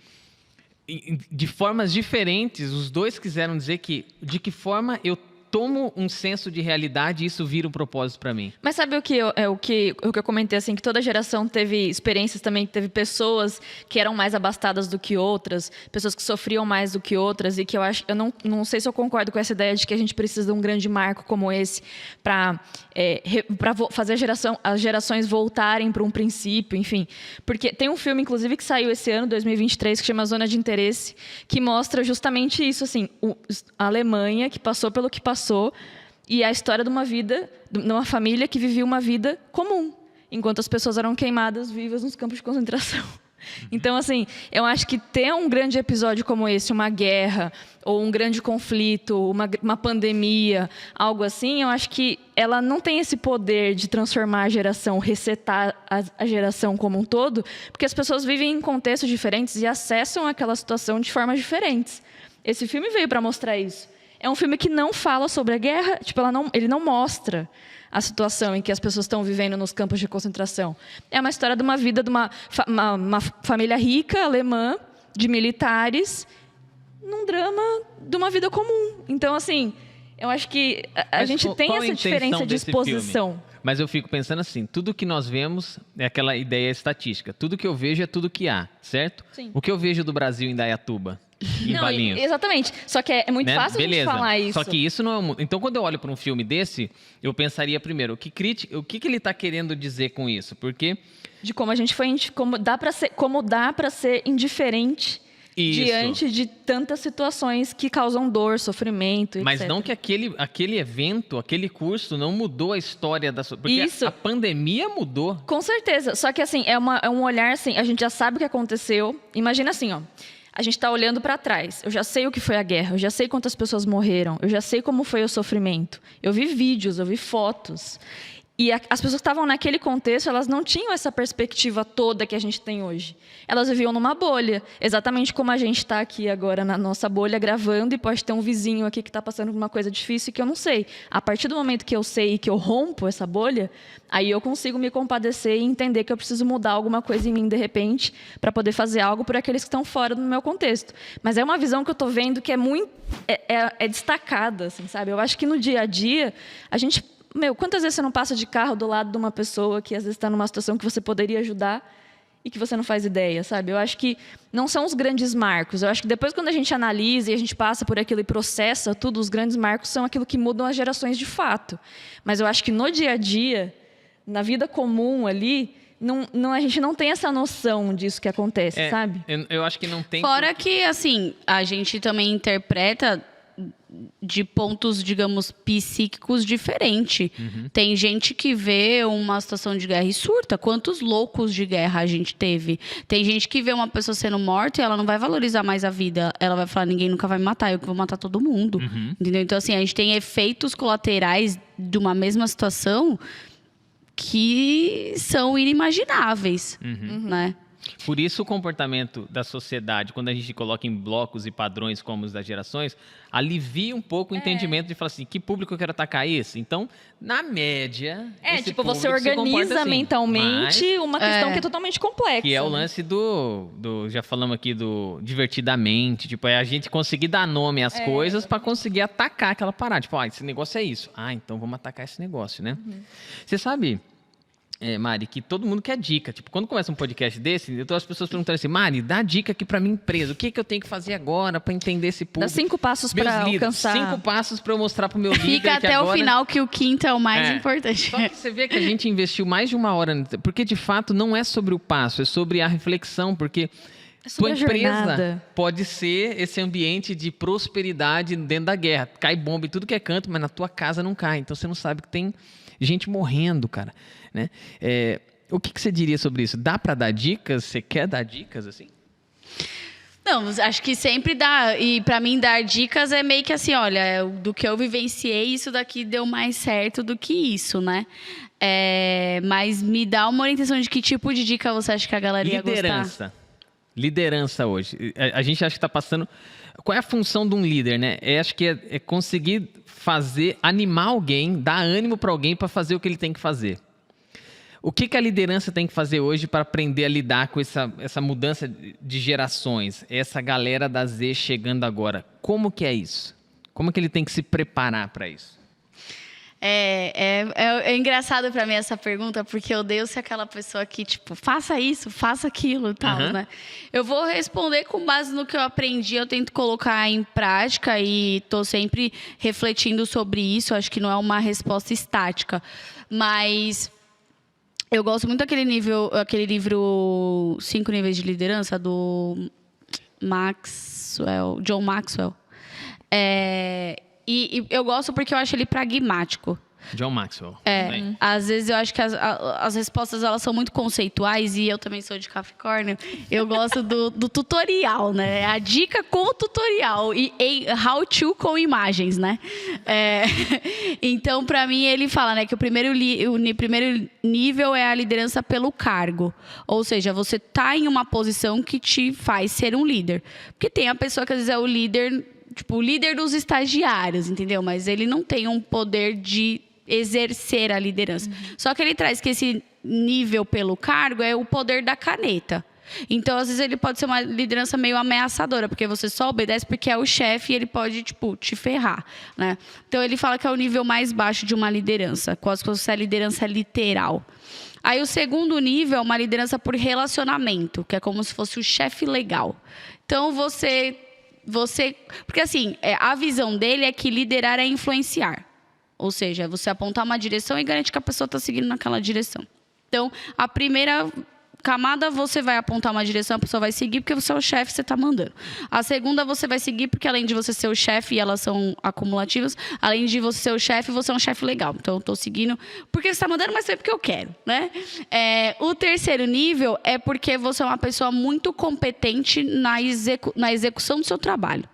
De formas diferentes, os dois quiseram dizer de que forma eu tomo um senso de realidade e isso vira um propósito para mim. Mas sabe o que eu comentei, assim, que toda geração teve experiências também, teve pessoas que eram mais abastadas do que outras, pessoas que sofriam mais do que outras, e que eu não sei se eu concordo com essa ideia de que a gente precisa de um grande marco como esse para fazer as gerações voltarem para um princípio, enfim. Porque tem um filme, inclusive, que saiu esse ano, 2023, que chama Zona de Interesse, que mostra justamente isso, assim, a Alemanha, que passou pelo que passou, e a história de uma família que vivia uma vida comum, enquanto as pessoas eram queimadas vivas nos campos de concentração. Então, assim, eu acho que ter um grande episódio como esse, uma guerra, ou um grande conflito, uma pandemia, algo assim, eu acho que ela não tem esse poder de transformar a geração, resetar a geração como um todo, porque as pessoas vivem em contextos diferentes e acessam aquela situação de formas diferentes. Esse filme veio para mostrar isso. É um filme que não fala sobre a guerra, tipo, ele não mostra a situação em que as pessoas estão vivendo nos campos de concentração. É uma história de uma vida de uma família rica, alemã, de militares, num drama de uma vida comum. Então, assim, eu acho que a gente tem essa diferença de exposição. Filme? Mas eu fico pensando assim, tudo que nós vemos é aquela ideia estatística. Tudo que eu vejo é tudo que há, certo? Sim. O que eu vejo do Brasil em Dayatuba? Não, exatamente. Só que é muito fácil a gente falar isso. Só que isso não é um... Então, quando eu olho para um filme desse, eu pensaria primeiro, o que ele está querendo dizer com isso? Porque... De como a gente foi... Como dá para ser indiferente isso. Diante de tantas situações que causam dor, sofrimento, etc. Mas não que aquele evento, aquele curso não mudou a história da... Porque isso. A pandemia mudou. Com certeza. Só que, assim, é um olhar, assim, a gente já sabe o que aconteceu. Imagina assim, ó. A gente está olhando para trás. Eu já sei o que foi a guerra, eu já sei quantas pessoas morreram, eu já sei como foi o sofrimento. Eu vi vídeos, eu vi fotos. E as pessoas que estavam naquele contexto, elas não tinham essa perspectiva toda que a gente tem hoje. Elas viviam numa bolha, exatamente como a gente está aqui agora na nossa bolha gravando, e pode ter um vizinho aqui que está passando por uma coisa difícil que eu não sei. A partir do momento que eu sei e que eu rompo essa bolha, aí eu consigo me compadecer e entender que eu preciso mudar alguma coisa em mim de repente para poder fazer algo por aqueles que estão fora do meu contexto. Mas é uma visão que eu estou vendo que é muito destacada, assim, sabe? Eu acho que no dia a dia a gente... quantas vezes você não passa de carro do lado de uma pessoa que às vezes está numa situação que você poderia ajudar e que você não faz ideia, sabe? Eu acho que não são os grandes marcos. Eu acho que depois, quando a gente analisa e a gente passa por aquilo e processa tudo, os grandes marcos são aquilo que mudam as gerações de fato. Mas eu acho que no dia a dia, na vida comum ali, a gente não tem essa noção disso que acontece, sabe? Eu acho que não tem... Fora que, assim, a gente também interpreta de pontos, digamos, psíquicos diferentes. Tem gente que vê uma situação de guerra e surta. Quantos loucos de guerra a gente teve? Tem gente que vê uma pessoa sendo morta e ela não vai valorizar mais a vida. Ela vai falar, ninguém nunca vai me matar, eu que vou matar todo mundo. Entendeu? Então, assim, a gente tem efeitos colaterais de uma mesma situação que são inimagináveis, né? Por isso o comportamento da sociedade, quando a gente coloca em blocos e padrões como os das gerações, alivia um pouco o entendimento de falar assim, que público eu quero atacar esse? Então, na média, esse tipo, você público se comporta organiza assim. mentalmente Mas, uma questão que é totalmente complexa. que é o né? lance do já falamos aqui do divertidamente, tipo, é a gente conseguir dar nome às coisas para conseguir atacar aquela parada. Tipo, esse negócio é isso. Então vamos atacar esse negócio, né? Você sabe... Mari, que todo mundo quer dica. Tipo, quando começa um podcast desse, eu tô as pessoas perguntando assim, Mari, dá dica aqui pra minha empresa. O que eu tenho que fazer agora pra entender esse público? Dá 5 passos pra alcançar. 5 passos pra eu mostrar pro meu líder. Fica até agora... o final que o quinto é o mais importante. Só que você vê que a gente investiu mais de 1 hora, porque de fato não é sobre o passo, é sobre a reflexão, porque tua empresa pode ser esse ambiente de prosperidade dentro da guerra. Cai bomba em tudo que é canto, mas na tua casa não cai. Então você não sabe que tem gente morrendo, cara. Né? O que você diria sobre isso? Dá para dar dicas? Você quer dar dicas assim? Não, acho que sempre dá. E pra mim, dar dicas é meio que assim, olha, do que eu vivenciei, isso daqui deu mais certo do que isso, né? Mas me dá uma orientação de que tipo de dica você acha que a galera ia gostar? Liderança hoje. A gente acha que está passando... Qual é a função de um líder, né? Acho que é conseguir animar alguém, dar ânimo para alguém para fazer o que ele tem que fazer. O que a liderança tem que fazer hoje para aprender a lidar com essa mudança de gerações? Essa galera da Z chegando agora. Como que é isso? Como que ele tem que se preparar para isso? É engraçado para mim essa pergunta, porque eu odeio ser aquela pessoa que, tipo, faça isso, faça aquilo e tal, né? Eu vou responder com base no que eu aprendi, eu tento colocar em prática e tô sempre refletindo sobre isso. Acho que não é uma resposta estática, mas... Eu gosto muito daquele livro 5 Níveis de Liderança, do John Maxwell. E eu gosto porque eu acho ele pragmático. John Maxwell. Às vezes eu acho que as respostas elas são muito conceituais e eu também sou de Capricórnio. Eu gosto do tutorial, né? A dica com o tutorial e how to com imagens, né? Então, para mim, ele fala, né, que o primeiro nível é a liderança pelo cargo. Ou seja, você tá em uma posição que te faz ser um líder. Porque tem a pessoa que às vezes é o líder, tipo, o líder dos estagiários, entendeu? Mas ele não tem um poder de exercer a liderança. Só que ele traz que esse nível pelo cargo é o poder da caneta. Então, às vezes, ele pode ser uma liderança meio ameaçadora, porque você só obedece porque é o chefe e ele pode, tipo, te ferrar, né? Então, ele fala que é o nível mais baixo de uma liderança, quase como se a liderança lideral. Aí, o segundo nível é uma liderança por relacionamento, que é como se fosse o chefe legal. Então, você... Porque, assim, a visão dele é que liderar é influenciar. Ou seja, você apontar uma direção e garantir que a pessoa está seguindo naquela direção. Então, a primeira camada, você vai apontar uma direção, a pessoa vai seguir porque você é o chefe, você está mandando. A segunda, você vai seguir porque, além de você ser o chefe, e elas são acumulativas, além de você ser o chefe, você é um chefe legal. Então, eu estou seguindo porque você está mandando, mas foi porque eu quero, né? O terceiro nível é porque você é uma pessoa muito competente na execução do seu trabalho,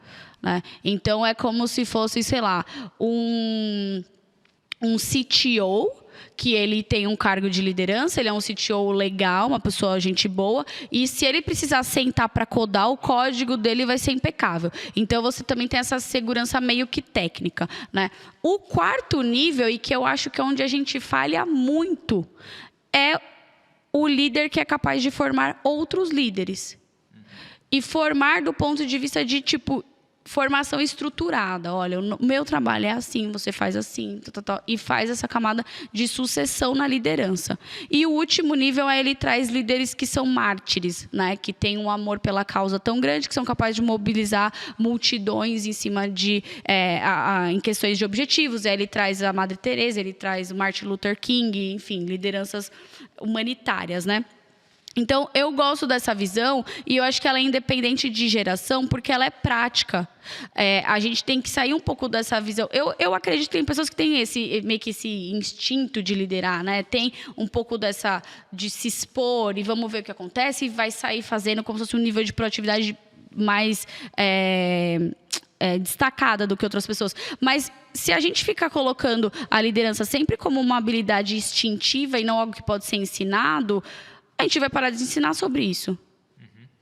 né? Então, é como se fosse, sei lá, um CTO, que ele tem um cargo de liderança, ele é um CTO legal, uma pessoa gente boa, e se ele precisar sentar para codar, o código dele vai ser impecável. Então, você também tem essa segurança meio que técnica, né? O quarto nível, e que eu acho que é onde a gente falha muito, é o líder que é capaz de formar outros líderes. E formar do ponto de vista de, tipo, formação estruturada. Olha, o meu trabalho é assim, você faz assim, e faz essa camada de sucessão na liderança. E o último nível ele traz líderes que são mártires, né? Que têm um amor pela causa tão grande que são capazes de mobilizar multidões em cima de em questões de objetivos. Ele traz a Madre Teresa, ele traz o Martin Luther King, enfim, lideranças humanitárias, né? Então, eu gosto dessa visão e eu acho que ela é independente de geração porque ela é prática. A gente tem que sair um pouco dessa visão. Eu acredito que tem pessoas que têm meio que esse instinto de liderar, né? Tem um pouco de se expor e vamos ver o que acontece e vai sair fazendo como se fosse um nível de proatividade mais destacada do que outras pessoas. Mas se a gente ficar colocando a liderança sempre como uma habilidade instintiva e não algo que pode ser ensinado, a gente vai parar de ensinar sobre isso.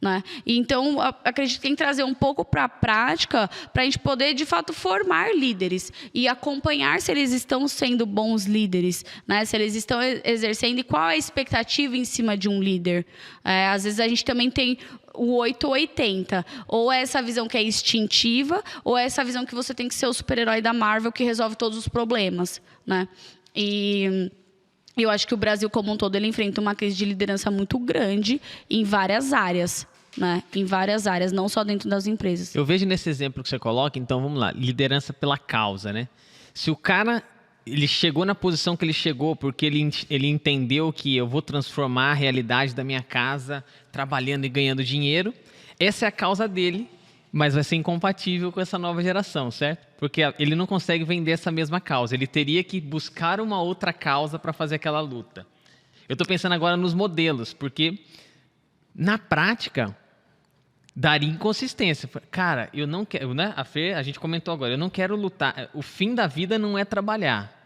Né? Então, acredito que tem que trazer um pouco para a prática para a gente poder, de fato, formar líderes e acompanhar se eles estão sendo bons líderes, né? Se eles estão exercendo e qual é a expectativa em cima de um líder. Às vezes, a gente também tem o 8 ou 80. Ou é essa visão que é instintiva, ou é essa visão que você tem que ser o super-herói da Marvel que resolve todos os problemas. Né? E eu acho que o Brasil, como um todo, ele enfrenta uma crise de liderança muito grande em várias áreas, né? Em várias áreas, não só dentro das empresas. Eu vejo nesse exemplo que você coloca, então vamos lá, liderança pela causa, né? Se o cara ele chegou na posição que ele chegou porque ele entendeu que eu vou transformar a realidade da minha casa trabalhando e ganhando dinheiro, essa é a causa dele, mas vai ser incompatível com essa nova geração, certo? Porque ele não consegue vender essa mesma causa. Ele teria que buscar uma outra causa para fazer aquela luta. Eu estou pensando agora nos modelos, porque na prática daria inconsistência. Cara, eu não quero, né? A gente comentou agora, eu não quero lutar. O fim da vida não é trabalhar.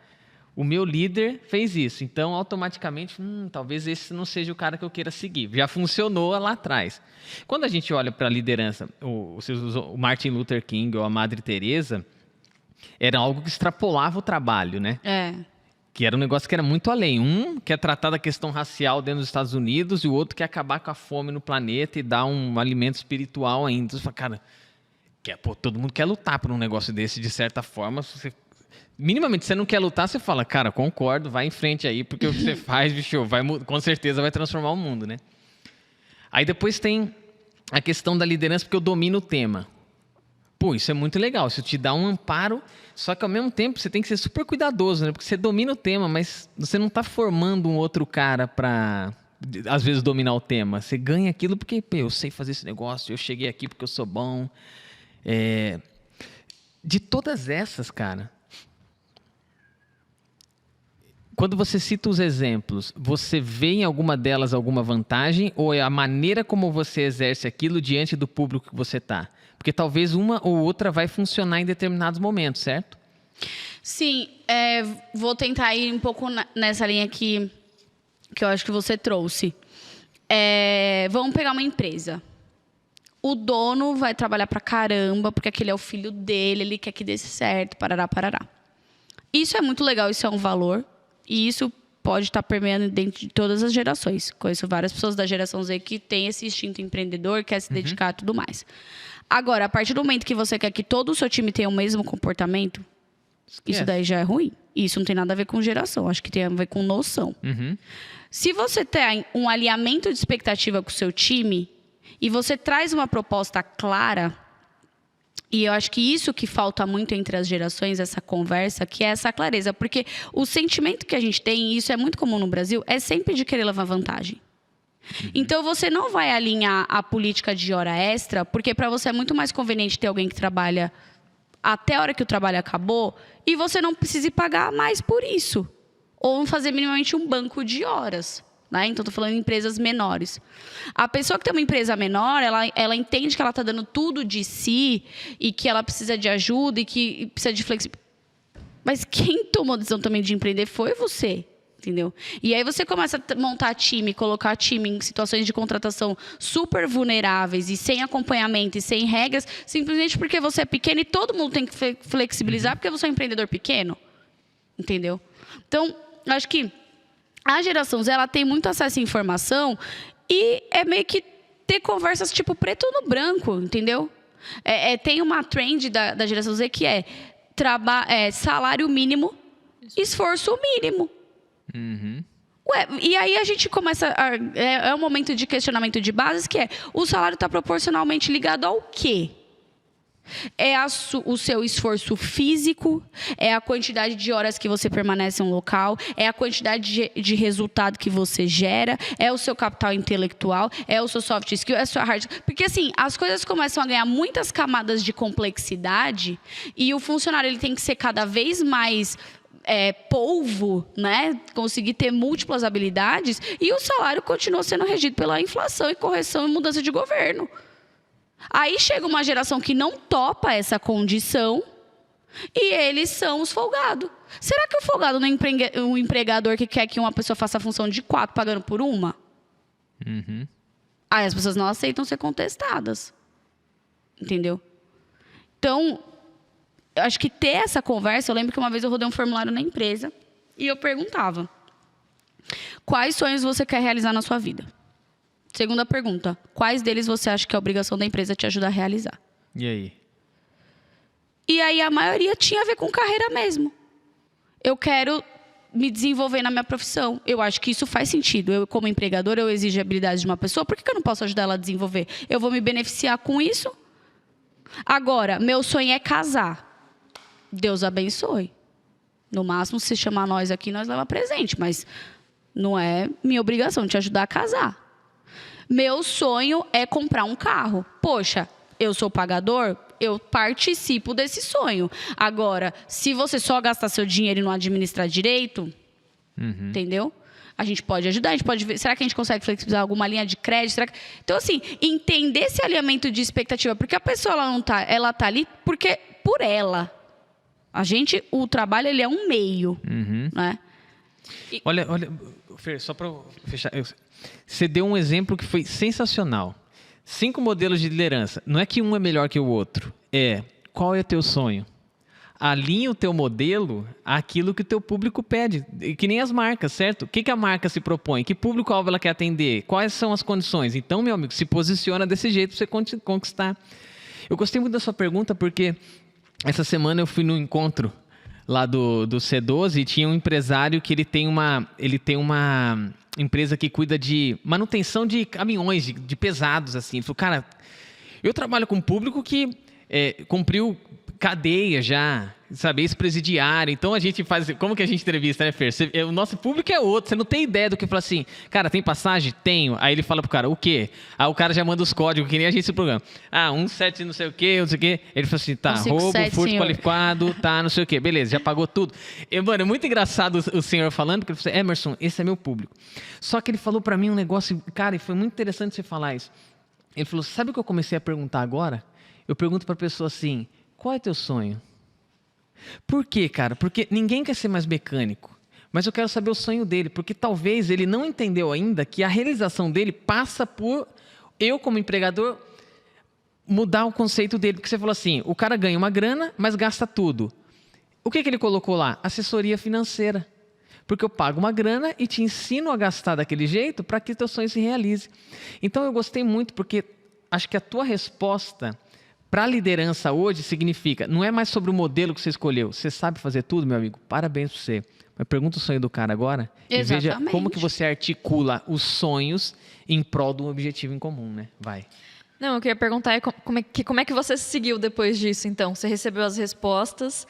O meu líder fez isso, então automaticamente, talvez esse não seja o cara que eu queira seguir. Já funcionou lá atrás. Quando a gente olha para a liderança, o Martin Luther King ou a Madre Teresa, era algo que extrapolava o trabalho, né? Que era um negócio que era muito além. Um quer tratar da questão racial dentro dos Estados Unidos e o outro quer acabar com a fome no planeta e dar um alimento espiritual ainda. Você fala, cara, todo mundo quer lutar por um negócio desse de certa forma. Minimamente, você não quer lutar, você fala, cara, concordo, vai em frente aí, porque o que você faz, bicho, com certeza vai transformar o mundo, né? Aí depois tem a questão da liderança, porque eu domino o tema. Pô, isso é muito legal, isso te dá um amparo, só que ao mesmo tempo você tem que ser super cuidadoso, né? Porque você domina o tema, mas você não está formando um outro cara para, às vezes, dominar o tema. Você ganha aquilo porque, eu sei fazer esse negócio, eu cheguei aqui porque eu sou bom. De todas essas, cara, quando você cita os exemplos, você vê em alguma delas alguma vantagem ou é a maneira como você exerce aquilo diante do público que você está? Porque talvez uma ou outra vai funcionar em determinados momentos, certo? Sim, vou tentar ir um pouco nessa linha que eu acho que você trouxe. Vamos pegar uma empresa. O dono vai trabalhar pra caramba, porque aquele é o filho dele, ele quer que dê certo, parará, parará. Isso é muito legal, isso é um valor. E isso pode estar permeando dentro de todas as gerações. Conheço várias pessoas da geração Z que têm esse instinto empreendedor, quer se dedicar e tudo mais. Agora, a partir do momento que você quer que todo o seu time tenha o mesmo comportamento, isso daí já é ruim. Isso não tem nada a ver com geração, acho que tem a ver com noção. Se você tem um alinhamento de expectativa com o seu time e você traz uma proposta clara, e eu acho que isso que falta muito entre as gerações, essa conversa, que é essa clareza. Porque o sentimento que a gente tem, e isso é muito comum no Brasil, é sempre de querer levar vantagem. Então, você não vai alinhar a política de hora extra, porque para você é muito mais conveniente ter alguém que trabalha até a hora que o trabalho acabou, e você não precisa pagar mais por isso. Ou fazer minimamente um banco de horas. Né? Então, estou falando de empresas menores. A pessoa que tem uma empresa menor, ela entende que ela está dando tudo de si e que ela precisa de ajuda e que precisa de flexibilidade. Mas quem tomou a decisão também de empreender foi você, entendeu? E aí você começa a montar time, colocar time em situações de contratação super vulneráveis e sem acompanhamento e sem regras, simplesmente porque você é pequeno e todo mundo tem que flexibilizar porque você é um empreendedor pequeno, entendeu? Então, eu acho que a geração Z, ela tem muito acesso à informação e é meio que ter conversas tipo preto no branco, entendeu? Tem uma trend da geração Z que é salário mínimo, esforço mínimo. Ué, e aí a gente começa... É um momento de questionamento de bases que o salário está proporcionalmente ligado ao quê? É o seu esforço físico, é a quantidade de horas que você permanece em um local, é a quantidade de resultado que você gera, é o seu capital intelectual, é o seu soft skill, é a sua hard... Porque assim, as coisas começam a ganhar muitas camadas de complexidade e o funcionário ele tem que ser cada vez mais... polvo, né? Conseguir ter múltiplas habilidades e o salário continua sendo regido pela inflação e correção e mudança de governo. Aí chega uma geração que não topa essa condição e eles são os folgados. Será que o folgado não é um empregador que quer que uma pessoa faça a função de 4 pagando por uma? Aí as pessoas não aceitam ser contestadas. Entendeu? Então, eu acho que ter essa conversa... Eu lembro que uma vez eu rodei um formulário na empresa e eu perguntava: quais sonhos você quer realizar na sua vida? Segunda pergunta: quais deles você acha que é a obrigação da empresa te ajudar a realizar? E aí? E aí a maioria tinha a ver com carreira mesmo. Eu quero me desenvolver na minha profissão. Eu acho que isso faz sentido. Eu, como empregador, eu exijo habilidades de uma pessoa. Por que eu não posso ajudar ela a desenvolver? Eu vou me beneficiar com isso? Agora, meu sonho é casar. Deus abençoe. No máximo, se chamar nós aqui, nós leva presente. Mas não é minha obrigação te ajudar a casar. Meu sonho é comprar um carro. Poxa, eu sou pagador, eu participo desse sonho. Agora, se você só gastar seu dinheiro e não administrar direito, entendeu? A gente pode ajudar, a gente pode ver. Será que a gente consegue flexibilizar alguma linha de crédito? Então, assim, entender esse alinhamento de expectativa. Porque a pessoa ela tá ali porque por ela. O trabalho ele é um meio, né? Olha, Fer, só para fechar, você deu um exemplo que foi sensacional. 5 modelos de liderança. Não é que um é melhor que o outro. Qual é o teu sonho? Alinha o teu modelo àquilo que o teu público pede. Que nem as marcas, certo? O que a marca se propõe? Que público-alvo ela quer atender? Quais são as condições? Então, meu amigo, se posiciona desse jeito para você conquistar. Eu gostei muito da sua pergunta porque essa semana eu fui no encontro lá do C12 e tinha um empresário que ele tem uma empresa que cuida de manutenção de caminhões, de pesados, assim. Ele falou, cara, eu trabalho com um público que cumpriu cadeia já, sabe, ex-presidiário. Então a gente faz... Como que a gente entrevista, né, Fer? O nosso público é outro. Você não tem ideia do que fala assim, cara, tem passagem? Tenho. Aí ele fala pro cara, o quê? Aí o cara já manda os códigos, que nem a gente se programa. 17 não sei o quê, não sei o quê. Ele fala assim, tá, roubo, furto qualificado, tá, não sei o quê. Beleza, já pagou tudo. Mano, é muito engraçado o senhor falando, porque ele falou assim, Emerson, esse é meu público. Só que ele falou pra mim um negócio, cara, e foi muito interessante você falar isso. Ele falou, sabe o que eu comecei a perguntar agora? Eu pergunto pra pessoa assim, qual é teu sonho? Por quê, cara? Porque ninguém quer ser mais mecânico. Mas eu quero saber o sonho dele. Porque talvez ele não entendeu ainda que a realização dele passa por eu, como empregador, mudar o conceito dele. Porque você falou assim, o cara ganha uma grana, mas gasta tudo. O que ele colocou lá? Assessoria financeira. Porque eu pago uma grana e te ensino a gastar daquele jeito para que teu sonho se realize. Então eu gostei muito porque acho que a tua resposta... Para a liderança hoje significa, não é mais sobre o modelo que você escolheu. Você sabe fazer tudo, meu amigo? Parabéns para você. Mas pergunta o sonho do cara agora. Exatamente. E veja como que você articula os sonhos em prol de um objetivo em comum, né? Vai. Não, eu queria perguntar como é que você seguiu depois disso, então? Você recebeu as respostas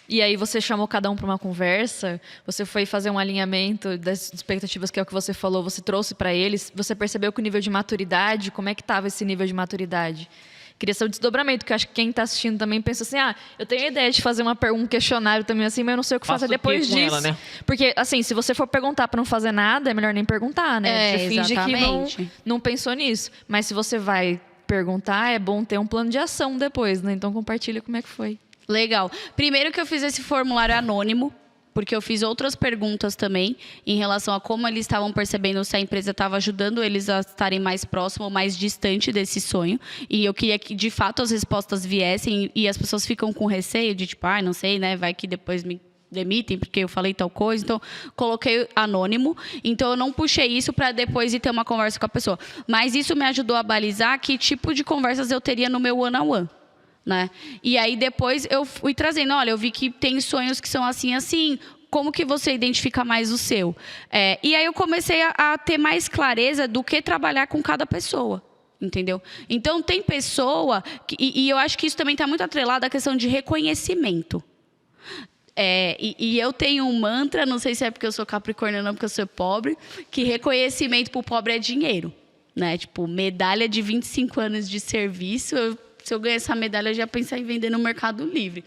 e aí você chamou cada um para uma conversa, você foi fazer um alinhamento das expectativas, que é o que você falou, você trouxe para eles, você percebeu que o nível de maturidade, como é que estava esse nível de maturidade? Queria saber o desdobramento, porque eu acho que quem está assistindo também pensa assim, eu tenho a ideia de fazer um questionário também assim, mas eu não sei o que fazer depois disso. Ela, né? Porque, assim, se você for perguntar para não fazer nada, é melhor nem perguntar, né? Você finge que não pensou nisso. Mas se você vai perguntar, é bom ter um plano de ação depois, né? Então compartilha como é que foi. Legal. Primeiro que eu fiz esse formulário anônimo, porque eu fiz outras perguntas também em relação a como eles estavam percebendo se a empresa estava ajudando eles a estarem mais próximo ou mais distante desse sonho. E eu queria que, de fato, as respostas viessem e as pessoas ficam com receio de, tipo, não sei, né? Vai que depois me demitem porque eu falei tal coisa. Então, coloquei anônimo. Então, eu não puxei isso para depois ir ter uma conversa com a pessoa. Mas isso me ajudou a balizar que tipo de conversas eu teria no meu one-on-one. né? E aí depois eu fui trazendo, olha, eu vi que tem sonhos que são assim, assim, como que você identifica mais o seu? E aí eu comecei a ter mais clareza do que trabalhar com cada pessoa, entendeu? Então tem pessoa, e eu acho que isso também está muito atrelado à questão de reconhecimento. E eu tenho um mantra, não sei se é porque eu sou capricorniana ou não porque eu sou pobre, que reconhecimento para o pobre é dinheiro, né? Tipo, medalha de 25 anos de serviço, se eu ganhar essa medalha, eu já pensar em vender no Mercado Livre.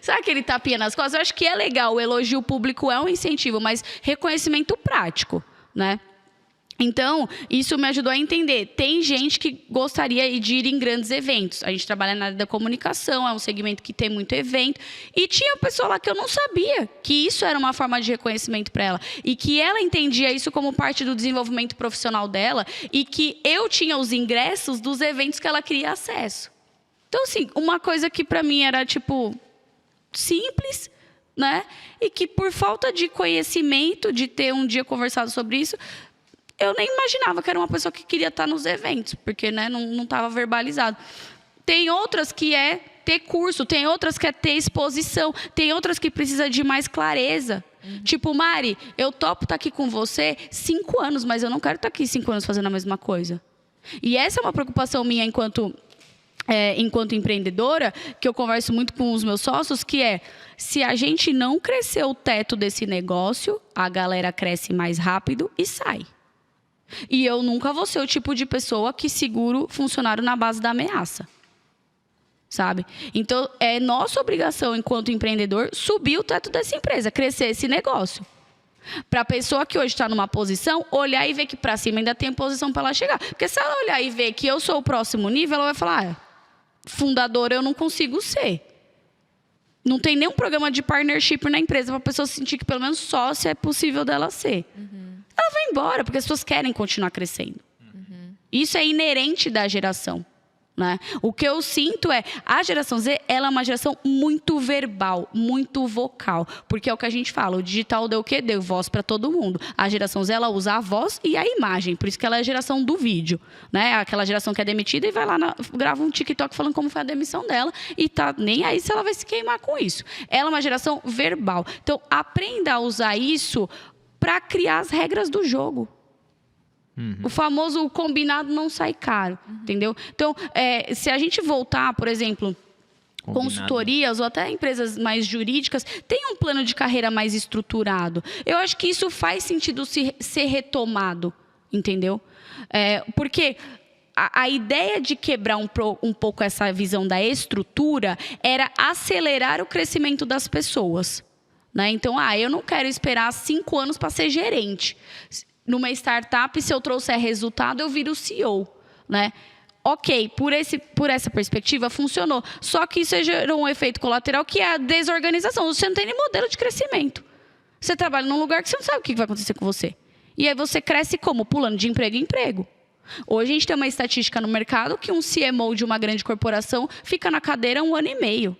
Sabe aquele tapinha nas costas? Eu acho que é legal, o elogio público é um incentivo, mas reconhecimento prático, né? Então, isso me ajudou a entender. Tem gente que gostaria de ir em grandes eventos. A gente trabalha na área da comunicação, é um segmento que tem muito evento. E tinha pessoa lá que eu não sabia que isso era uma forma de reconhecimento para ela. E que ela entendia isso como parte do desenvolvimento profissional dela. E que eu tinha os ingressos dos eventos que ela queria acesso. Então, assim, uma coisa que para mim era, tipo, simples, né? E que por falta de conhecimento, de ter um dia conversado sobre isso, eu nem imaginava que era uma pessoa que queria estar nos eventos, porque, né, não estava verbalizado. Tem outras que é ter curso, tem outras que é ter exposição, tem outras que precisa de mais clareza. Tipo, Mari, eu topo estar aqui com você 5 anos, mas eu não quero estar aqui 5 anos fazendo a mesma coisa. E essa é uma preocupação minha enquanto empreendedora, que eu converso muito com os meus sócios, que é, se a gente não crescer o teto desse negócio, a galera cresce mais rápido e sai. E eu nunca vou ser o tipo de pessoa que seguro funcionário na base da ameaça. Sabe? Então, é nossa obrigação, enquanto empreendedor, subir o teto dessa empresa, crescer esse negócio. Para a pessoa que hoje está numa posição, olhar e ver que para cima ainda tem posição para ela chegar. Porque se ela olhar e ver que eu sou o próximo nível, ela vai falar, fundadora eu não consigo ser. Não tem nenhum programa de partnership na empresa para a pessoa sentir que pelo menos sócia é possível dela ser. Ela vai embora, porque as pessoas querem continuar crescendo. Isso é inerente da geração, né? O que eu sinto a geração Z, ela é uma geração muito verbal, muito vocal. Porque é o que a gente fala, o digital deu o quê? Deu voz para todo mundo. A geração Z, ela usa a voz e a imagem. Por isso que ela é a geração do vídeo, né? Aquela geração que é demitida e vai lá, grava um TikTok falando como foi a demissão dela e tá nem aí se ela vai se queimar com isso. Ela é uma geração verbal. Então, aprenda a usar isso para criar as regras do jogo. O famoso combinado não sai caro, entendeu? Então, se a gente voltar, por exemplo, consultorias ou até empresas mais jurídicas, tem um plano de carreira mais estruturado. Eu acho que isso faz sentido ser retomado, entendeu? Porque a ideia de quebrar um pouco essa visão da estrutura era acelerar o crescimento das pessoas. Né? Então, eu não quero esperar 5 anos para ser gerente. Numa startup, se eu trouxer resultado, eu viro CEO. Né? Ok, por essa perspectiva, funcionou. Só que isso gerou um efeito colateral que é a desorganização. Você não tem nem modelo de crescimento. Você trabalha num lugar que você não sabe o que vai acontecer com você. E aí você cresce como? Pulando de emprego em emprego. Hoje a gente tem uma estatística no mercado que um CMO de uma grande corporação fica na cadeira 1 ano e meio.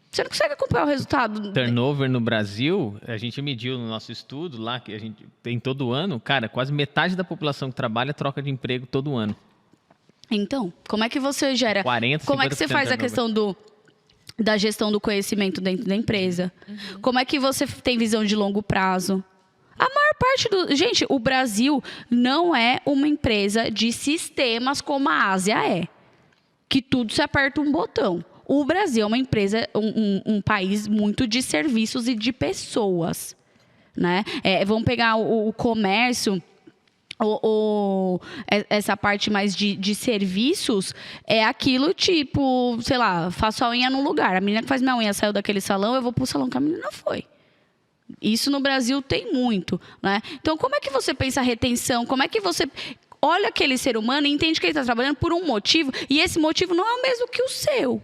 Você não consegue acompanhar o resultado. Turnover no Brasil, a gente mediu no nosso estudo lá, que a gente tem todo ano, cara, quase metade da população que trabalha troca de emprego todo ano. Então, como é que você gera... 40, como é que você faz a questão da gestão do conhecimento dentro da empresa? Como é que você tem visão de longo prazo? A maior parte Gente, o Brasil não é uma empresa de sistemas como a Ásia é. Que tudo se aperta um botão. O Brasil é uma empresa, um país muito de serviços e de pessoas, né? Vamos pegar o comércio, essa parte mais de serviços, é aquilo tipo, sei lá, faço a unha num lugar. A menina que faz minha unha saiu daquele salão, eu vou pro salão que a menina foi. Isso no Brasil tem muito, né? Então, como é que você pensa a retenção? Como é que você olha aquele ser humano e entende que ele está trabalhando por um motivo e esse motivo não é o mesmo que o seu?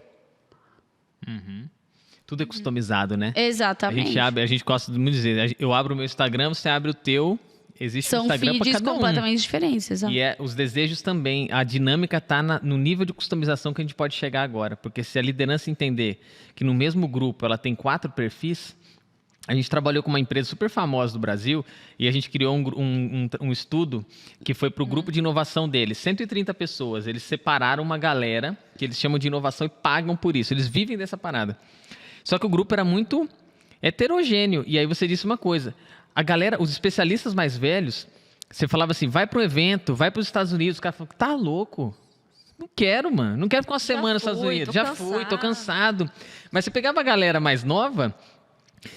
Tudo é customizado, né? Exatamente. A gente gosta de muito dizer, eu abro o meu Instagram, você abre o teu, existe um Instagram para cada um. São feeds completamente diferentes, exato. E os desejos também, a dinâmica está no nível de customização que a gente pode chegar agora. Porque se a liderança entender que no mesmo grupo ela tem 4 perfis, A gente trabalhou com uma empresa super famosa do Brasil e a gente criou um estudo que foi para o grupo de inovação deles. 130 pessoas. Eles separaram uma galera que eles chamam de inovação e pagam por isso. Eles vivem dessa parada. Só que o grupo era muito heterogêneo. E aí você disse uma coisa. A galera, os especialistas mais velhos, você falava assim, vai para um evento, vai para os Estados Unidos. Os caras falavam, tá louco? Não quero, mano. Não quero ficar uma semana nos Estados Unidos. Já fui, tô cansado. Mas você pegava a galera mais nova...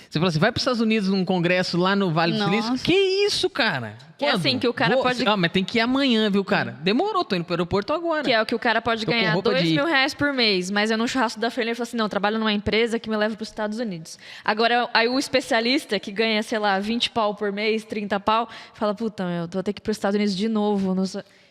Você fala assim, vai para os Estados Unidos num congresso lá no Vale do Silício? Que isso, cara? Que é assim, que o cara pode... mas tem que ir amanhã, viu, cara? Demorou, tô indo pro aeroporto agora. Que é o que o cara pode ganhar R$2.000 por mês, mas eu no churrasco da feira ele fala assim, não, eu trabalho numa empresa que me leva para os Estados Unidos. Agora, aí o especialista que ganha, sei lá, 20 pau por mês, 30 pau, fala, puta, eu vou ter que ir para os Estados Unidos de novo.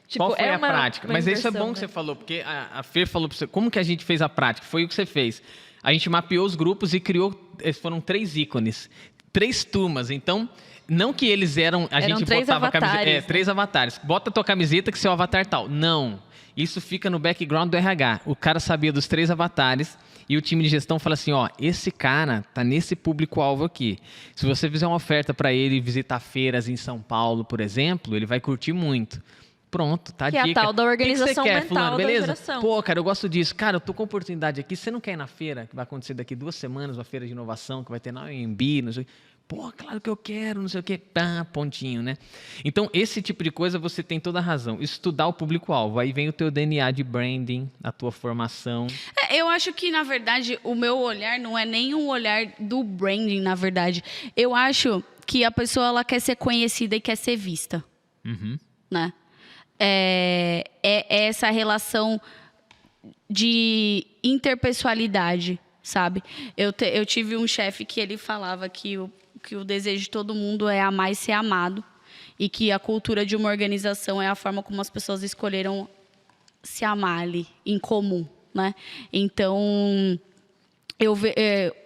Tipo, qual foi a prática? Mas isso é bom que você falou, porque a Fer falou para você, como que a gente fez a prática? Foi o que você fez. A gente mapeou os grupos e criou, foram 3 ícones, 3 turmas. Então, não que eles eram gente 3 botava avatares, a camiseta. né? 3 avatares. Bota a tua camiseta que seu avatar tal. Não. Isso fica no background do RH. O cara sabia dos 3 avatares e o time de gestão fala assim, ó, esse cara tá nesse público-alvo aqui. Se você fizer uma oferta para ele visitar feiras em São Paulo, por exemplo, ele vai curtir muito. Pronto, tá a dica. Que é a tal da organização que você quer, mental fulano, da beleza? geração. Pô, cara, eu gosto disso. Cara, eu tô com oportunidade aqui. Você não quer ir na feira, que vai acontecer daqui 2 semanas, uma feira de inovação, que vai ter na UNB, não sei o quê. Pô, claro que eu quero, não sei o quê. Pá, pontinho, né? Então, esse tipo de coisa você tem toda a razão. Estudar o público-alvo. Aí vem o teu DNA de branding, a tua formação. Eu acho que, na verdade, o meu olhar não é nem um olhar do branding, na verdade. Eu acho que a pessoa ela quer ser conhecida e quer ser vista. Né? É essa relação de interpessoalidade, sabe? Eu tive um chefe que ele falava que o desejo de todo mundo é amar e ser amado e que a cultura de uma organização é a forma como as pessoas escolheram se amar ali, em comum, né? Então,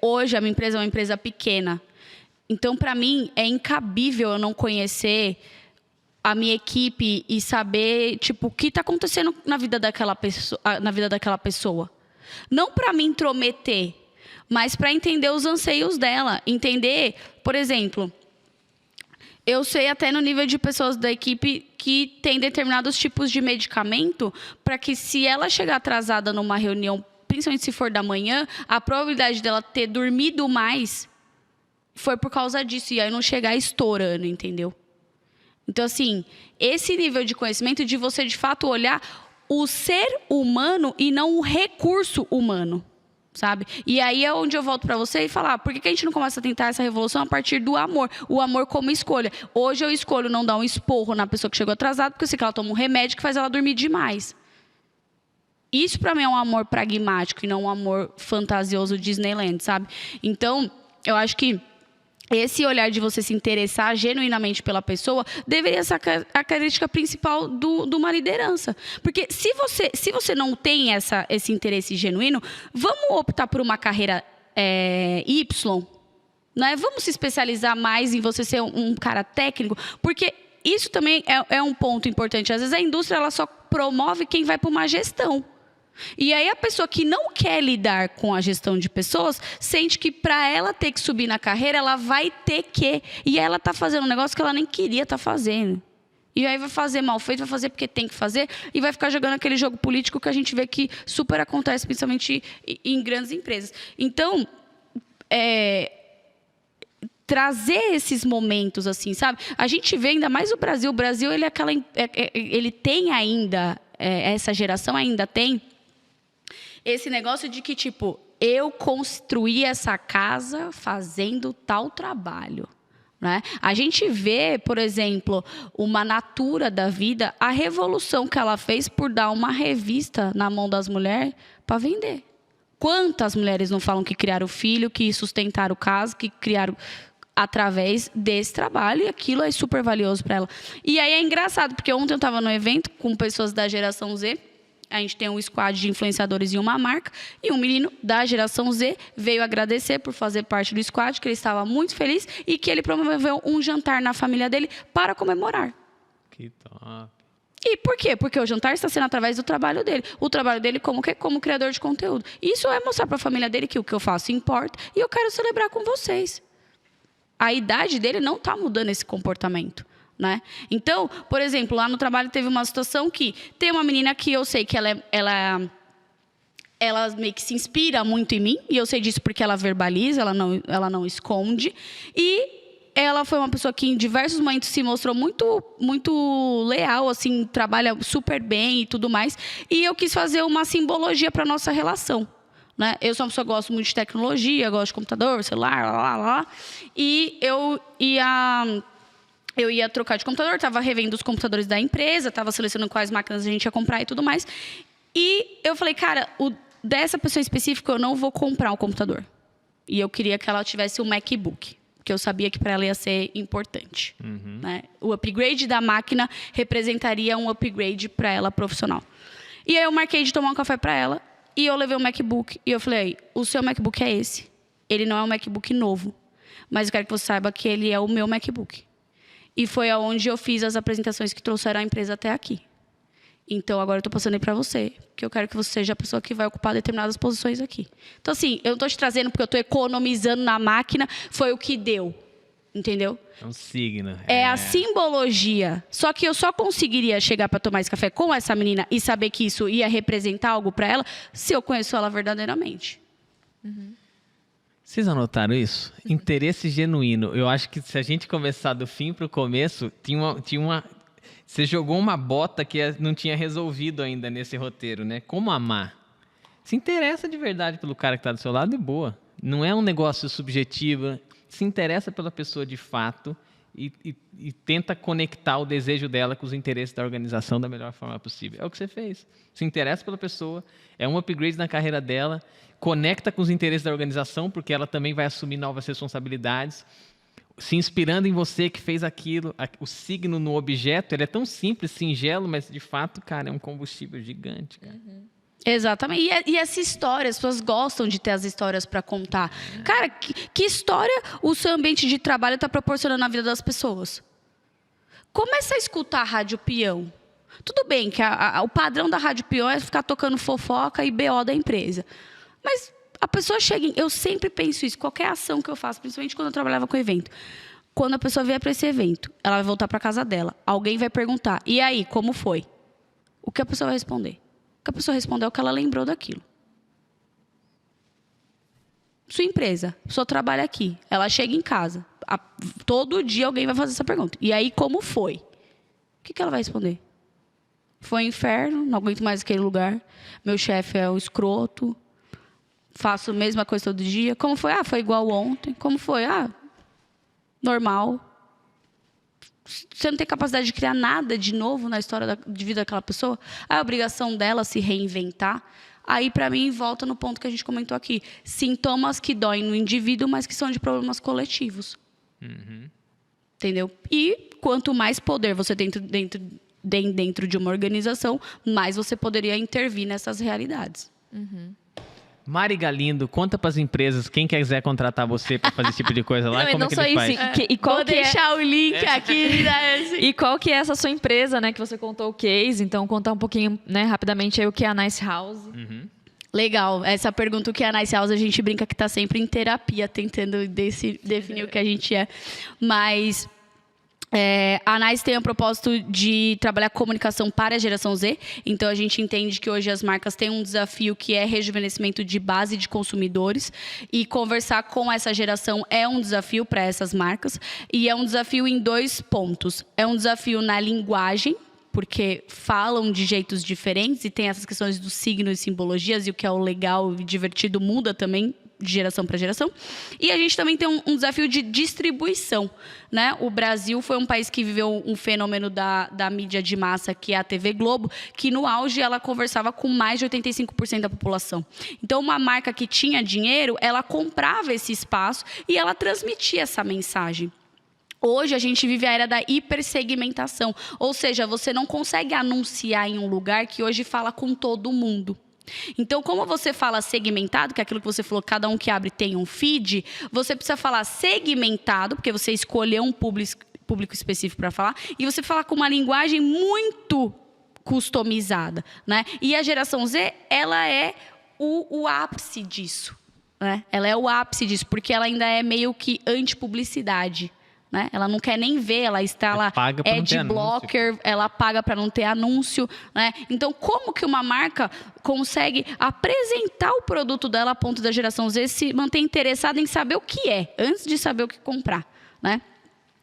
hoje a minha empresa é uma empresa pequena. Então, para mim, é incabível eu não conhecer a minha equipe e saber, tipo, o que está acontecendo na vida daquela pessoa. Não para me intrometer, mas para entender os anseios dela. Entender, por exemplo, eu sei até no nível de pessoas da equipe que tem determinados tipos de medicamento para que se ela chegar atrasada numa reunião, principalmente se for da manhã, a probabilidade dela ter dormido mais foi por causa disso. E aí não chegar estourando, entendeu? Então, assim, esse nível de conhecimento de você, de fato, olhar o ser humano e não o recurso humano, sabe? E aí é onde eu volto para você e falar, por que a gente não começa a tentar essa revolução a partir do amor? O amor como escolha. Hoje eu escolho não dar um esporro na pessoa que chegou atrasada, porque eu sei que ela toma um remédio que faz ela dormir demais. Isso, para mim, é um amor pragmático e não um amor fantasioso Disneyland, sabe? Então, eu acho que esse olhar de você se interessar genuinamente pela pessoa deveria ser a característica principal de uma liderança. Porque se você não tem esse interesse genuíno, vamos optar por uma carreira Y, né? Vamos se especializar mais em você ser um cara técnico, porque isso também é um ponto importante. Às vezes a indústria ela só promove quem vai para uma gestão. E aí a pessoa que não quer lidar com a gestão de pessoas, sente que para ela ter que subir na carreira, ela vai ter que. E aí ela está fazendo um negócio que ela nem queria estar fazendo. E aí vai fazer mal feito, vai fazer porque tem que fazer, e vai ficar jogando aquele jogo político que a gente vê que super acontece, principalmente em grandes empresas. Então, trazer esses momentos, assim, sabe? A gente vê ainda mais o Brasil. O Brasil, ele tem ainda, essa geração ainda tem esse negócio de que, tipo, eu construí essa casa fazendo tal trabalho, né? A gente vê, por exemplo, uma Natura da vida, a revolução que ela fez por dar uma revista na mão das mulheres para vender. Quantas mulheres não falam que criaram filho, que sustentaram casa, que criaram através desse trabalho, e aquilo é super valioso para ela. E aí é engraçado, porque ontem eu estava no evento com pessoas da geração Z. A gente tem um squad de influenciadores em uma marca, e um menino da geração Z veio agradecer por fazer parte do squad, que ele estava muito feliz e que ele promoveu um jantar na família dele para comemorar. Que top. E por quê? Porque o jantar está sendo através do trabalho dele. O trabalho dele como criador de conteúdo. Isso é mostrar para a família dele que o que eu faço importa e eu quero celebrar com vocês. A idade dele não está mudando esse comportamento, né? Então, por exemplo, lá no trabalho teve uma situação que tem uma menina que eu sei que ela meio que se inspira muito em mim, e eu sei disso porque ela verbaliza, ela não esconde, e ela foi uma pessoa que em diversos momentos se mostrou muito, muito leal, assim, trabalha super bem e tudo mais, e eu quis fazer uma simbologia para nossa relação. Né? Eu sou uma pessoa que gosto muito de tecnologia, gosto de computador, celular, e eu ia trocar de computador, estava revendo os computadores da empresa, estava selecionando quais máquinas a gente ia comprar e tudo mais. E eu falei, cara, dessa pessoa específica eu não vou comprar um computador. E eu queria que ela tivesse um MacBook, porque eu sabia que para ela ia ser importante. Né? O upgrade da máquina representaria um upgrade para ela profissional. E aí eu marquei de tomar um café para ela, e eu levei o MacBook, e eu falei, o seu MacBook é esse. Ele não é um MacBook novo, mas eu quero que você saiba que ele é o meu MacBook. E foi aonde eu fiz as apresentações que trouxeram a empresa até aqui. Então, agora eu estou passando aí para você, porque eu quero que você seja a pessoa que vai ocupar determinadas posições aqui. Então, assim, eu não estou te trazendo porque eu estou economizando na máquina, foi o que deu. Entendeu? É um signo. É a simbologia. Só que eu só conseguiria chegar para tomar esse café com essa menina e saber que isso ia representar algo para ela se eu conheço ela verdadeiramente. Vocês anotaram isso? Interesse genuíno. Eu acho que se a gente começar do fim para o começo, tinha uma... Você jogou uma bota que não tinha resolvido ainda nesse roteiro, né? Como amar? Se interessa de verdade pelo cara que está do seu lado, é boa. Não é um negócio subjetivo. Se interessa pela pessoa de fato e tenta conectar o desejo dela com os interesses da organização da melhor forma possível. É o que você fez. Se interessa pela pessoa, é um upgrade na carreira dela, conecta com os interesses da organização, porque ela também vai assumir novas responsabilidades, se inspirando em você que fez aquilo. O signo no objeto, ele é tão simples, singelo, mas de fato, cara, é um combustível gigante, cara. Exatamente. E essa história, as pessoas gostam de ter as histórias para contar. Cara, que história o seu ambiente de trabalho está proporcionando na vida das pessoas? Começa a escutar a Rádio Peão. Tudo bem que o padrão da Rádio Peão é ficar tocando fofoca e BO da empresa. Mas a pessoa chega... Eu sempre penso isso, qualquer ação que eu faço, principalmente quando eu trabalhava com evento. Quando a pessoa vier para esse evento, ela vai voltar para casa dela. Alguém vai perguntar, e aí, como foi? O que a pessoa vai responder? O que a pessoa respondeu é o que ela lembrou daquilo. Sua empresa, a pessoa trabalha aqui, ela chega em casa, todo dia alguém vai fazer essa pergunta. E aí, como foi? O que ela vai responder? Foi um inferno, não aguento mais aquele lugar, meu chefe é um escroto, faço a mesma coisa todo dia. Como foi? Foi igual ontem. Como foi? Normal. Você não tem capacidade de criar nada de novo na história de vida daquela pessoa. A obrigação dela se reinventar. Aí, para mim, volta no ponto que a gente comentou aqui. Sintomas que doem no indivíduo, mas que são de problemas coletivos. Entendeu? E quanto mais poder você tem dentro de uma organização, mais você poderia intervir nessas realidades. Mari Galindo, conta para as empresas, quem quiser contratar você para fazer esse tipo de coisa lá, como é que ele faz? Vou deixar o link aqui. E qual que é essa sua empresa, né, que você contou o case? Então, contar um pouquinho, né, rapidamente aí o que é a Nice House. Legal. Essa pergunta, o que é a Nice House, a gente brinca que está sempre em terapia, tentando definir o que a gente é. Mas... a Nice tem o propósito de trabalhar comunicação para a geração Z. Então, a gente entende que hoje as marcas têm um desafio que é rejuvenescimento de base de consumidores. E conversar com essa geração é um desafio para essas marcas. E é um desafio em 2 pontos. É um desafio na linguagem, porque falam de jeitos diferentes e tem essas questões dos signos e simbologias. E o que é o legal e divertido muda também de geração para geração. E a gente também tem um desafio de distribuição, né? O Brasil foi um país que viveu um fenômeno da mídia de massa, que é a TV Globo, que no auge ela conversava com mais de 85% da população. Então, uma marca que tinha dinheiro, ela comprava esse espaço e ela transmitia essa mensagem. Hoje, a gente vive a era da hipersegmentação, ou seja, você não consegue anunciar em um lugar que hoje fala com todo mundo. Então, como você fala segmentado, que é aquilo que você falou, cada um que abre tem um feed, você precisa falar segmentado, porque você escolheu um público específico para falar, e você falar com uma linguagem muito customizada, né? E a geração Z, ela é o ápice disso. né? Ela é o ápice disso, porque ela ainda é meio que anti-publicidade. Né? Ela não quer nem ver, ela instala adblocker, ela paga para não ter anúncio, né? Então, como que uma marca consegue apresentar o produto dela a ponto da geração Z se manter interessada em saber o que é, antes de saber o que comprar, né?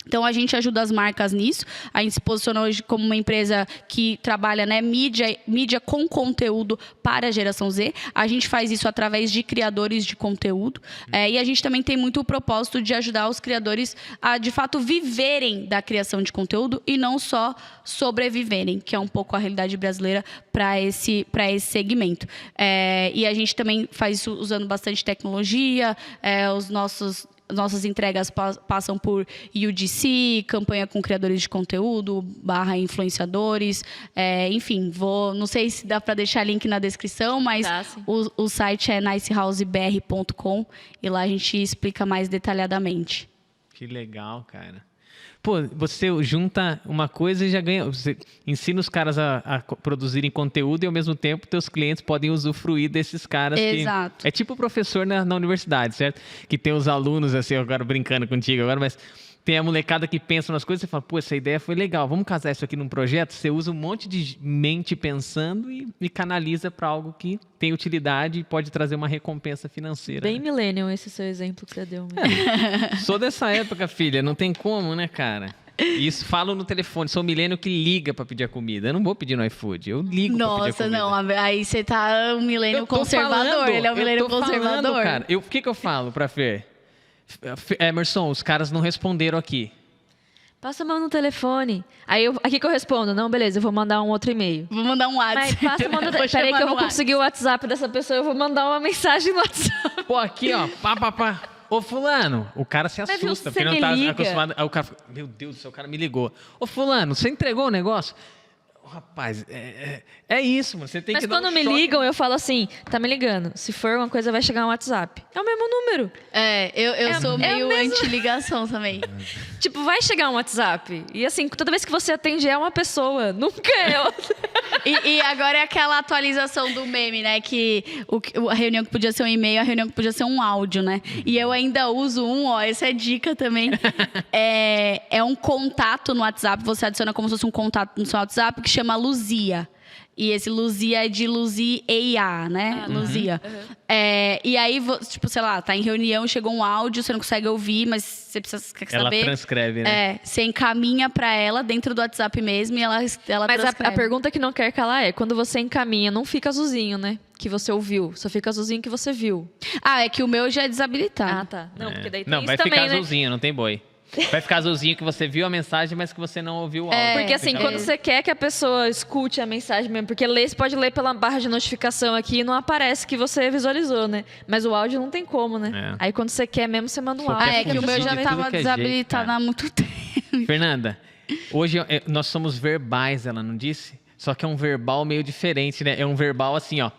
Então, a gente ajuda as marcas nisso. A gente se posiciona hoje como uma empresa que trabalha, né, mídia com conteúdo para a geração Z. A gente faz isso através de criadores de conteúdo. E a gente também tem muito o propósito de ajudar os criadores a, de fato, viverem da criação de conteúdo e não só sobreviverem, que é um pouco a realidade brasileira para esse segmento. E a gente também faz isso usando bastante tecnologia, nossas entregas passam por UGC, campanha com criadores de conteúdo, /influenciadores, enfim, não sei se dá para deixar link na descrição, mas o site é nicehousebr.com e lá a gente explica mais detalhadamente. Que legal, cara. Pô, você junta uma coisa e já ganha. Você ensina os caras a produzirem conteúdo e, ao mesmo tempo, teus clientes podem usufruir desses caras. Exato. É tipo professor na universidade, certo? Que tem os alunos, assim, agora brincando contigo agora, mas tem a molecada que pensa nas coisas e você fala, pô, essa ideia foi legal, vamos casar isso aqui num projeto? Você usa um monte de mente pensando e canaliza para algo que tem utilidade e pode trazer uma recompensa financeira. Bem millennial esse seu exemplo que você deu. Sou dessa época, filha, não tem como, né, cara? Isso, falo no telefone, sou o milênio que liga para pedir a comida. Eu não vou pedir no iFood, eu ligo para pedir a comida. Nossa, não, aí você tá um milênio conservador, ele é um milênio conservador. Falando, cara. O que eu falo pra Fer? Emerson, os caras não responderam aqui. Passa a mão no telefone. Aí aqui que eu respondo. Não, beleza, eu vou mandar um outro e-mail. Vou mandar um WhatsApp. Mas passa a mão no telefone. Peraí que eu vou conseguir o WhatsApp dessa pessoa. Eu vou mandar uma mensagem no WhatsApp. Pô, aqui, ó. Pá. Ô, fulano. O cara se assusta. Porque não tá acostumado. Aí o cara fica, meu Deus do céu, o cara me ligou. Ô, fulano, você entregou o negócio? Rapaz, é isso, mano. Você tem que dar um choque. Mas quando me ligam, eu falo assim, tá me ligando. Se for uma coisa, vai chegar no WhatsApp. É o mesmo número. Eu sou meio anti-ligação também. Tipo, vai chegar um WhatsApp. E assim, toda vez que você atende é uma pessoa. Nunca é outra. E agora é aquela atualização do meme, né? Que a reunião que podia ser um e-mail, a reunião que podia ser um áudio, né? E eu ainda uso essa é dica também. É um contato no WhatsApp. Você adiciona como se fosse um contato no seu WhatsApp que chama Luzia. E esse Luzia é de Luzia, né? Luzia. E aí, tipo, sei lá, tá em reunião, chegou um áudio, você não consegue ouvir, mas você quer saber. Ela transcreve, né? Você encaminha pra ela dentro do WhatsApp mesmo e ela mas transcreve. a pergunta que não quer calar é, quando você encaminha, não fica azulzinho, né? Que você ouviu, só fica azulzinho que você viu. É que o meu já é desabilitado. Ah, tá. Não, porque daí tem não, isso vai também, ficar né? azulzinho, não tem boi. Vai ficar azulzinho que você viu a mensagem, mas que você não ouviu o áudio. Porque assim, quando você quer que a pessoa escute a mensagem mesmo, porque você pode ler pela barra de notificação aqui e não aparece que você visualizou, né? Mas o áudio não tem como, né? Aí quando você quer mesmo, você manda um áudio. É que o meu já estava desabilitado há muito tempo. Fernanda, hoje nós somos verbais, ela não disse? Só que é um verbal meio diferente, né? É um verbal assim, ó.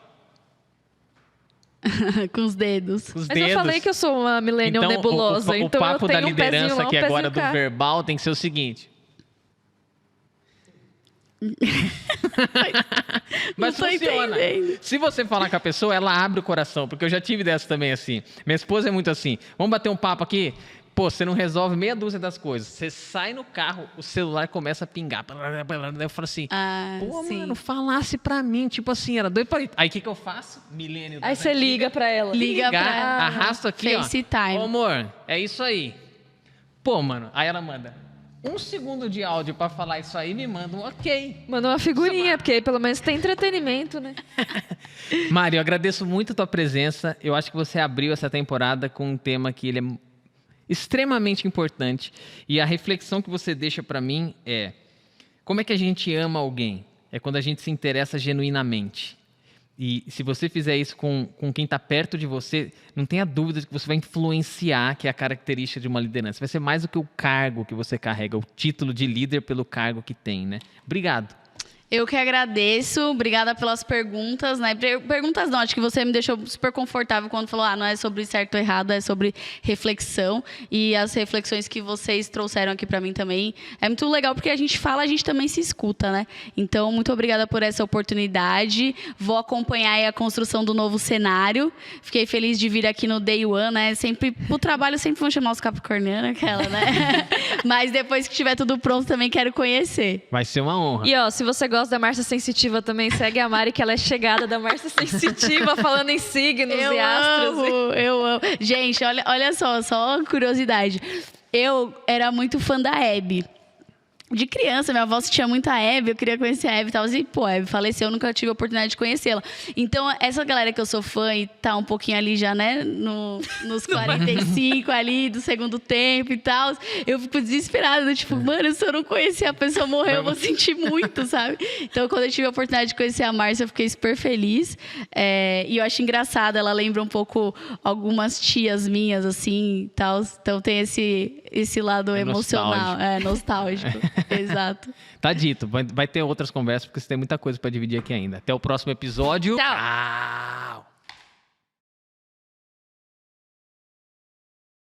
Com os dedos. Mas eu falei que eu sou uma millennial nebulosa. Então, o papo da liderança aqui agora do verbal tem que ser o seguinte. Mas funciona. Entendendo. Se você falar com a pessoa, ela abre o coração. Porque eu já tive dessa também assim. Minha esposa é muito assim. Vamos bater um papo aqui? Pô, você não resolve meia dúzia das coisas. Você sai no carro, o celular começa a pingar. Eu falo assim, mano, falasse pra mim. Tipo assim, era doido pra ir. Aí o que eu faço? Milênio. Aí você liga pra ela. Liga pra ela. Arrasta aqui, FaceTime. Ô, amor, é isso aí. Pô, mano, aí ela manda 1 segundo de áudio pra falar isso aí, me manda um ok. Manda uma figurinha, porque aí pelo menos tem entretenimento, né? Mário, eu agradeço muito a tua presença. Eu acho que você abriu essa temporada com um tema que ele é extremamente importante. E a reflexão que você deixa para mim é: como é que a gente ama alguém? É quando a gente se interessa genuinamente. E se você fizer isso com quem está perto de você, não tenha dúvida de que você vai influenciar, que é a característica de uma liderança. Vai ser mais do que o cargo que você carrega, o título de líder pelo cargo que tem, né? Obrigado. Eu que agradeço, obrigada pelas perguntas, né? Perguntas não, acho que você me deixou super confortável quando falou, não é sobre certo ou errado, é sobre reflexão. E as reflexões que vocês trouxeram aqui pra mim também. É muito legal porque a gente fala, a gente também se escuta, né? Então, muito obrigada por essa oportunidade. Vou acompanhar aí a construção do novo cenário. Fiquei feliz de vir aqui no Day One, né? Sempre, o trabalho sempre vão chamar os capricornianos, aquela, né? Mas depois que tiver tudo pronto, também quero conhecer. Vai ser uma honra. E ó, se você gosta da Márcia Sensitiva também, segue a Mari, que ela é chegada da Márcia Sensitiva, falando em signos e astros. Eu amo. Gente, olha só curiosidade. Eu era muito fã da Hebe. De criança, minha avó assistia muito a Hebe, eu queria conhecer a Hebe e tal. E, pô, a Hebe faleceu, eu nunca tive a oportunidade de conhecê-la. Então, essa galera que eu sou fã e tá um pouquinho ali já, né, nos 45 ali do segundo tempo e tal, eu fico desesperada, tipo, mano, se eu não conhecer a pessoa morrer, eu vou sentir muito, sabe? Então, quando eu tive a oportunidade de conhecer a Márcia, eu fiquei super feliz. E eu acho engraçado, ela lembra um pouco algumas tias minhas, assim, e tal. Então, tem esse lado emocional, nostálgico. Exato. Tá dito, vai ter outras conversas, porque você tem muita coisa pra dividir aqui ainda. Até o próximo episódio. Tchau.